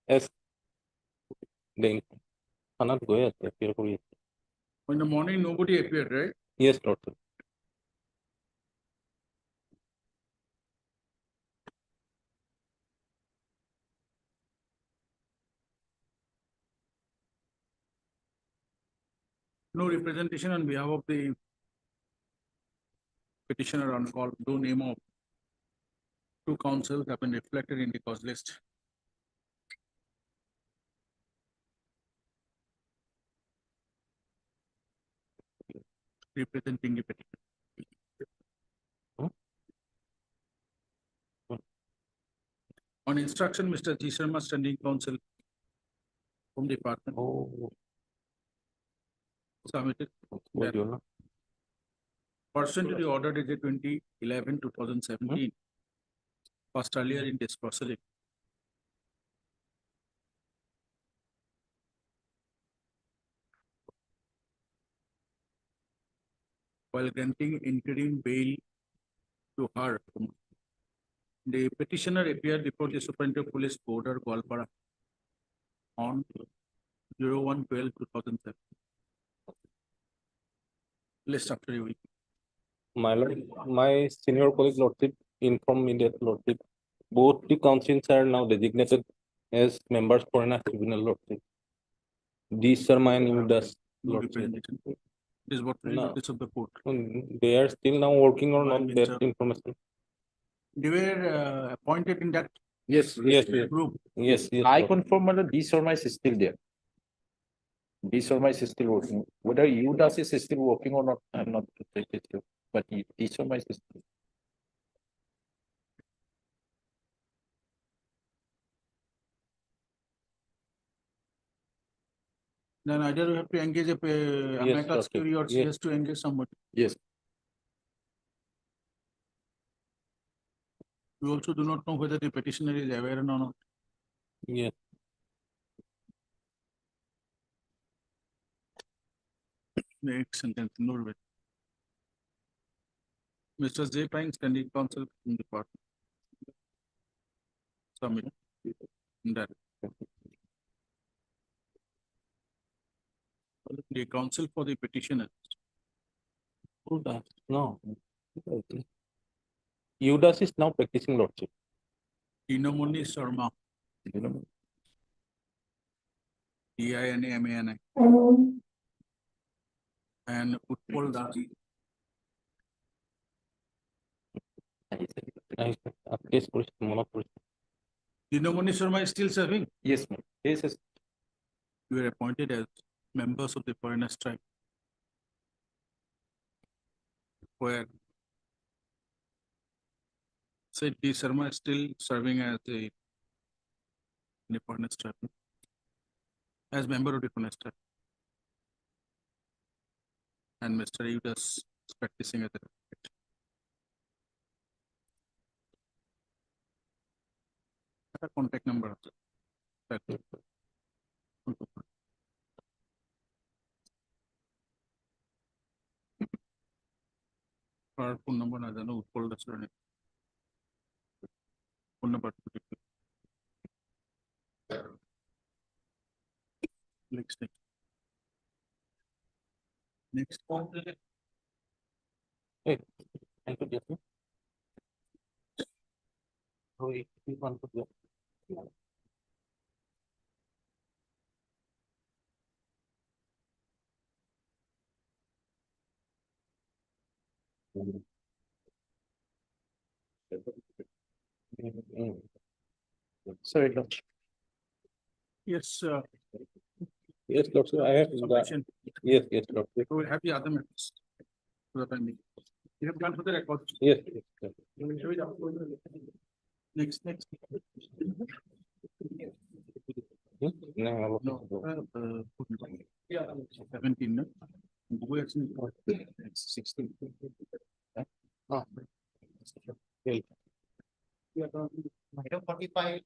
[SPEAKER 8] Yes. Then, Anand Goya appear for it.
[SPEAKER 1] In the morning, nobody appeared, right?
[SPEAKER 8] Yes, lordship.
[SPEAKER 1] No representation on behalf of the petitioner on call, no name of 2 counsels have been reflected in the cause list. Representing the petitioner. On instruction, Mr. G. Sharma, standing counsel from department,
[SPEAKER 8] Oh,
[SPEAKER 1] submitted
[SPEAKER 8] what do you know?
[SPEAKER 1] pursuant to the order dated 2011-2017, passed earlier in this proceeding. while granting interim bail to her. The petitioner appeared before the Superintendent of Police Border Goalpara on 01/12/2007. List after you.
[SPEAKER 8] My lord, my senior colleague lordship informed me that lordship, both the councils are now designated as members for an tribunal lordship. These are my new dust
[SPEAKER 1] No
[SPEAKER 8] lordship.
[SPEAKER 1] representation. This is what is
[SPEAKER 8] No.
[SPEAKER 1] notice of the court.
[SPEAKER 8] They are still now working on
[SPEAKER 1] One
[SPEAKER 8] that
[SPEAKER 1] minister.
[SPEAKER 8] information.
[SPEAKER 1] They were appointed in that
[SPEAKER 10] Yes,
[SPEAKER 8] Yes, yes,
[SPEAKER 1] group.
[SPEAKER 8] yes, yes.
[SPEAKER 10] I
[SPEAKER 8] lord.
[SPEAKER 10] confirm that D Sharma is still there. D Sharma is still working. Whether UDAS is still working or not, I'm not pretty sure. But D Sharma is still.
[SPEAKER 1] Then either you have to engage a amicus
[SPEAKER 8] Lordship.
[SPEAKER 1] curiae or she
[SPEAKER 8] Yes.
[SPEAKER 1] has to engage somebody.
[SPEAKER 10] Yes.
[SPEAKER 1] You also do not know whether the petitioner is aware or not.
[SPEAKER 8] Yes.
[SPEAKER 1] Next sentence, no way. Mr. J. Pine, standing counsel in the court. Submit. That. The counsel for the petitioner.
[SPEAKER 8] UDAS, no. UDAS is now practicing lordship.
[SPEAKER 1] Dinamoni Sharma,
[SPEAKER 10] You know,
[SPEAKER 1] DINAMANI. And Utpal Das.
[SPEAKER 8] Case করেছে, মনে পড়েছে।
[SPEAKER 1] Dinamoni Sharma is still serving.
[SPEAKER 10] yes, ma'am. Yes, yes.
[SPEAKER 1] You were appointed as members of the foreigners tribe. Where said D. Sharma is still serving as in the foreigners tribe. As member of the foreigners tribe. And Mr. Udas is practicing as a. Contact number. Phone number na jano Utpal Das র phone number. Next. Next.
[SPEAKER 8] Hey, thank you, Jesse. Oh, if you want to go.
[SPEAKER 10] Sorry, Lord.
[SPEAKER 1] Yes,
[SPEAKER 8] Yes, Lord, sir, I have,
[SPEAKER 1] submission.
[SPEAKER 8] yes, yes, Lord.
[SPEAKER 1] We will have the other matters. For the pending. You have done for the record.
[SPEAKER 8] Yes, yes, yes.
[SPEAKER 1] Next.
[SPEAKER 8] No,
[SPEAKER 1] No. 17, no? We actually got 16.
[SPEAKER 8] Ah.
[SPEAKER 11] Item 45.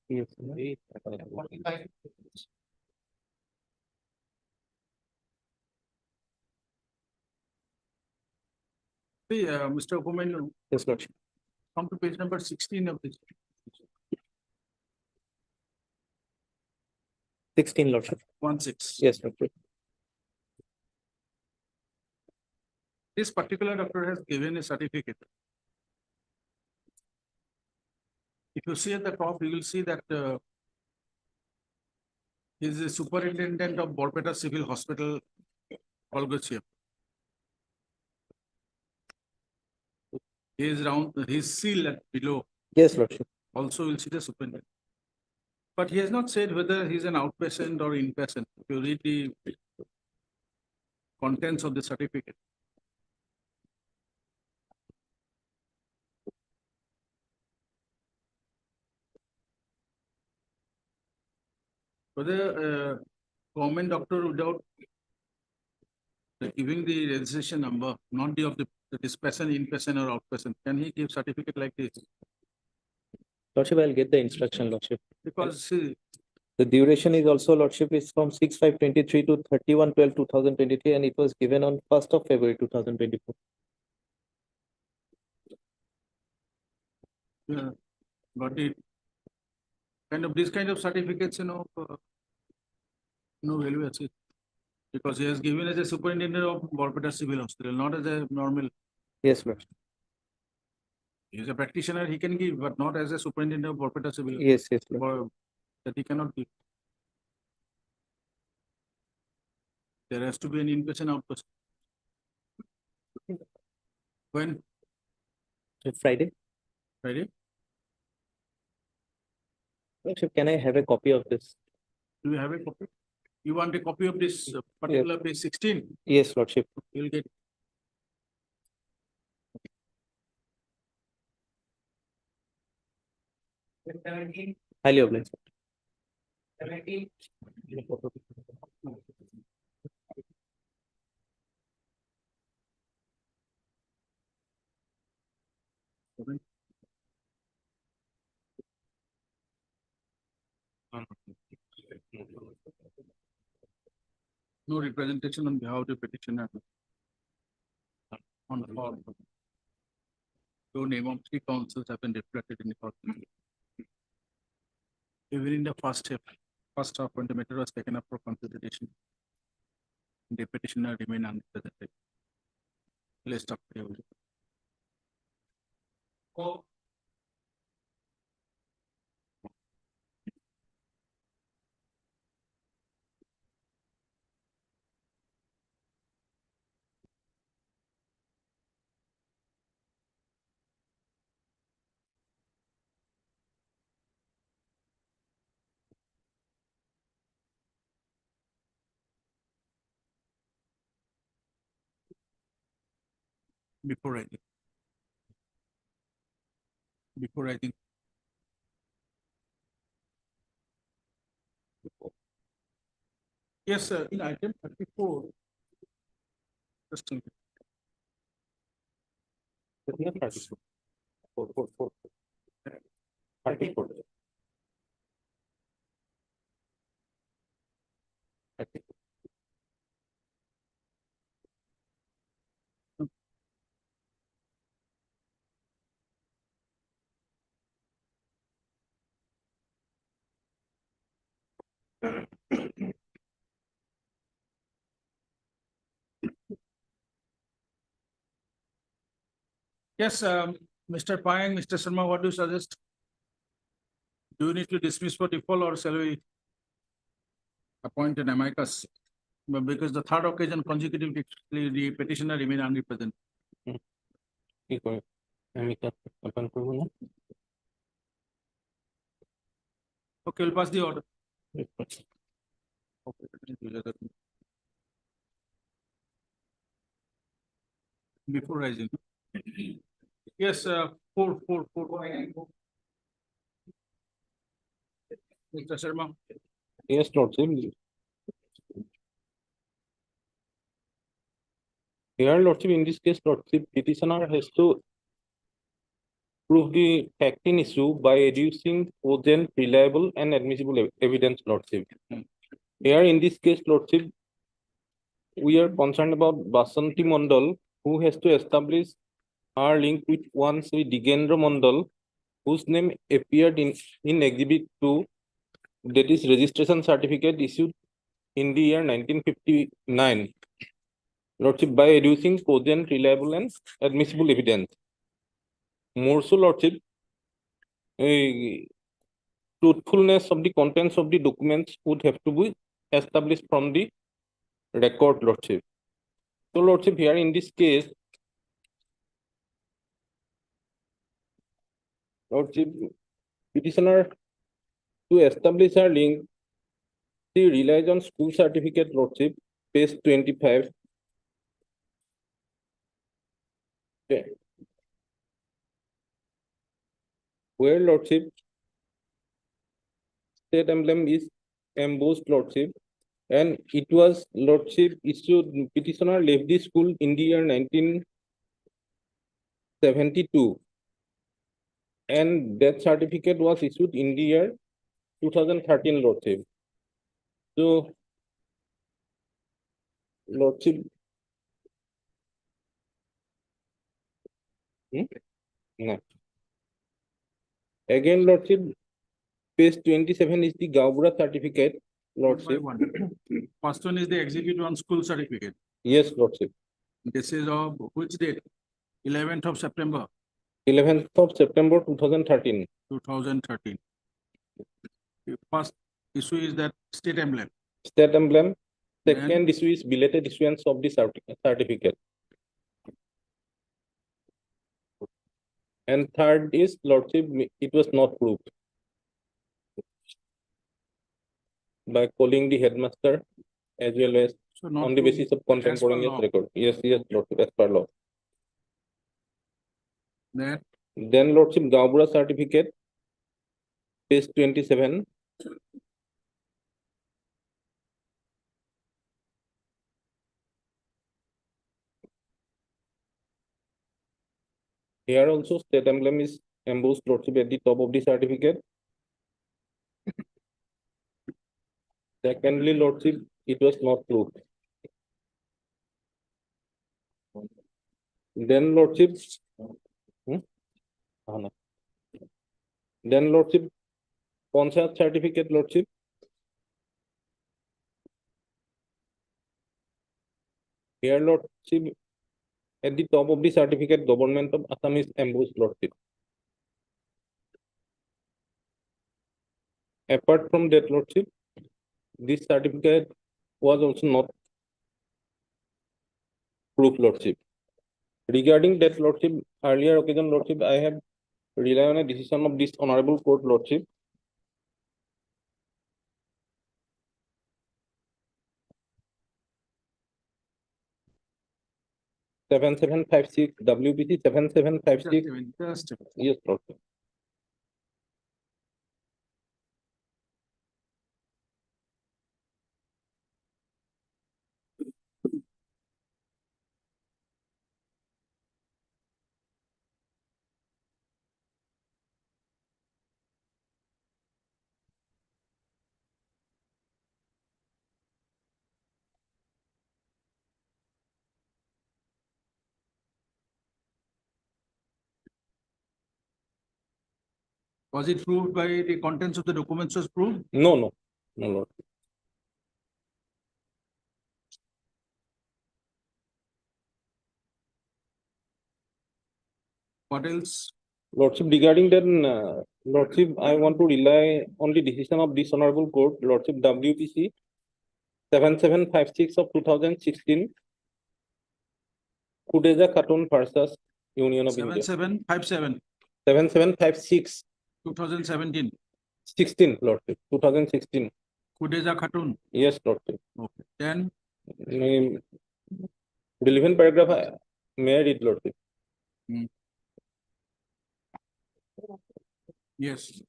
[SPEAKER 8] Yes.
[SPEAKER 11] 45.
[SPEAKER 1] See, Mr. Women,
[SPEAKER 8] Yes, Lord.
[SPEAKER 1] come to page number 16 of this.
[SPEAKER 8] 16, Lordship.
[SPEAKER 1] 16.
[SPEAKER 8] Yes, Lordship.
[SPEAKER 1] This particular doctor has given a certificate. If you see at the top, you will see that he is the superintendent of Borpeta Civil Hospital, Kolgochia. He is round, his seal at below.
[SPEAKER 8] Yes, Lordship.
[SPEAKER 1] Also, you'll see the superintendent. But he has not said whether he's an outpatient or inpatient. If you read the contents of the certificate. Whether government doctor without giving the registration number, not the of the patient, inpatient or outpatient, can he give certificate like this?
[SPEAKER 8] Lordship, I'll get the instruction, Lordship.
[SPEAKER 1] Because see,
[SPEAKER 8] The duration is also, Lordship, is from 6/5/23 to 31/12/2023, and it was given on 1st of February 2024.
[SPEAKER 1] Yeah, but it this kind of certificates, no value as it. Because he has given as a superintendent of Borpeta Civil Hospital, not as a normal.
[SPEAKER 8] Yes, Lordship.
[SPEAKER 1] He is a practitioner, he can give, but not as a superintendent of Borpeta Civil.
[SPEAKER 8] Yes, Lordship.
[SPEAKER 1] That he cannot give. There has to be an in-person, out-person. When?
[SPEAKER 8] Friday.
[SPEAKER 1] Friday?
[SPEAKER 8] Lordship, can I have a copy of this?
[SPEAKER 1] Do you have a copy? You want a copy of this particular page 16?
[SPEAKER 8] Yes, Lordship.
[SPEAKER 1] You'll get.
[SPEAKER 8] Highly obliged.
[SPEAKER 1] No representation on behalf of the petitioner. On the form. No name of three councils have been reflected in the court. Even in the first half, when the matter was taken up for consideration, the petitioner remained unrepresented. List of. Before writing. Before writing. Yes, sir, in item 34. Just a minute.
[SPEAKER 8] 34.
[SPEAKER 1] Yes, Mr. Payang, Mr. Sharma, what do you suggest? Do you need to dismiss for default or shall we appoint an amicus? But because the third occasion consecutively, the petitioner remain unrepresented. Okay, we'll pass the order. Before rising. Yes, four. Mr. Sharma.
[SPEAKER 8] Yes, Lordship. Here, Lordship, in this case, Lordship, petitioner has to prove the facting issue by reducing cogent, reliable, and admissible evidence, Lordship. Here, in this case, Lordship, we are concerned about Basanti Mondal, who has to establish her link with one Sri Digendra Mondal, whose name appeared in Exhibit 2, that is registration certificate issued in the year 1959. Lordship, by reducing cogent, reliable, and admissible evidence. More so, Lordship, truthfulness of the contents of the documents would have to be established from the record, Lordship. So, Lordship, here in this case, Lordship, petitioner to establish her link, she relies on school certificate, Lordship, page 25. Okay. Where, Lordship, state emblem is embossed, Lordship, and it was, Lordship, issued, petitioner left the school in the year 1972, and that certificate was issued in the year 2013, Lordship. So, Lordship. No. Again, Lordship, page 27 is the Gaubra certificate,
[SPEAKER 1] One by
[SPEAKER 8] Lordship.
[SPEAKER 1] one. First one is the executive on school certificate.
[SPEAKER 8] Yes, Lordship.
[SPEAKER 1] This is of which date? 11th of September,
[SPEAKER 8] 11th of September 2013.
[SPEAKER 1] 2013. The first issue is that state emblem.
[SPEAKER 8] State emblem.
[SPEAKER 1] Then-
[SPEAKER 8] Second issue is belated issuance of the certificate. And third is, Lordship, it was not proved by calling the headmaster as well as
[SPEAKER 1] So not
[SPEAKER 8] on the
[SPEAKER 1] proved
[SPEAKER 8] basis of
[SPEAKER 1] as per
[SPEAKER 8] contemporaneous
[SPEAKER 1] law.
[SPEAKER 8] record. Yes, Lordship, as per law.
[SPEAKER 1] That
[SPEAKER 8] Then Lordship, Gaubra certificate, page 27. Here also state emblem is embossed, Lordship, at the top of the certificate. Secondly, Lordship, it was not proved. Then Lordship. No. Then Lordship, Panchayat certificate, Lordship. Here, Lordship, at the top of the certificate, Government of Assam is embossed, Lordship. Apart from that, Lordship, this certificate was also not proof, Lordship. Regarding that, Lordship, earlier occasion, Lordship, I have relied on a decision of this honorable court, Lordship. (7756) WBC 7756.
[SPEAKER 1] just
[SPEAKER 8] Yes, Lordship.
[SPEAKER 1] was it proved by the contents of the documents was proved?
[SPEAKER 8] No, Lord.
[SPEAKER 1] What else?
[SPEAKER 8] Lordship, regarding that, Lordship, I want to rely on the decision of this honorable court, Lordship, WPC 7756 of 2016, Kudeja Khatun versus Union of India.
[SPEAKER 1] 7757,
[SPEAKER 8] 7756,
[SPEAKER 1] 2017.
[SPEAKER 8] 16, Lordship, 2016.
[SPEAKER 1] Kudeja Khatun.
[SPEAKER 8] Yes, Lordship.
[SPEAKER 1] Okay. Then
[SPEAKER 8] Relevant paragraph, may I read, Lordship?
[SPEAKER 1] Yes.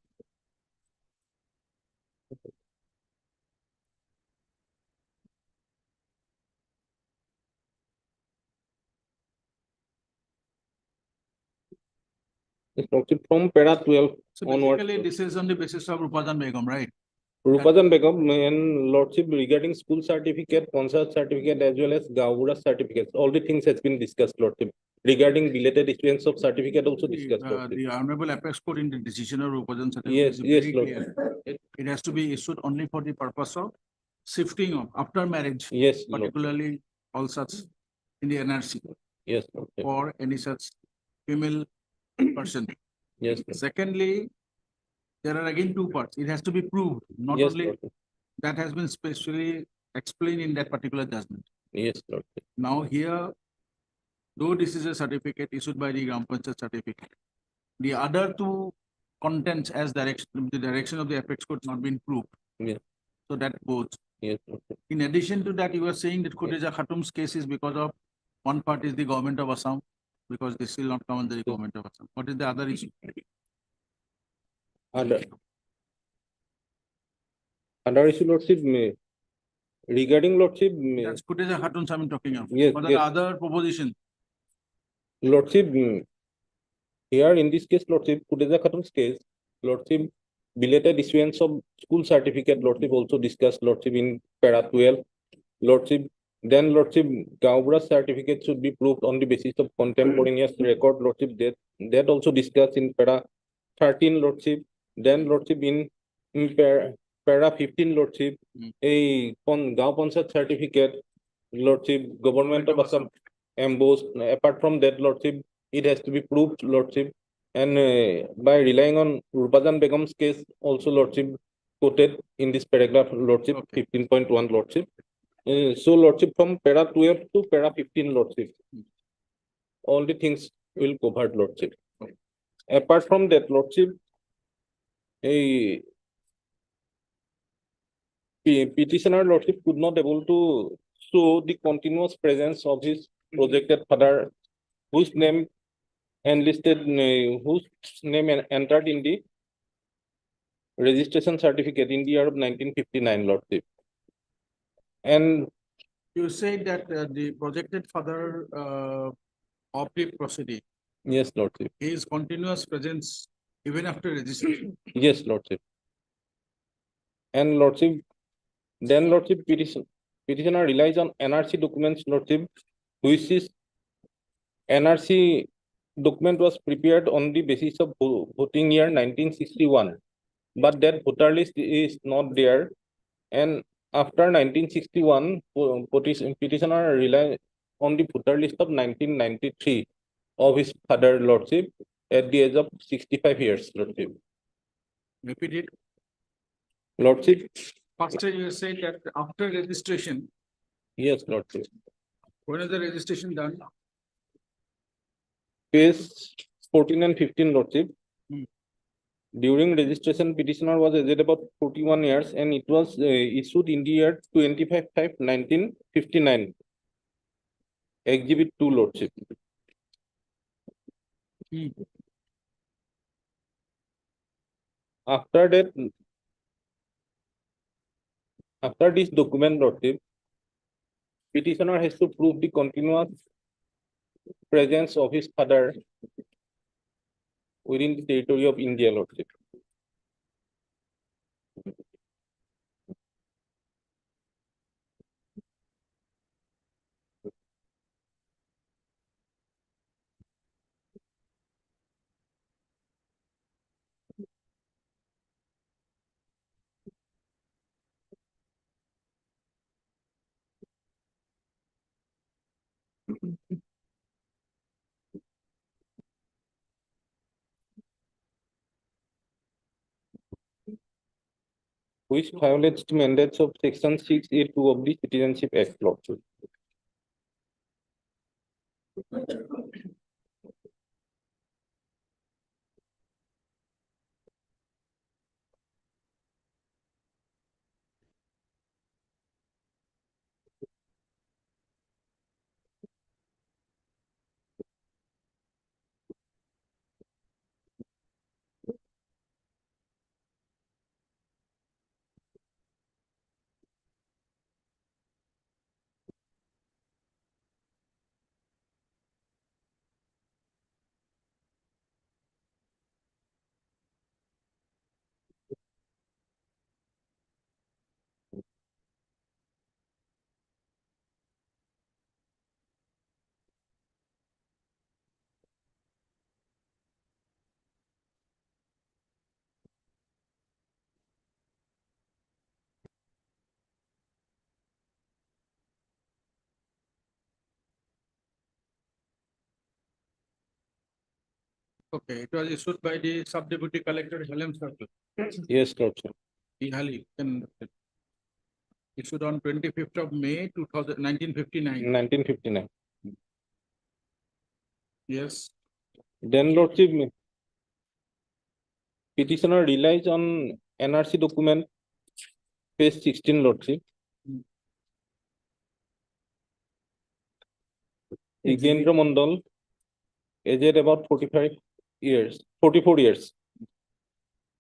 [SPEAKER 8] Yes, Lordship, from para 12
[SPEAKER 1] So
[SPEAKER 8] onwards.
[SPEAKER 1] basically, this is on the basis of Rupajan Begum, right?
[SPEAKER 8] Rupajan Begum and Lordship, regarding school certificate, concert certificate, as well as Gaura certificates, all the things has been discussed, Lordship. Regarding belated issuance of certificate also discussed, Lordship.
[SPEAKER 1] The Honorable Apex Court in the decision of Rupajan certificate
[SPEAKER 8] Yes,
[SPEAKER 1] is
[SPEAKER 8] yes,
[SPEAKER 1] very
[SPEAKER 8] Lord.
[SPEAKER 1] clear. It has to be issued only for the purpose of shifting of after marriage,
[SPEAKER 8] Yes, Lord.
[SPEAKER 1] particularly all such in the NRC
[SPEAKER 8] Yes, Lordship.
[SPEAKER 1] or any such female person.
[SPEAKER 8] Yes, Lord.
[SPEAKER 1] Secondly, there are again two parts. It has to be proved, not
[SPEAKER 8] Yes,
[SPEAKER 1] only
[SPEAKER 8] Lordship.
[SPEAKER 1] that has been specially explained in that particular judgment.
[SPEAKER 8] Yes, Lordship.
[SPEAKER 1] Now here, though this is a certificate issued by the Gram Panchayat certificate, the other two contents as direction, the direction of the apex court not been proved.
[SPEAKER 8] Yes.
[SPEAKER 1] So that goes.
[SPEAKER 8] Yes, Lordship.
[SPEAKER 1] In addition to that, you were saying that Kudeja Khatum's case is because of one part is the government of Assam, because they still not come under the government of Assam. What is the other issue?
[SPEAKER 8] Other issue, Lordship, regarding Lordship,
[SPEAKER 1] That's Kudeja Khatum's I'm talking of.
[SPEAKER 8] Yes,
[SPEAKER 1] What are
[SPEAKER 8] yes.
[SPEAKER 1] the other proposition?
[SPEAKER 8] Lordship, here in this case, Lordship, Kudeja Khatum's case, Lordship, belated issuance of school certificate, Lordship also discussed, Lordship, in para 12. Lordship, then Lordship, Gaubra certificate should be proved on the basis of contemporaneous record, Lordship, that also discussed in para 13, Lordship. Then Lordship, in para 15, Lordship, a Gao Pansat certificate, Lordship, Government of Assam embossed. Apart from that, Lordship, it has to be proved, Lordship, and by relying on Urbajan Begum's case, also, Lordship, quoted in this paragraph, Lordship, 15.1, Lordship. So, Lordship, from para 12 to para 15, Lordship, all the things will covered, Lordship. Apart from that, Lordship, a petitioner, Lordship, could not able to show the continuous presence of his projected father, whose name enlisted, whose name entered in the registration certificate in the year of 1959, Lordship. And
[SPEAKER 1] You said that the projected father of the proceeding,
[SPEAKER 8] yes, Lordship.
[SPEAKER 1] his continuous presence even after registration.
[SPEAKER 8] Yes, Lordship. And Lordship, then Lordship, petitioner relies on NRC documents, Lordship, which is NRC document was prepared on the basis of voting year 1961, but that voter list is not there. And after 1961, petitioner relies on the voter list of 1993 of his father, Lordship, at the age of 65 years, Lordship.
[SPEAKER 1] Repeat it.
[SPEAKER 8] Lordship,
[SPEAKER 1] First, you said that after registration,
[SPEAKER 8] yes, Lordship.
[SPEAKER 1] when is the registration done?
[SPEAKER 8] Page 14 and 15, Lordship.
[SPEAKER 1] Hmm.
[SPEAKER 8] During registration, petitioner was aged about 41 years and it was issued in the year 25/5/1959. Exhibit 2, Lordship.
[SPEAKER 1] Hmm.
[SPEAKER 8] After that, after this document, Lordship, petitioner has to prove the continuous presence of his father within the territory of India, Lordship. Which violates the mandates of Section 6A2 of the Citizenship Act, Lordship.
[SPEAKER 1] Okay, it was issued by the Sub-Deputy Collector, Halem Circle.
[SPEAKER 8] Yes, Lordship.
[SPEAKER 1] Ihali, and issued on 25th of May, 1959.
[SPEAKER 8] 1959.
[SPEAKER 1] Yes.
[SPEAKER 8] Then, Lordship, petitioner relies on NRC document, page 16, Lordship. Igendra Mondal, aged about 44 years.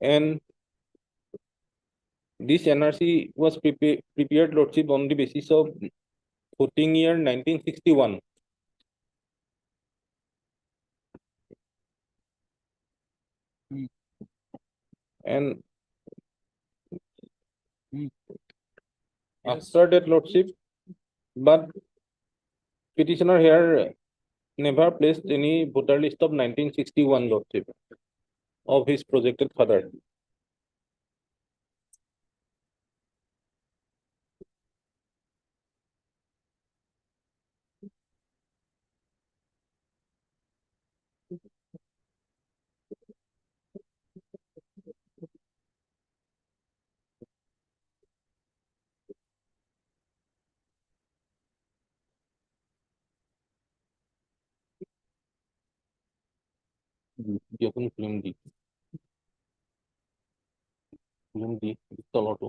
[SPEAKER 8] And this NRC was prepared, Lordship, on the basis of voting year 1961.
[SPEAKER 1] Hmm.
[SPEAKER 8] And After that, Lordship, but petitioner here never placed any voter list of 1961, Lordship, of his projected father. Yokun film di. Film di, toloto.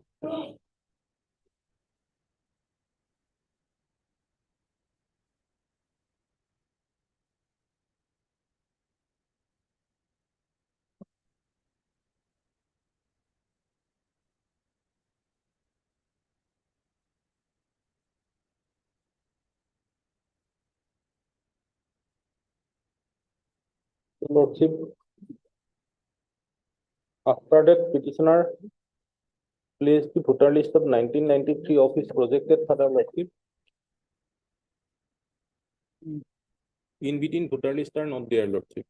[SPEAKER 8] Lordship, after that petitioner placed the voter list of 1993 of his projected father, Lordship. In between voter list are not there, Lordship.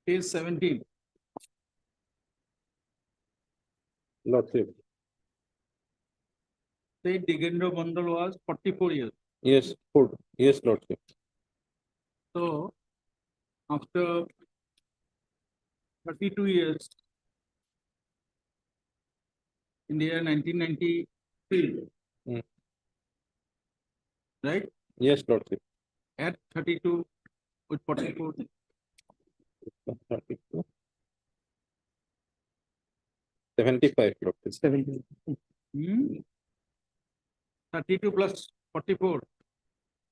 [SPEAKER 1] Page 17.
[SPEAKER 8] Lordship.
[SPEAKER 1] Say Digendra Bandal was 44 years.
[SPEAKER 8] Yes, good. Yes, Lordship.
[SPEAKER 1] So after 32 years in the year 1993,
[SPEAKER 8] Hmm.
[SPEAKER 1] right?
[SPEAKER 8] Yes, Lordship.
[SPEAKER 1] At 32 with 44,
[SPEAKER 8] 75, Lordship.
[SPEAKER 1] hmm? 32 plus 44,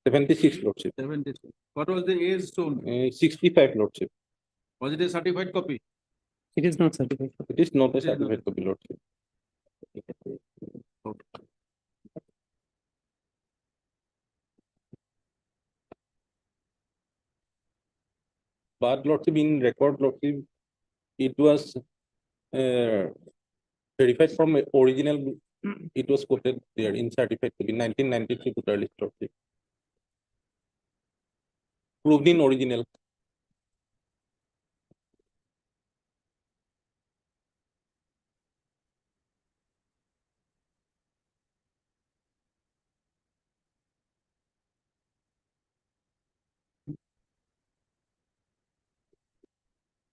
[SPEAKER 8] 76, Lordship.
[SPEAKER 1] 76. What was the age shown?
[SPEAKER 8] 65, Lordship.
[SPEAKER 1] Was it a certified copy?
[SPEAKER 3] It is not certified.
[SPEAKER 8] It is not a
[SPEAKER 1] It is not.
[SPEAKER 8] certificate copy, Lordship. But Lordship, in record, Lordship, it was verified from original. It was quoted there in certified copy 1993 voter list, Lordship. Proved in original.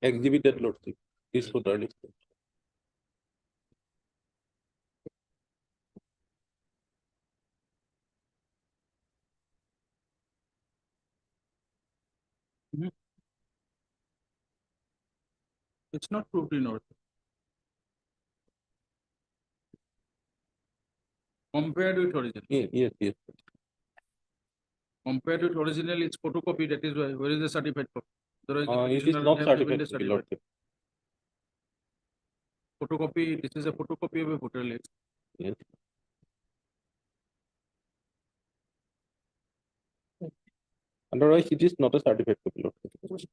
[SPEAKER 8] Exhibited, Lordship. This voter list.
[SPEAKER 1] It's not proved in order. Compared with original.
[SPEAKER 8] Yes.
[SPEAKER 1] Compared with original, it's photocopy. That is why. Where is the certified copy? Otherwise, the
[SPEAKER 8] It is
[SPEAKER 1] petitioner
[SPEAKER 8] not
[SPEAKER 1] would have given
[SPEAKER 8] certified
[SPEAKER 1] the
[SPEAKER 8] copy, Lordship.
[SPEAKER 1] photocopy. This is a photocopy of a voter list.
[SPEAKER 8] Yes. Otherwise, it is not a certified copy, Lordship.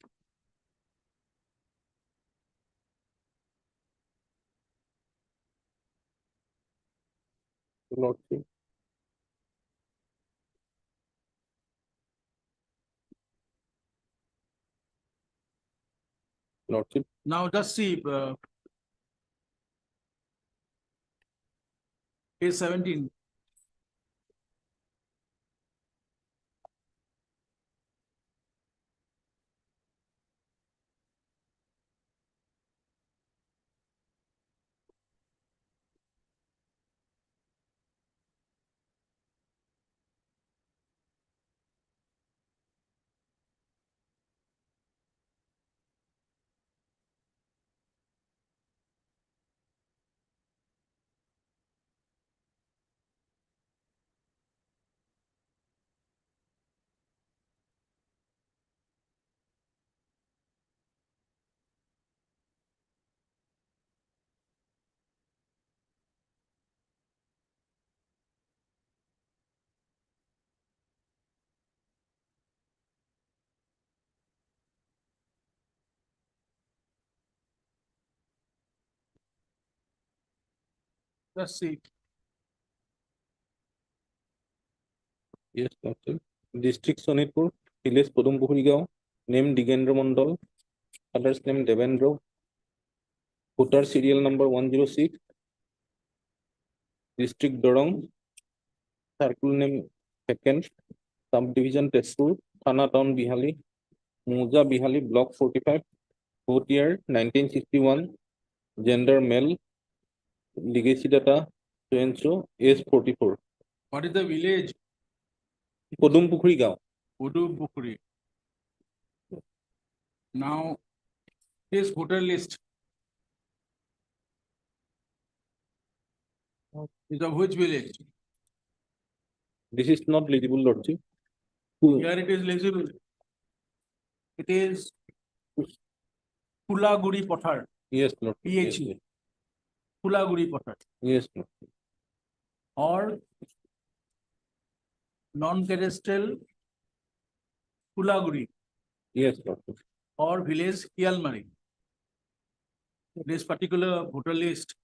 [SPEAKER 8] Lordship. Lordship.
[SPEAKER 1] Now just see page 17. Let's see.
[SPEAKER 8] Yes, Lordship. District Sonitpur, village Podumpukhuri Gaon, name Digendra Mandal, father's name Devendra, voter serial number 106, district Dorong, circle name second, subdivision Tezpur, Thana Town Bihali, Muja Bihali, block 45, vote year 1961, gender male, legacy data, so age 44.
[SPEAKER 1] What is the village?
[SPEAKER 8] Podumpukhuri Gaon.
[SPEAKER 1] Podumpukhuri. Now, his voter list is of which village?
[SPEAKER 8] This is not legible, Lordship.
[SPEAKER 1] Here it is legible. It is Pulaguri Pothar,
[SPEAKER 8] Yes, Lord. Yes,
[SPEAKER 1] PHE. Pulaguri Pothar,
[SPEAKER 8] yes, Lord.
[SPEAKER 1] or non-cadastral Pulaguri,
[SPEAKER 8] Yes, Lord.
[SPEAKER 1] or village Kialmari. This particular voter list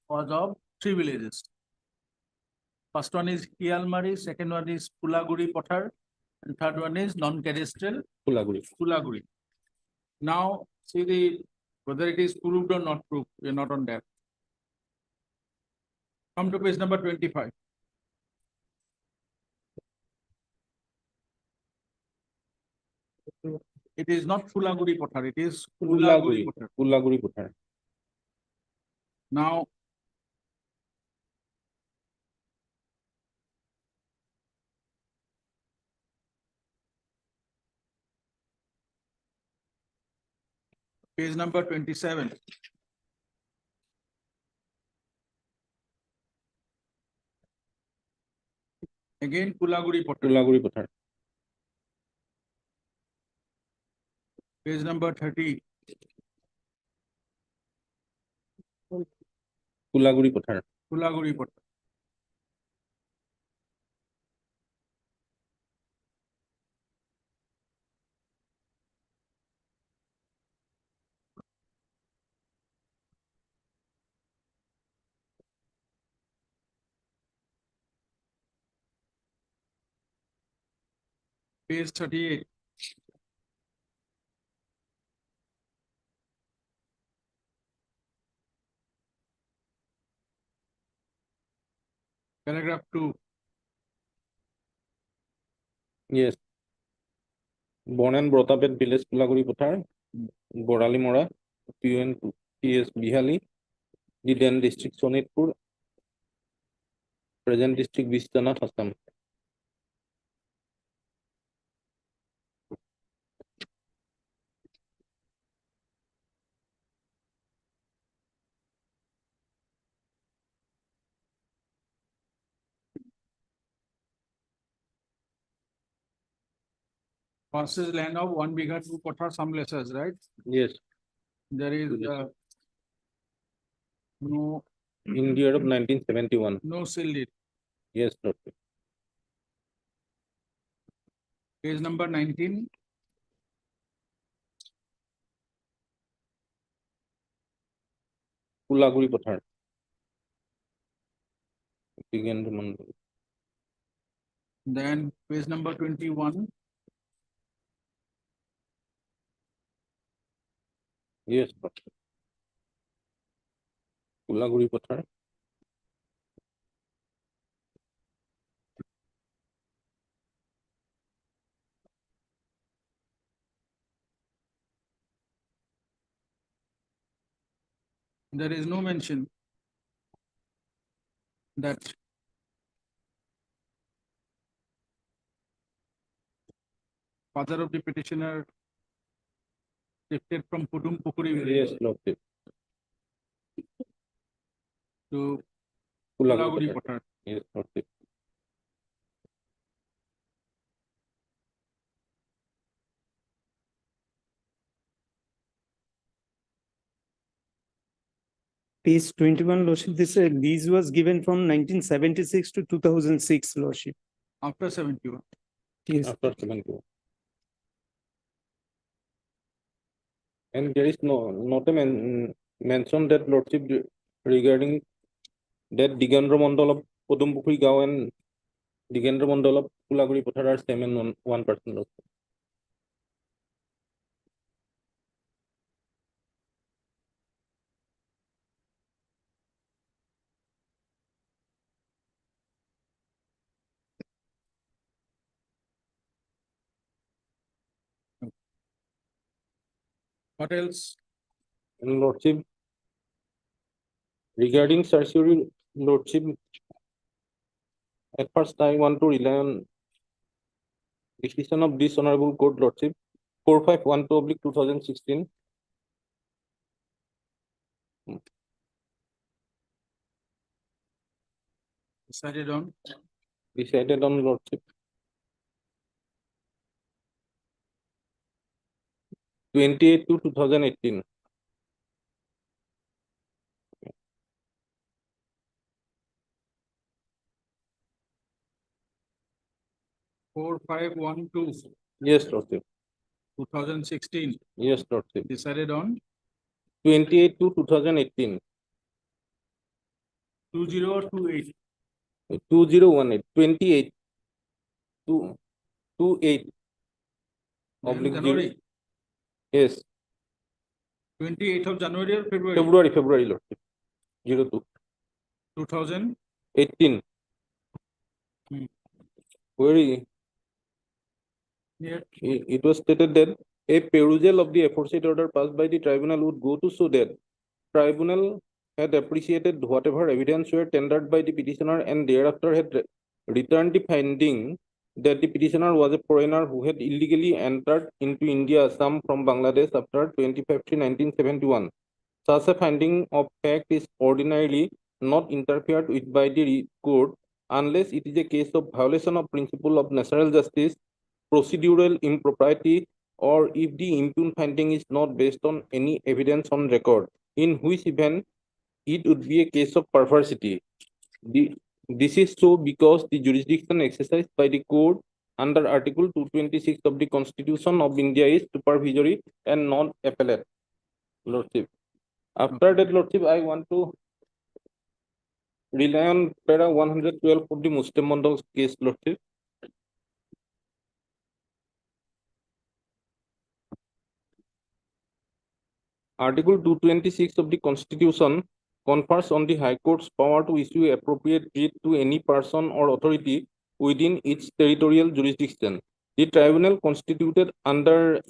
[SPEAKER 1] was of 3 villages. First one is Kialmari, second one is Pulaguri Pothar, and third one is non-cadastral
[SPEAKER 8] Pulaguri.
[SPEAKER 1] Pulaguri. Now, see whether it is proved or not proved. We are not on that. Come to page number 25. It is not Pulaguri Pothar, it is Pulaguri Pothar.
[SPEAKER 8] Pulaguri Pothar.
[SPEAKER 1] Now, page number 27. Again, Pulaguri Pothar.
[SPEAKER 8] Pulaguri Pothar.
[SPEAKER 1] Page number 30.
[SPEAKER 8] Pulaguri Pothar.
[SPEAKER 1] Pulaguri Pothar. Page 38. Paragraph 2.
[SPEAKER 8] Yes. Born and brought up at village Pulaguri Pothar, Borali Mora, PS Bihali, the then district Sonitpur, present district Vistanath Assam.
[SPEAKER 1] Passes land of 1 bigha 2 Pothar, some lessers, right?
[SPEAKER 8] Yes.
[SPEAKER 1] There is no
[SPEAKER 8] In the year of 1971.
[SPEAKER 1] no seal deed.
[SPEAKER 8] Yes, Lord.
[SPEAKER 1] Page number 19.
[SPEAKER 8] Pulaguri Pothar. Digendra Mandal.
[SPEAKER 1] Then page number 21.
[SPEAKER 8] Yes, Lord. Pulaguri Pothar.
[SPEAKER 1] There is no mention that father of the petitioner shifted from Podumpukhuri
[SPEAKER 8] Yes,
[SPEAKER 1] village
[SPEAKER 8] Lord.
[SPEAKER 1] to
[SPEAKER 8] Pulaguri
[SPEAKER 1] Pulaguri
[SPEAKER 8] Pothar.
[SPEAKER 1] Pothar.
[SPEAKER 8] Yes, Lord.
[SPEAKER 3] Page 21, Lordship, these was given from 1976 to 2006, Lordship.
[SPEAKER 1] After 71.
[SPEAKER 3] Yes.
[SPEAKER 8] After 71. And there is not a mention that Lordship regarding that Digendra Mandal of Podumpukri Gao and Digendra Mandal of Pulaguri Pothar are same and 1%. Also.
[SPEAKER 1] What else?
[SPEAKER 8] And Lordship, regarding certiorari, Lordship, at first I want to rely on decision of this Honorable Court, Lordship, 4512/2016.
[SPEAKER 1] Decided on
[SPEAKER 8] Decided on Lordship 28/2018.
[SPEAKER 1] four, five, one, two,
[SPEAKER 8] Yes, Lordship.
[SPEAKER 1] 2016.
[SPEAKER 8] Yes, Lordship.
[SPEAKER 1] Decided on
[SPEAKER 8] 28/2018.
[SPEAKER 1] 20 or 28.
[SPEAKER 8] 2018. 28. 28.
[SPEAKER 1] Then
[SPEAKER 8] Oblique
[SPEAKER 1] January.
[SPEAKER 8] 0. Yes.
[SPEAKER 1] 28th of January or February?
[SPEAKER 8] February, Lordship. 02.
[SPEAKER 1] 2000.
[SPEAKER 8] 18.
[SPEAKER 1] Hmm.
[SPEAKER 8] Where
[SPEAKER 1] Here.
[SPEAKER 8] it was stated that a perusal of the aforesaid order passed by the tribunal would go to show that tribunal had appreciated whatever evidence were tendered by the petitioner and thereafter had returned the finding that the petitioner was a foreigner who had illegally entered into India, some from Bangladesh after 25/1971. Such a finding of fact is ordinarily not interfered with by the court unless it is a case of violation of principle of natural justice, procedural impropriety, or if the impugned finding is not based on any evidence on record, in which event it would be a case of perversity. This is so because the jurisdiction exercised by the court under Article 226 of the Constitution of India is supervisory and not appellate, Lordship. After that, Lordship, I want to rely on para 112 of the Muslim Mandal case, Lordship. Article 226 of the Constitution confers on the High Court's power to issue appropriate writ to any person or authority within its territorial jurisdiction. The tribunal constituted under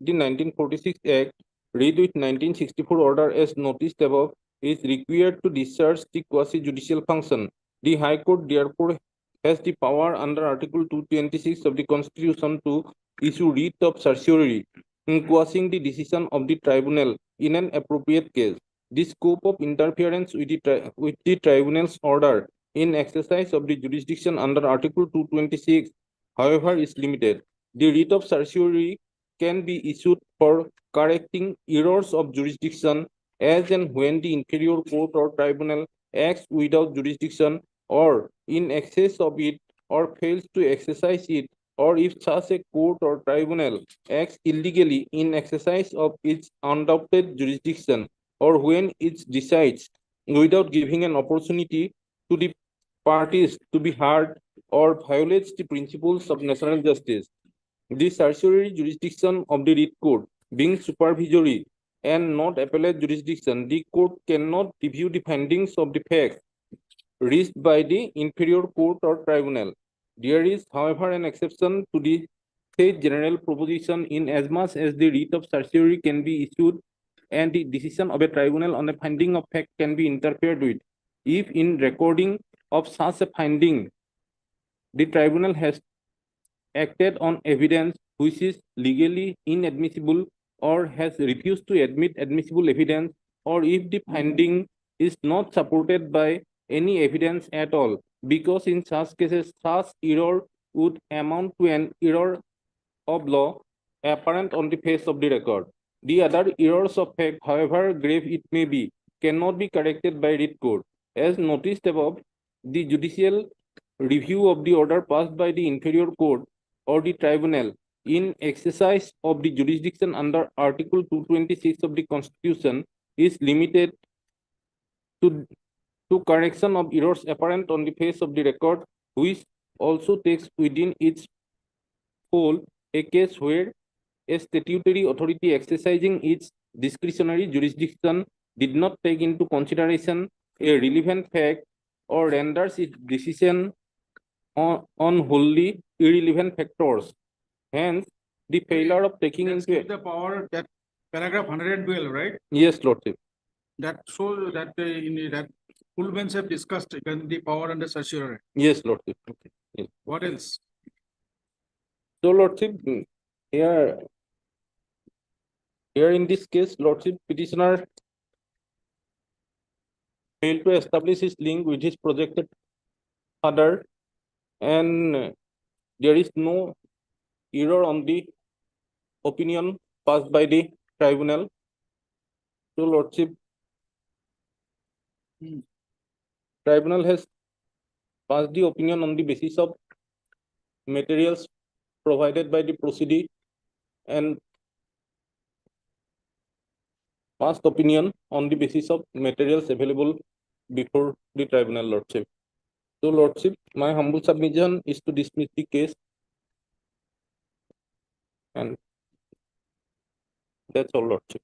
[SPEAKER 8] the 1946 Act, read with 1964 order as noticed above, is required to discharge the quasi-judicial function. The High Court therefore has the power under Article 226 of the Constitution to issue writ of certiorari, quashing the decision of the tribunal in an appropriate case. The scope of interference with the tribunal's order in exercise of the jurisdiction under Article 226, however, is limited. The writ of certiorari can be issued for correcting errors of jurisdiction as and when the inferior court or tribunal acts without jurisdiction or in excess of it or fails to exercise it, or if such a court or tribunal acts illegally in exercise of its undoubted jurisdiction, or when it decides without giving an opportunity to the parties to be heard or violates the principles of natural justice. The certiorari jurisdiction of the writ court being supervisory and not appellate jurisdiction, the court cannot review the findings of the facts reached by the inferior court or tribunal. There is, however, an exception to the said general proposition in as much as the writ of certiorari can be issued and the decision of a tribunal on a finding of fact can be interfered with. If in recording of such a finding, the tribunal has acted on evidence which is legally inadmissible or has refused to admit admissible evidence, or if the finding is not supported by any evidence at all, because in such cases such error would amount to an error of law apparent on the face of the record. The other errors of fact, however grave it may be, cannot be corrected by writ court. As noticed above, the judicial review of the order passed by the inferior court or the tribunal in exercise of the jurisdiction under Article 226 of the Constitution is limited to to correction of errors apparent on the face of the record, which also takes within its fold a case where a statutory authority exercising its discretionary jurisdiction did not take into consideration a relevant fact or renders its decision on wholly irrelevant factors. Hence, the failure of taking
[SPEAKER 1] Let's
[SPEAKER 8] into
[SPEAKER 1] give the power that paragraph 112, right?
[SPEAKER 8] yes, Lordship.
[SPEAKER 1] That shows that in that full bench have discussed the power under certiorari.
[SPEAKER 8] Yes, Lordship.
[SPEAKER 1] What else?
[SPEAKER 8] So, Lordship, here in this case, Lordship, petitioner failed to establish his link with his projected father, and there is no error on the opinion passed by the tribunal. So, Lordship, tribunal has passed the opinion on the basis of materials provided by the proceeding and passed opinion on the basis of materials available before the tribunal, Lordship. So, Lordship, my humble submission is to dismiss the case, and that's all, Lordship.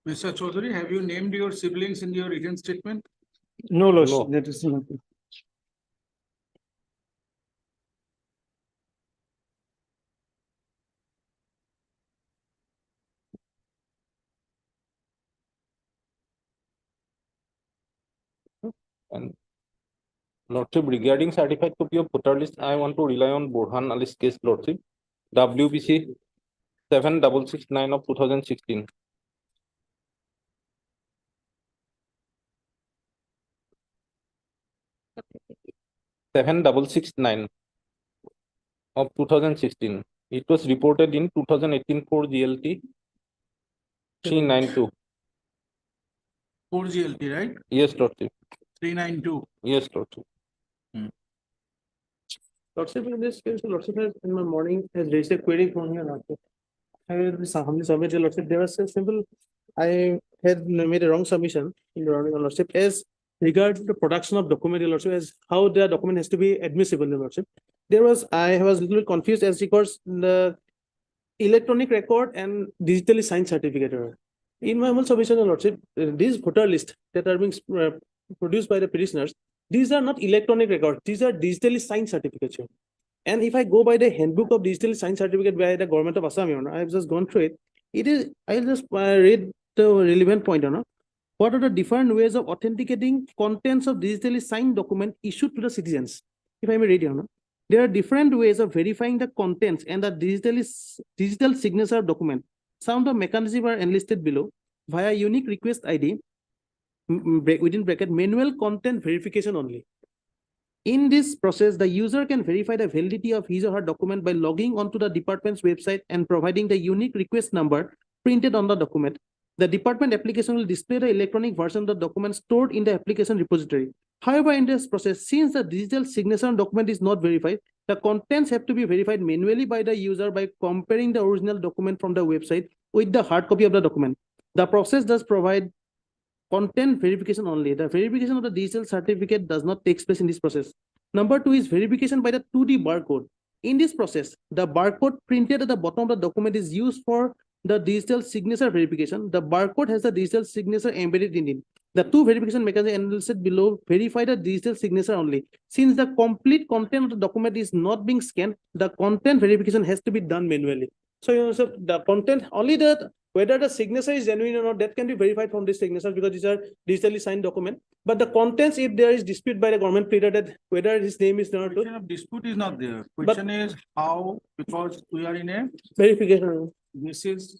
[SPEAKER 1] Mr. Chaudhary, have you named your siblings in your written statement?
[SPEAKER 3] No,
[SPEAKER 8] No.
[SPEAKER 3] Lordship, that is not.
[SPEAKER 8] And Lordship, regarding certified copy of voter list, I want to rely on Burhan Ali's case, Lordship, WBC 7669 of 2016. Seven 669 of 2016. It was reported in 2018 for GLT 392.
[SPEAKER 1] 4 GLT, right?
[SPEAKER 8] Yes, Lordship.
[SPEAKER 1] 392.
[SPEAKER 8] Yes, Lordship.
[SPEAKER 3] Lordship, in this case, Lordship has in my morning has raised a query from here, Lordship. I will humbly submit, Lordship. There was a simple, I had made a wrong submission in the Lordship as regard to the production of document, Lordship, as how the document has to be admissible, Lordship. I was a little bit confused as regards the electronic record and digitally signed certificate. In my whole submission, Lordship, these voter list that are being produced by the petitioners, these are not electronic records, these are digitally signed certificates. And if I go by the handbook of digitally signed certificate by the government of Assam, I have just gone through it. It is, I'll just read the relevant point. What are the different ways of authenticating contents of digitally signed document issued to the citizens? If I may read, there are different ways of verifying the contents and the digital signature document. Some of the mechanisms are enlisted below via unique request ID, within bracket, manual content verification only. In this process, the user can verify the validity of his or her document by logging onto the department's website and providing the unique request number printed on the document. The department application will display the electronic version of the document stored in the application repository. However, in this process, since the digital signature document is not verified, the contents have to be verified manually by the user by comparing the original document from the website with the hard copy of the document. The process does provide content verification only. The verification of the digital certificate does not take place in this process. Number 2 is verification by the 2D barcode. In this process, the barcode printed at the bottom of the document is used for the digital signature verification. The barcode has the digital signature embedded in it.
[SPEAKER 11] The two verification mechanisms enlisted below verify the digital signature only. Since the complete content of the document is not being scanned, the content verification has to be done manually. So, so the content, only the whether the signature is genuine or not, that can be verified from this signature because these are digitally signed document. But the contents, if there is dispute by the government pleader that whether his name is not
[SPEAKER 1] Question of dispute is not there. Question is how, because we are in a,
[SPEAKER 11] verification.
[SPEAKER 1] this is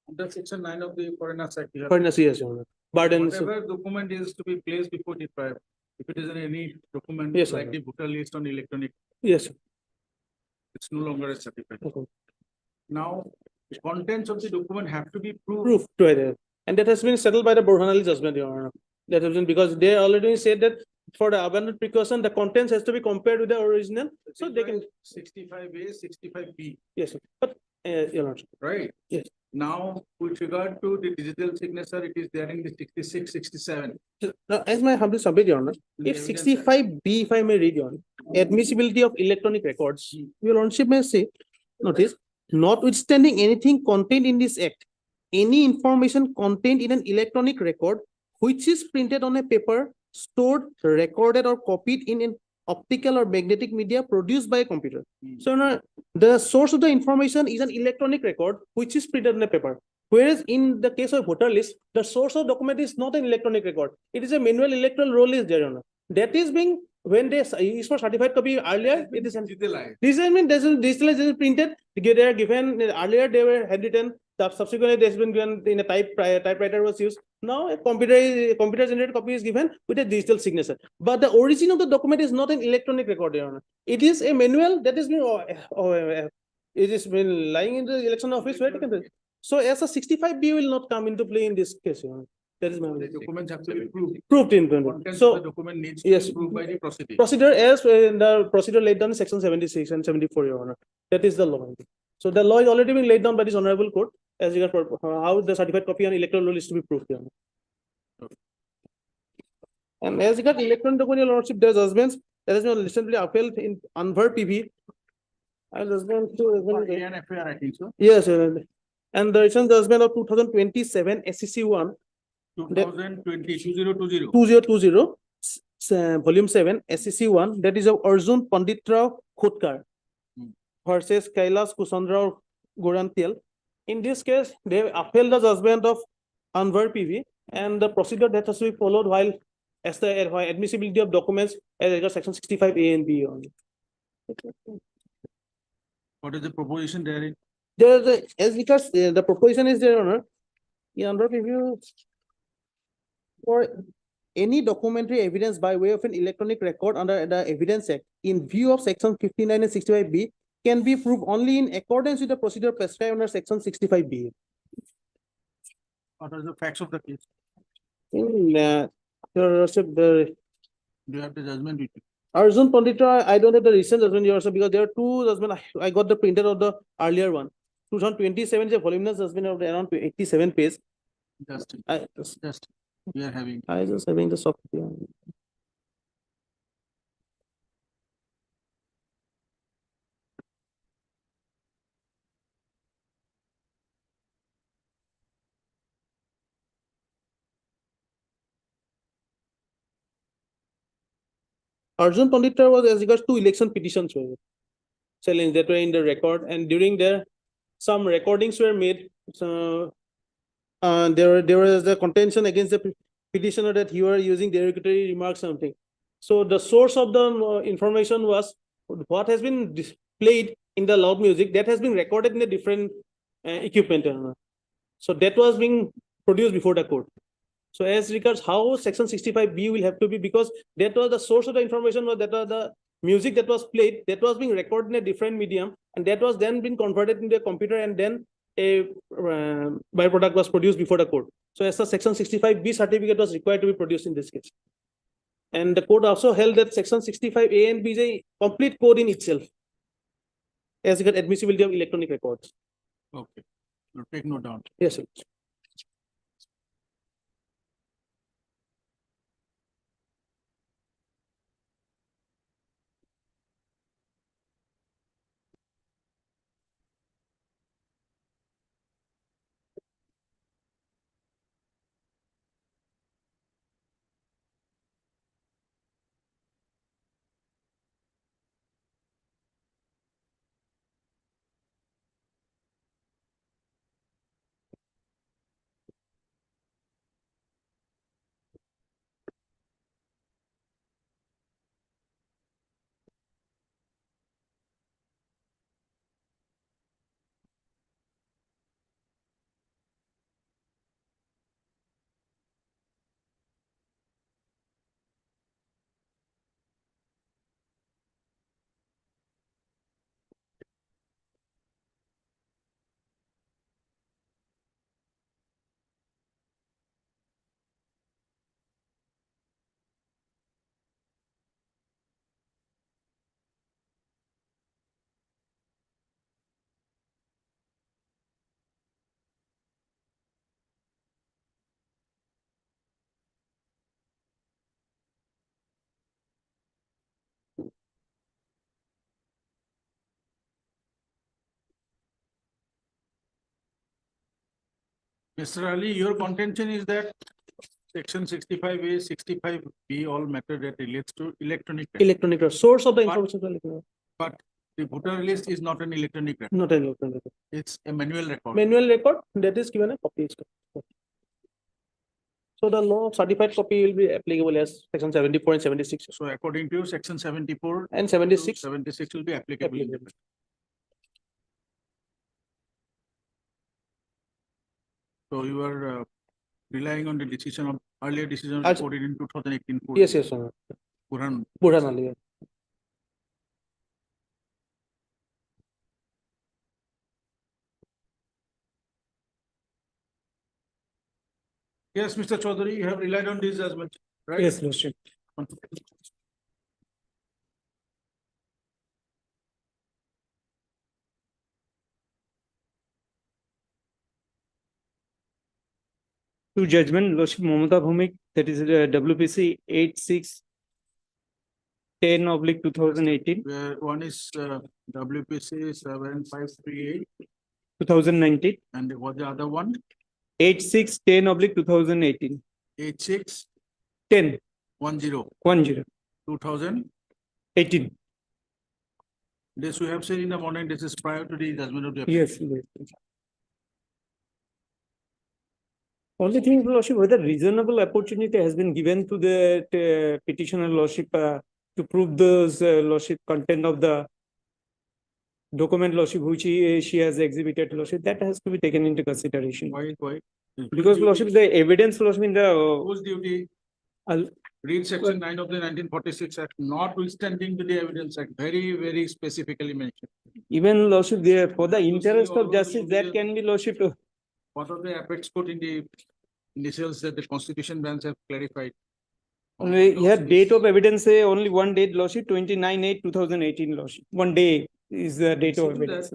[SPEAKER 1] under section 9 of the Foreigners Act. you have-
[SPEAKER 11] Fairness, yes, Your Honor. Burden.
[SPEAKER 1] Whatever document is to be placed before the trial, if it is in any document
[SPEAKER 11] Yes,
[SPEAKER 1] like
[SPEAKER 11] sir.
[SPEAKER 1] the voter list on electronic,
[SPEAKER 11] Yes.
[SPEAKER 1] it's no longer a certificate.
[SPEAKER 11] Okay.
[SPEAKER 1] Now, the contents of the document have to be proved.
[SPEAKER 11] Proof to it. And that has been settled by the Burhan Ali judgment, Your Honor. That has been because they already said that for the abundant precaution, the contents has to be compared with the original. So they can,
[SPEAKER 1] 65A, 65B,
[SPEAKER 11] yes, sir. But, Your Honor.
[SPEAKER 1] right?
[SPEAKER 11] Yes.
[SPEAKER 1] Now, with regard to the digital signature, it is there in the 66, 67.
[SPEAKER 11] Now, as my humble submit, Your Honor,
[SPEAKER 1] The
[SPEAKER 11] if
[SPEAKER 1] evidence
[SPEAKER 11] 65B, if I may read, Your Honor, admissibility of electronic records, Your Lordship may say, notice, notwithstanding anything contained in this act, any information contained in an electronic record which is printed on a paper, stored, recorded, or copied in an optical or magnetic media produced by a computer. So, Your Honor, the source of the information is an electronic record which is printed on a paper. Whereas in the case of voter list, the source of document is not an electronic record. It is a manual electoral roll list, Your Honor. That is being, when they is for certified copy earlier, it is.
[SPEAKER 1] Digitalized.
[SPEAKER 11] This I mean, this is digitalized, printed. They are given earlier. They were handwritten. Subsequently, this has been given in a typewriter was used. Now, a computer generated copy is given with a digital signature. But the origin of the document is not an electronic record, Your Honor. It is a manual that is been. It is been lying in the election office. Where taken place. So, as a 65B will not come into play in this case, Your Honor. That is my.
[SPEAKER 1] The documents have to be proved.
[SPEAKER 11] Proved in.
[SPEAKER 1] Contents of
[SPEAKER 11] So,
[SPEAKER 1] the document needs
[SPEAKER 11] yes.
[SPEAKER 1] to be proved by the proceeding.
[SPEAKER 11] procedure as in the procedure laid down in section 76 and 74, Your Honor. That is the law. So the law is already been laid down by this honorable court as regard how the certified copy on electoral roll is to be proved, Your Honor. And as regard electronic document, Your Lordship, there's judgments that has been recently upheld in Anvar PV. And judgment
[SPEAKER 1] For ANFAR, I think so.
[SPEAKER 11] yes, and the recent judgment of 2027 SEC 1
[SPEAKER 1] 2020, 2020.
[SPEAKER 11] 2020 volume 7 SEC 1, that is of Arjun Panditrao Khotkar versus Kailash Kusandra Gorantiel. In this case, they upheld the judgment of Anvar PV and the procedure that has to be followed while as the admissibility of documents as regards section 65A and B only.
[SPEAKER 1] What is the proposition therein?
[SPEAKER 11] There is a, as regards the proposition is there, Honor. In Anvar PV, for any documentary evidence by way of an electronic record under the Evidence Act in view of section 59 and 65B can be proved only in accordance with the procedure prescribed under section 65B.
[SPEAKER 1] What are the facts of the case?
[SPEAKER 11] In Your Worship,
[SPEAKER 1] Do you have the judgment with you?
[SPEAKER 11] Arjun Panditra, I don't have the recent judgment, Your Worship, because there are two judgments. I got the printed of the earlier one. 2027 is a voluminous judgment of around 87 pages.
[SPEAKER 1] Just, we are having.
[SPEAKER 11] I just having the soft copy. Arjun Panditra was as regards to election petitions were challenged that were in the record, and during there, some recordings were made. So, there was the contention against the petitioner that you are using derogatory remarks something. So the source of the information was what has been displayed in the loud music that has been recorded in a different equipment. So that was being produced before the court. So as regards how section 65B will have to be, because that was the source of the information, was that was the music that was played, that was being recorded in a different medium, and that was then being converted into a computer, and then a byproduct was produced before the court. So as a section 65B certificate was required to be produced in this case. And the court also held that section 65A and B is a complete code in itself as regards admissibility of electronic records.
[SPEAKER 1] Okay, we'll take note down.
[SPEAKER 11] Yes, sir.
[SPEAKER 1] Mr. Ali, your contention is that section 65A, 65B all matter that relates to electronic. record.
[SPEAKER 11] Electronic record, source of the
[SPEAKER 1] But-
[SPEAKER 11] information. is electronic,
[SPEAKER 1] But the voter list is not an electronic record.
[SPEAKER 11] Not an electronic record.
[SPEAKER 1] It's a manual record.
[SPEAKER 11] Manual record that is given a copy. is correct. So the no certified copy will be applicable as section 74 and 76
[SPEAKER 1] So according to you, section 74
[SPEAKER 11] and
[SPEAKER 1] to
[SPEAKER 11] 76.
[SPEAKER 1] 76 will be applicable.
[SPEAKER 11] Applicable.
[SPEAKER 1] So you are relying on the decision of earlier decision
[SPEAKER 11] As-
[SPEAKER 1] recorded in 2018. code.
[SPEAKER 11] Yes, yes, sir.
[SPEAKER 1] Burhan.
[SPEAKER 11] Burhan Ali. Yeah.
[SPEAKER 1] Yes, Mr. Chaudhary, you have relied on this as well, right?
[SPEAKER 3] Yes, Lordship. To judgment, Lordship Mamata Bhumik, that is WPC 8610/2018,
[SPEAKER 1] Where one is WPC 7538
[SPEAKER 3] 2019,
[SPEAKER 1] and what the other one?
[SPEAKER 3] 8610/2018,
[SPEAKER 1] 8610
[SPEAKER 3] 10,
[SPEAKER 1] 2018.
[SPEAKER 3] 18.
[SPEAKER 1] This we have said in the morning, this is prior to the judgment of the. appeal.
[SPEAKER 3] Yes, yes. Only thing, Lordship, whether reasonable opportunity has been given to the petitioner, Lordship, to prove those Lordship content of the document, Lordship, which she has exhibited, Lordship, that has to be taken into consideration.
[SPEAKER 1] Why?
[SPEAKER 3] Because, Lordship, the evidence, Lordship, in the
[SPEAKER 1] Whose duty?
[SPEAKER 3] I'll-
[SPEAKER 1] Read section 9 of the 1946 Act, notwithstanding to the evidence act, very, very specifically mentioned.
[SPEAKER 3] even Lordship, there for the
[SPEAKER 1] You see
[SPEAKER 3] interest
[SPEAKER 1] all
[SPEAKER 3] of
[SPEAKER 1] those
[SPEAKER 3] justice, that
[SPEAKER 1] provisions.
[SPEAKER 3] can be, Lordship,
[SPEAKER 1] What are the apex put in the initials that the constitution branch have clarified?
[SPEAKER 3] here date of evidence, say only one date, Lordship, 29/8/2018, Lordship. One day is the date of
[SPEAKER 1] See to that.
[SPEAKER 3] evidence.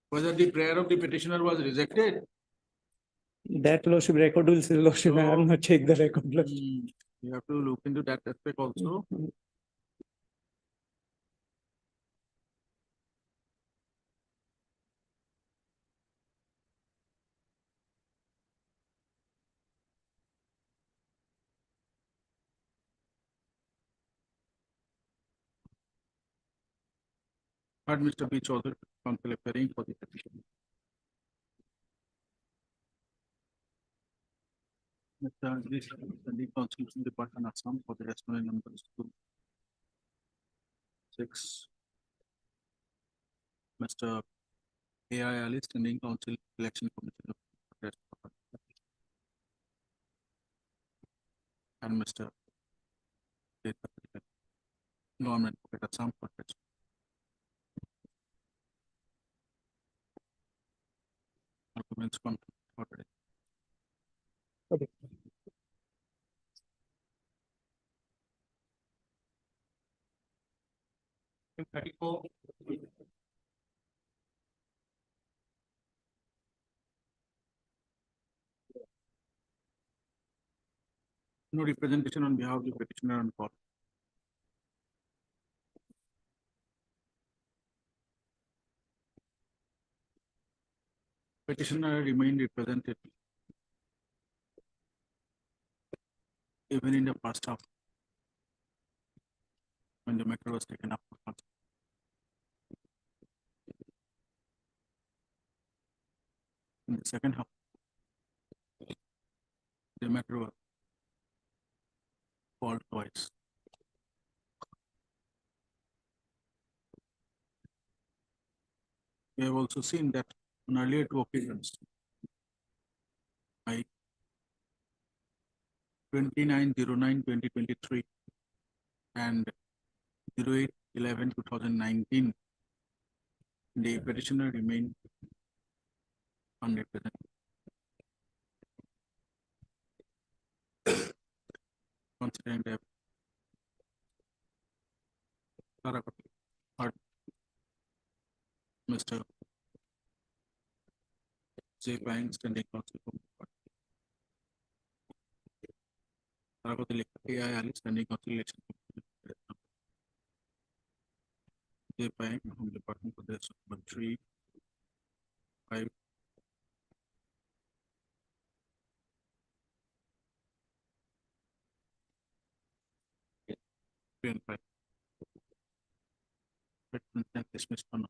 [SPEAKER 1] Whether the prayer of the petitioner was rejected.
[SPEAKER 3] That Lordship record will say, Lordship, I have
[SPEAKER 1] So-
[SPEAKER 3] not checked the record, Lordship.
[SPEAKER 1] You have to look into that aspect also. Had Mr. B. Chaudhary, counsel appearing for the petition. Mr. This, the Constitution Department Assam for the respondent numbers 2, 6. Mr. A.I. Ali, standing counsel, election commission. of West Bengal. And Mr. Government of Assam for that. Arguments come for today.
[SPEAKER 3] Okay.
[SPEAKER 1] No representation on behalf of the petitioner on call. Petitioner remained represented even in the first half when the matter was taken up for consideration. In the second half, the matter was called twice. We have also seen that on earlier two occasions, by 29/09/2023 and 08/11/2019, the petitioner remained unrepresented. Considering that Tarakoti heard Mr. J. Pang, standing counsel for Tarakoti A.I. Ali, standing counsel election. J. Pang, Home Department for the number 3, Five. Three and five. Dismissed or not.